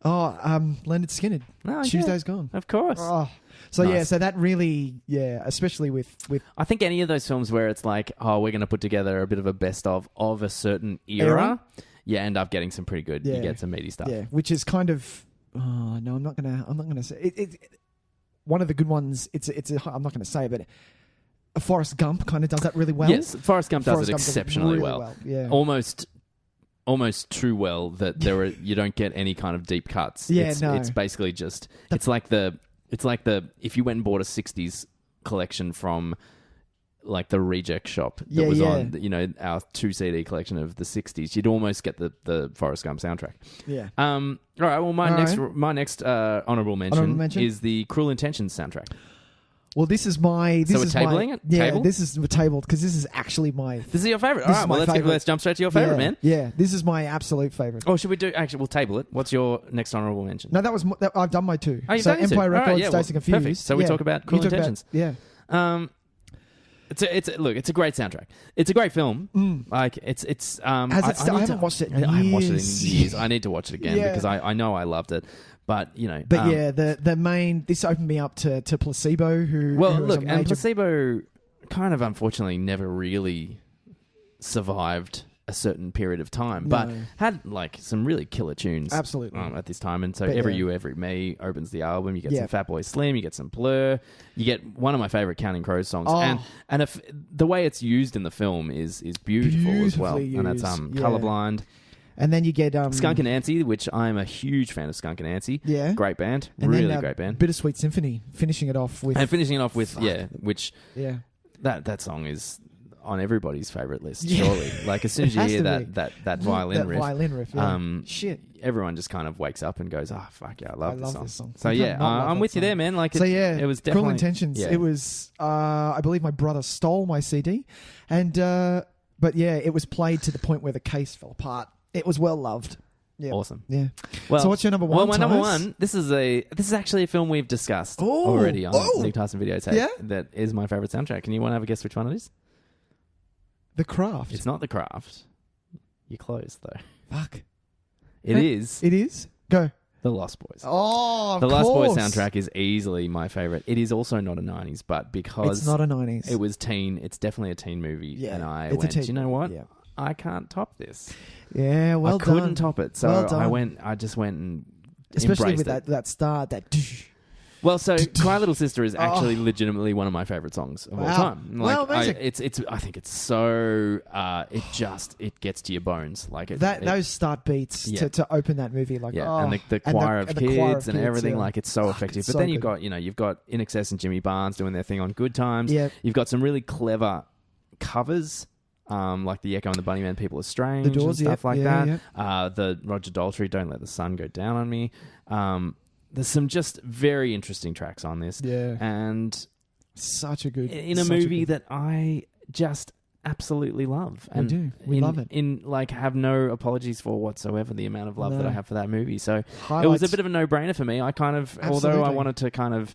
S2: Leonard Skinner.
S1: Oh,
S2: Tuesday's Gone.
S1: Of course.
S2: Oh. So
S1: nice.
S2: so that really, especially with
S1: I think any of those films where it's like, we're going to put together a bit of a best of a certain era. You end up getting some pretty good. You get some meaty stuff.
S2: Yeah, which is kind of. Oh no, I'm not gonna say it. One of the good ones. I'm not gonna say, but Forrest Gump kind of does that really well.
S1: Yes, Forrest Gump does it exceptionally
S2: really
S1: well.
S2: Yeah,
S1: almost too well that you don't get any kind of deep cuts.
S2: Yeah,
S1: it's basically just it's like the if you went and bought a 60s collection from like the reject shop that was on our 2 CD collection of the 60s, you'd almost get the Forrest Gump soundtrack.
S2: Yeah.
S1: All right. Well, my next honorable mention is the Cruel Intentions soundtrack.
S2: Well, this is my.
S1: So we're tabling it.
S2: Yeah,
S1: Table?
S2: this is tabled because this is actually my.
S1: This is your favorite. All right. Well, let's jump straight to your favorite, man.
S2: Yeah, this is my absolute favorite.
S1: Oh, should we do? Actually, we'll table it. What's your next honorable mention?
S2: No, I've done my two.
S1: Oh, you've done
S2: Empire Records, Dazed and Confused.
S1: Perfect. So we talk about Cruel Intentions.
S2: Yeah.
S1: It's a great soundtrack. It's a great film. Like it's. I
S2: haven't watched it in years.
S1: I haven't watched it in years. I need to watch it again because I know I loved it. But
S2: the main this opened me up to Placebo,
S1: and Placebo kind of unfortunately never really survived a certain period of time, but had like some really killer tunes.
S2: Absolutely.
S1: At this time, and so Every You, Every Me opens the album. You get some Fatboy Slim, you get some Blur, you get one of my favorite Counting Crows songs, and if the way it's used in the film is beautiful as well, and that's Colorblind.
S2: And then you get
S1: Skunk and Nancy, which I'm a huge fan of. Skunk and Nancy, great band,
S2: and
S1: really
S2: then,
S1: great band.
S2: Bittersweet Symphony, finishing it off with
S1: that song is on everybody's favorite list, surely. Like as soon as you hear that violin riff,
S2: shit,
S1: everyone just kind of wakes up and goes, "Oh fuck yeah, I love this song." So
S2: I'm
S1: with you there, man. Like it was definitely
S2: Cruel Intentions. Yeah. It was, I believe my brother stole my CD, and but it was played to the point where the case fell apart. It was well loved. Yeah.
S1: Awesome.
S2: Yeah.
S1: Well,
S2: so what's your number one?
S1: Well, my number one. This is actually a film we've discussed already on Nick Tys and Videotape.
S2: Yeah?
S1: That is my favorite soundtrack. And you want to have a guess which one it is?
S2: The Craft.
S1: It's not The Craft. You're close, though.
S2: Fuck.
S1: It is.
S2: It is? Go.
S1: The Lost Boys.
S2: Oh, of
S1: The Lost
S2: course.
S1: Boys soundtrack is easily my favourite. It is also not a 90s, but because...
S2: It's not a 90s.
S1: It was teen. It's definitely a teen movie.
S2: Yeah,
S1: and I
S2: it's a
S1: went,
S2: teen
S1: you know what?
S2: movie, yeah.
S1: I can't top this.
S2: Yeah, well done.
S1: I couldn't top it. So
S2: well done.
S1: I just went and
S2: especially with
S1: it.
S2: that start, that...
S1: Well, so My Little Sister is actually legitimately one of my favourite songs of all time.
S2: Well, amazing.
S1: I think it's so it gets to your bones. Like
S2: those start beats to open that movie, like
S1: and the choir of kids and everything,
S2: yeah.
S1: like it's so effective. But then you've got In Excess and Jimmy Barnes doing their thing on Good Times.
S2: Yeah.
S1: You've got some really clever covers. Like the Echo and the Bunnymen, People Are Strange,
S2: the Doors,
S1: and stuff like that.
S2: Yeah.
S1: The Roger Daltrey, Don't Let the Sun Go Down on Me. There's some just very interesting tracks on this.
S2: Yeah.
S1: And
S2: such a good...
S1: In a movie that I just absolutely love. And
S2: we love it.
S1: Have no apologies for whatsoever the amount of love that I have for that movie. So
S2: Highlights.
S1: It was a bit of a no-brainer for me. I kind of...
S2: Absolutely.
S1: Although I wanted to kind of...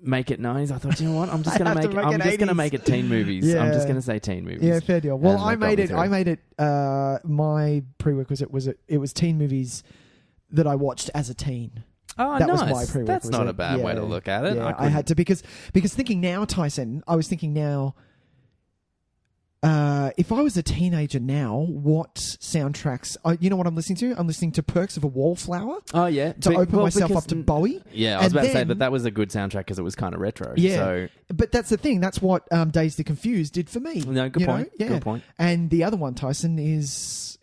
S1: make it 90s. I thought, you know what? I'm just going to make it teen movies.
S2: Yeah.
S1: I'm just going to say teen movies.
S2: Yeah, fair deal. Well, I made it. My prerequisite was it was teen movies that I watched as a teen.
S1: Oh,
S2: that
S1: nice.
S2: was my prerequisite.
S1: That's not a bad way to look at it.
S2: Yeah, I had to because thinking now, Tyson. I was thinking now. If I was a teenager now, what soundtracks... you know what I'm listening to? I'm listening to Perks of a Wallflower.
S1: Oh, yeah.
S2: To open myself up to Bowie.
S1: Yeah, I was about to say that was a good soundtrack because it was kind of retro.
S2: Yeah.
S1: So.
S2: But that's the thing. That's what Dazed and Confused did for me.
S1: No, good point.
S2: Yeah.
S1: Good point.
S2: And the other one, Tyson, is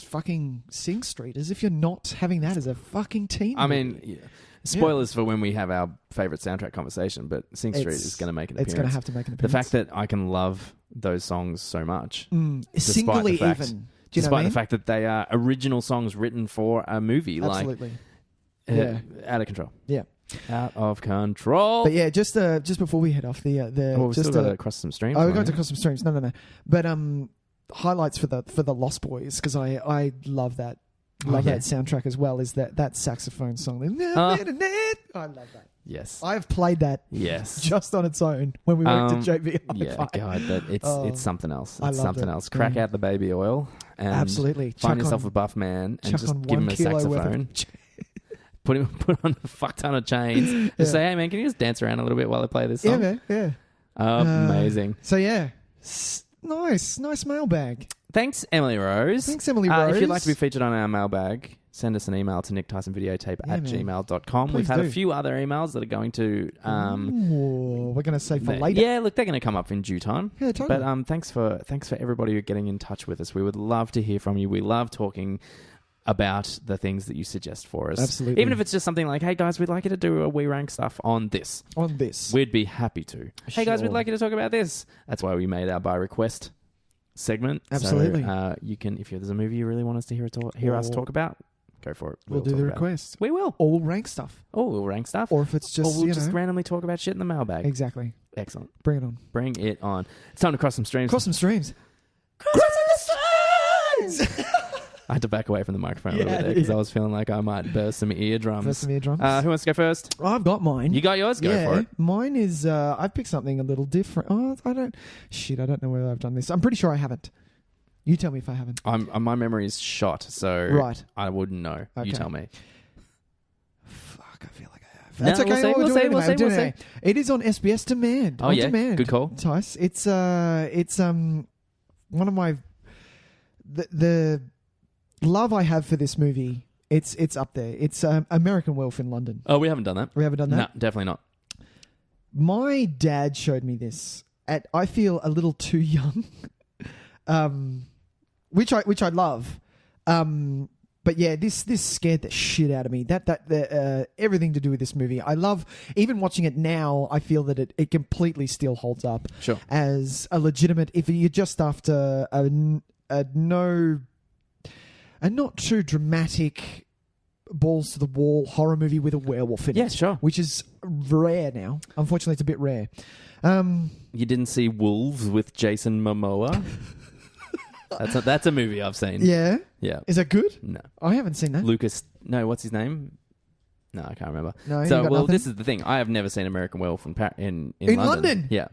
S2: fucking Sing Street. As if you're not having that as a fucking teen movie.
S1: I mean... Yeah. Spoilers for when we have our favourite soundtrack conversation, but Sing Street is going to make an appearance.
S2: It's going to have to make an appearance.
S1: The fact that I can love those songs so much,
S2: singly even,
S1: despite the fact that they are original songs written for a movie,
S2: absolutely,
S1: out of control.
S2: Yeah,
S1: out of control.
S2: But yeah, just before we head off
S1: we've
S2: just
S1: still got to cross some streams.
S2: Oh, we're going to cross some streams. No. But highlights for the Lost Boys because I love that. Love that soundtrack as well. Is that saxophone song? I love that.
S1: Yes,
S2: I've played that.
S1: Yes,
S2: just on its own when we worked at JV.
S1: Yeah, God, but it's something else. It's something else.
S2: Mm.
S1: Crack out the baby oil and
S2: absolutely
S1: find yourself a buff man and just give him a saxophone. Put on a fuck ton of chains. Just say, hey man, can you just dance around a little bit while I play this song?
S2: Yeah, man. Yeah.
S1: Amazing.
S2: So yeah, nice mailbag.
S1: Thanks, Emily Rose.
S2: Thanks, Emily Rose.
S1: If you'd like to be featured on our mailbag, send us an email to nicktysonvideotape@gmail.com. We've had a few other emails that are going to...
S2: we're going to save for later.
S1: Yeah, look, they're going to come up in due time.
S2: Yeah, totally.
S1: But thanks for everybody who getting in touch with us. We would love to hear from you. We love talking about the things that you suggest for us.
S2: Absolutely.
S1: Even if it's just something like, hey guys, we'd like you to do a We Rank stuff on this. We'd be happy to. Hey guys, we'd like you to talk about this. That's why we made our by request segment.
S2: Absolutely.
S1: So, you can, if there's a movie you really want us to hear us talk about, go for it.
S2: We'll do the request.
S1: We will.
S2: Or we'll rank stuff.
S1: We'll rank stuff.
S2: Or if it's just,
S1: we'll just randomly talk about shit in the mailbag.
S2: Exactly.
S1: Excellent.
S2: Bring it on.
S1: Bring it on. It's time to cross some streams.
S2: Crossing the streams!
S1: I had to back away from the microphone a little bit there because I was feeling like I might burst some eardrums.
S2: Who
S1: wants to go first?
S2: I've got mine.
S1: You got yours? Go for it.
S2: Mine is, I've picked something a little different. I don't know whether I've done this. I'm pretty sure I haven't. You tell me if I haven't.
S1: My memory is shot, so I wouldn't know. Okay. You tell me.
S2: Fuck, I feel like I have. That's okay. We'll see. It is on SBS Demand.
S1: Oh, yeah. Demand. Good call.
S2: Tice. It's one of my... The love I have for this movie, it's up there. It's American Werewolf in London.
S1: Oh, we haven't done that.
S2: We haven't done that?
S1: No, definitely not.
S2: My dad showed me this at, I feel, a little too young. Which I love. But yeah, this scared the shit out of me. That everything to do with this movie. I love, even watching it now, I feel that it completely still holds up.
S1: Sure.
S2: As a legitimate, if you're just after a not too dramatic balls to the wall horror movie with a werewolf in it.
S1: Yeah, sure.
S2: Which is rare now. Unfortunately, it's a bit rare.
S1: You didn't see Wolves with Jason Momoa? That's a movie I've seen.
S2: Yeah?
S1: Yeah.
S2: Is that good?
S1: No.
S2: I haven't seen that.
S1: No, what's his name? No, I can't remember.
S2: No,
S1: so, well, this is the thing. I have never seen American Werewolf in London.
S2: London?
S1: Yeah.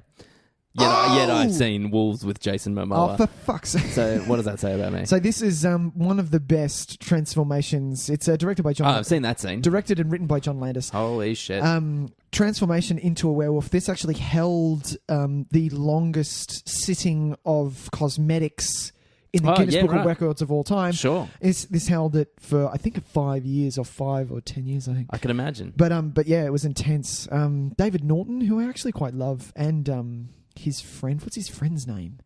S1: Yet I've seen Wolves with Jason Momoa.
S2: Oh, for fuck's sake.
S1: So what does that say about me?
S2: So this is one of the best transformations. It's directed by John...
S1: I've seen that scene.
S2: Directed and written by John Landis.
S1: Holy shit.
S2: Transformation into a werewolf. This actually held the longest sitting of cosmetics in the Guinness Book of Records of all time.
S1: Sure.
S2: This held it for, I think, 5 years or 5 or 10 years, I think.
S1: I can imagine.
S2: But yeah, it was intense. David Norton, who I actually quite love, and his friend, what's his friend's name?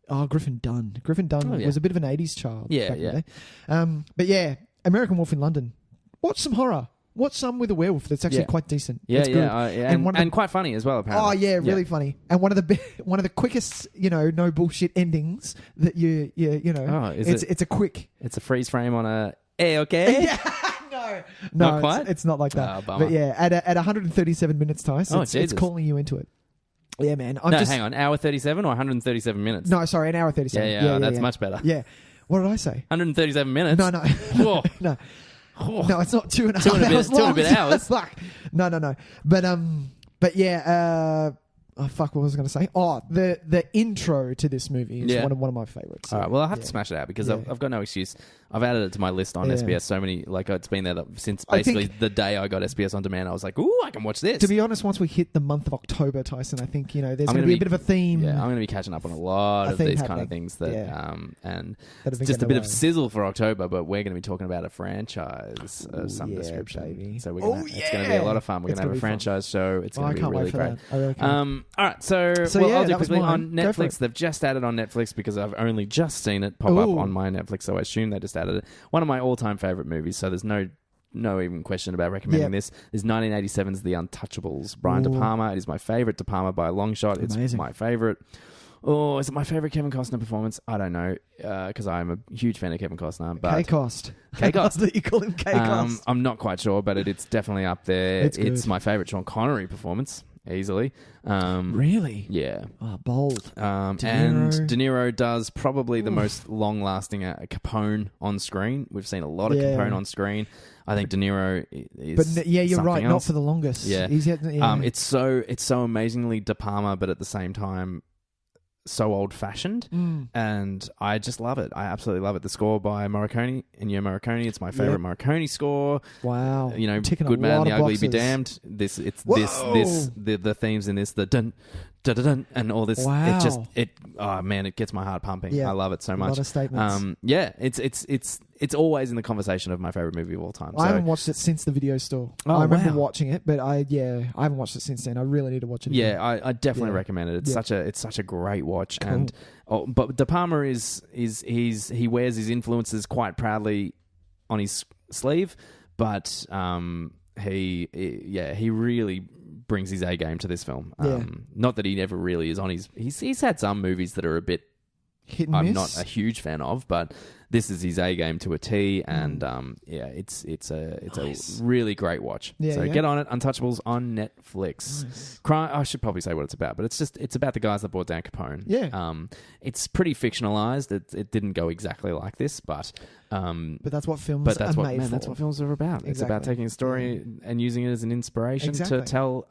S2: Oh, Griffin Dunn. Griffin Dunn was a bit of an 80s child back in the day. But yeah, American Wolf in London. Watch some horror. Watch some with a werewolf that's actually quite decent.
S1: Yeah, it's good. And quite funny as well, apparently.
S2: Oh, yeah, really funny. And one of the quickest, no bullshit endings that it's a quick...
S1: It's a freeze frame on a... Hey, okay?
S2: Yeah, no,
S1: not quite?
S2: It's not like that. But yeah, at 137 minutes, Tys, it's calling you into it. Yeah, man.
S1: Hang on. Hour 37 or 137 minutes?
S2: No, sorry, an hour 37.
S1: Yeah, that's much better.
S2: Yeah. What did I say? 137
S1: minutes?
S2: No. No. No, it's not 2.5 hours long.
S1: 2 and a bit hours.
S2: Fuck. No. But yeah, fuck, what was I going to say? Oh, the intro to this movie is one of my favourites.
S1: All right, well, I'll have to smash it out because I've got no excuse. I've added it to my list on SBS so many, it's been there since basically the day I got SBS On Demand. I was like, ooh, I can watch this.
S2: To be honest, once we hit the month of October, Tyson, I think, there's going to be a bit of a theme.
S1: Yeah, I'm going to be catching up on a lot of these kind of things and it's just a bit of sizzle for October, but we're going to be talking about a franchise of some description. Baby. So it's going to be a lot of fun. We're going to have a franchise show. It's going to be really great.
S2: I really can't.
S1: All right, so I'll do quickly on Netflix. They've just added on Netflix because I've only just seen it pop up on my Netflix, so I assume they just added it. One of my all-time favorite movies, so there's no even question about recommending this. Is 1987's The Untouchables. Brian De Palma. It is my favorite De Palma by a long shot. It's my favorite. Oh, is it my favorite Kevin Costner performance? I don't know, because I'm a huge fan of Kevin Costner. But
S2: K-Cost.
S1: K-Cost.
S2: You call him K-Cost.
S1: I'm not quite sure, but it's definitely up there. It's my favorite Sean Connery performance. Easily.
S2: Really?
S1: Yeah.
S2: Oh, bold.
S1: And De Niro does probably the most long-lasting Capone on screen. We've seen a lot of Capone on screen. I think De Niro is
S2: But you're right,
S1: else.
S2: not for the longest.
S1: Yeah. It's so amazingly De Palma, but at the same time so old-fashioned, and I just love it. I absolutely love it. The score by Morricone, Ennio Morricone. It's my favorite Morricone score.
S2: Wow,
S1: Good Man, The Ugly Be Damned. The themes in this, the dun dun dun dun, and all this.
S2: Wow.
S1: It gets my heart pumping.
S2: Yeah.
S1: I love it so much.
S2: A lot of statements.
S1: It's always in the conversation of my favorite movie of all time.
S2: I haven't watched it since the video store. I remember watching it, but I haven't watched it since then. I really need to watch it again.
S1: Yeah, I definitely recommend it. It's such a great watch. Cool. But De Palma he wears his influences quite proudly on his sleeve, but he really brings his A game to this film. Not that he never really is on his. He's had some movies that are a bit
S2: hit and miss.
S1: I'm not a huge fan of, but this is his A game to a T, and it's a really great watch. So get on it. Untouchables on Netflix. Nice. I should probably say what it's about, but it's about the guys that brought down Capone.
S2: Yeah.
S1: It's pretty fictionalized. It didn't go exactly like this, but
S2: that's what films are made for.
S1: That's what films are about. Exactly. It's about taking a story and using it as an inspiration to tell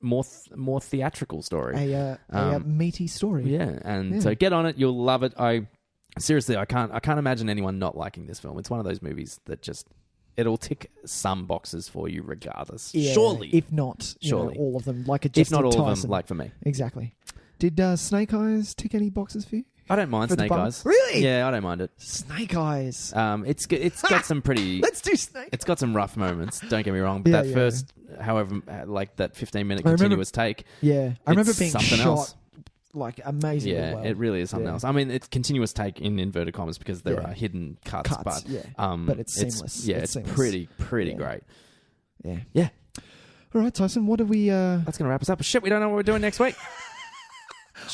S1: more theatrical story.
S2: A meaty story.
S1: Yeah, and so get on it. You'll love it. Seriously, I can't imagine anyone not liking this film. It's one of those movies that it'll tick some boxes for you regardless.
S2: Yeah,
S1: surely.
S2: If not, all of them.
S1: If not all of them, like for me.
S2: Exactly. Did Snake Eyes tick any boxes for you?
S1: I don't mind Snake Eyes.
S2: Really?
S1: Yeah, I don't mind it.
S2: Snake Eyes.
S1: It's got some pretty...
S2: Let's do Snake.
S1: It's got some rough moments, don't get me wrong. But first, however, that 15-minute continuous take...
S2: Yeah. I remember being
S1: something
S2: shot
S1: else.
S2: Amazingly well.
S1: Yeah, it really is something else. I mean, it's continuous take in inverted commas because there are hidden cuts, but
S2: it's seamless.
S1: It's
S2: seamless.
S1: pretty great.
S2: Yeah.
S1: Yeah.
S2: All right, Tyson, what do we...
S1: That's going to wrap us up. Shit, we don't know what we're doing next week.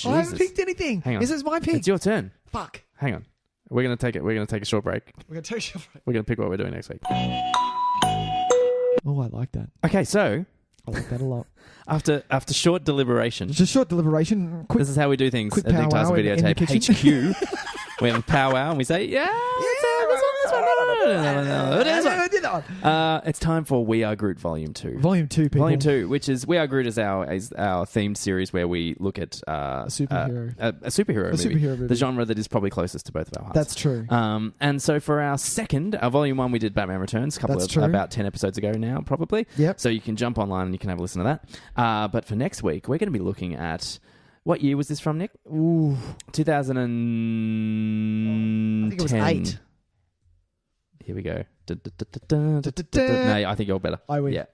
S2: I haven't picked anything.
S1: Hang on.
S2: This is my pick.
S1: It's your turn.
S2: Fuck.
S1: Hang on. We're going to take a short break.
S2: We're going to take a short break.
S1: We're going to pick what we're doing next week.
S2: Oh, I like that.
S1: Okay, so...
S2: I like that a lot.
S1: After short deliberation...
S2: Just short deliberation.
S1: This is how we do things
S2: quick
S1: at Tys and Videotape HQ. we have a powwow and we say, this one. It's time for We Are Groot Volume 2.
S2: Volume 2, people.
S1: Volume 2, which is We Are Groot is our themed series where we look at
S2: a superhero
S1: movie. The genre that is probably closest to both of our hearts.
S2: That's true.
S1: And so for our Volume 1, we did Batman Returns about 10 episodes ago now, probably.
S2: Yep.
S1: So you can jump online and you can have a listen to that. But for next week, we're going to be looking at... What year was this from, Nick?
S2: Ooh.
S1: 2010.
S2: I think it was 8.
S1: Here we go. No, I think you're better.
S2: I win.
S1: Yeah.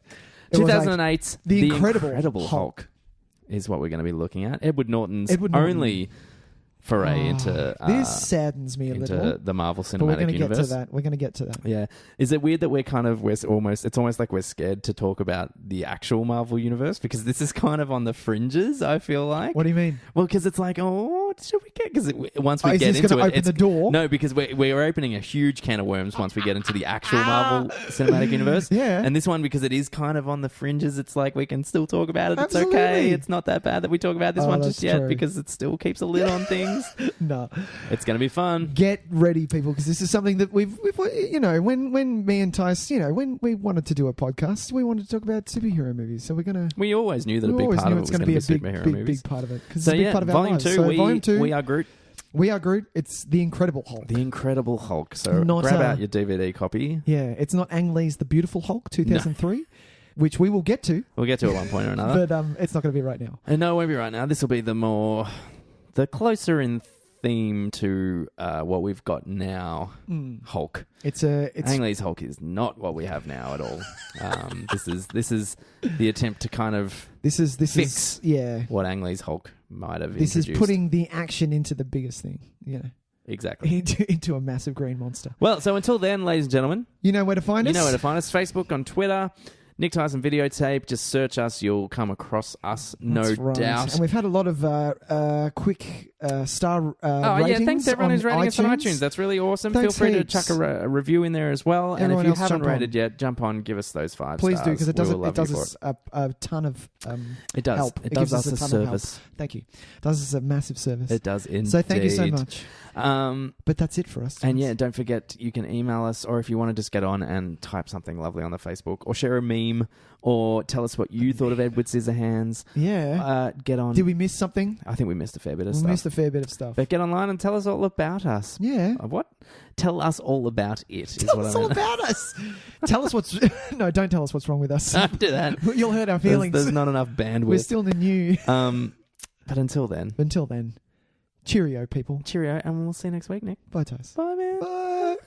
S1: 2008's
S2: The Incredible
S1: Hulk is what we're going to be looking at. Edward Norton's only foray into...
S2: this saddens me a little.
S1: The Marvel Cinematic Universe.
S2: We're going to get to that.
S1: Yeah. Is it weird that it's almost like we're scared to talk about the actual Marvel Universe? Because this is kind of on the fringes, I feel like.
S2: What do you mean?
S1: Well, because it's like, should we get... Because once we get into it...
S2: Open the door?
S1: No, because we're opening a huge can of worms once we get into the actual Marvel Cinematic Universe.
S2: Yeah.
S1: And this one, because it is kind of on the fringes, it's like we can still talk about it.
S2: Absolutely.
S1: It's okay. It's not that bad that we talk about this one just yet
S2: true.
S1: because it still keeps a lid on things.
S2: No.
S1: It's going to be fun.
S2: Get ready, people, because this is something that we've when me and Tys, when we wanted to do a podcast, we wanted to talk about superhero movies. So
S1: we always knew that a big part of it was going to be superhero movies.
S2: Big part of it.
S1: So
S2: it's a big part of our
S1: Volume
S2: lives.
S1: 2, Volume 2, We Are Groot.
S2: We Are Groot. It's The Incredible Hulk.
S1: The Incredible Hulk. So grab out your DVD copy.
S2: Yeah, it's not Ang Lee's The Beautiful Hulk 2003. No. Which we will get to.
S1: We'll get to at one point or another.
S2: But it's not going to be right now.
S1: And no, it won't be right now. This will be the closer in theme to what we've got now. Hulk. It's Ang Lee's Hulk is not what we have now at all. This is the attempt to kind of fix what Ang Lee's Hulk might have introduced.
S2: This is putting the action into the biggest thing. Yeah.
S1: Exactly.
S2: Into a massive green monster.
S1: Well, so until then, ladies and gentlemen.
S2: You know where to find us?
S1: You know where to find us. Facebook, on Twitter. Nick, Tys and Videotape. Just search us. You'll come across us, no doubt.
S2: And we've had a lot of quick star ratings.
S1: Yeah, thanks to everyone who's rating us on iTunes. That's really awesome. Feel free to chuck a review in there as well. And if you haven't rated yet, jump on, give us those 5
S2: Please
S1: stars.
S2: do, because it does us a ton of help.
S1: It does us a service.
S2: Thank you. It does us a massive service.
S1: It does indeed.
S2: So thank you so much. But that's it for us.
S1: And yeah, don't forget, you can email us, or if you want to just get on and type something lovely on the Facebook, or share a meme, or tell us what you thought of Edward Scissorhands.
S2: Yeah.
S1: Get on.
S2: Did we miss something?
S1: I think we missed a fair bit of stuff.
S2: We missed a fair bit of stuff.
S1: But get online and tell us all about us.
S2: Yeah.
S1: What? Tell us all about it.
S2: Tell us all about us. Tell us what's... No, don't tell us what's wrong with us.
S1: Don't do that.
S2: You'll hurt our feelings.
S1: There's not enough bandwidth.
S2: We're still the new...
S1: But until then.
S2: Cheerio, people.
S1: Cheerio, and we'll see you next week, Nick.
S2: Bye, Tys.
S1: Bye, man.
S2: Bye.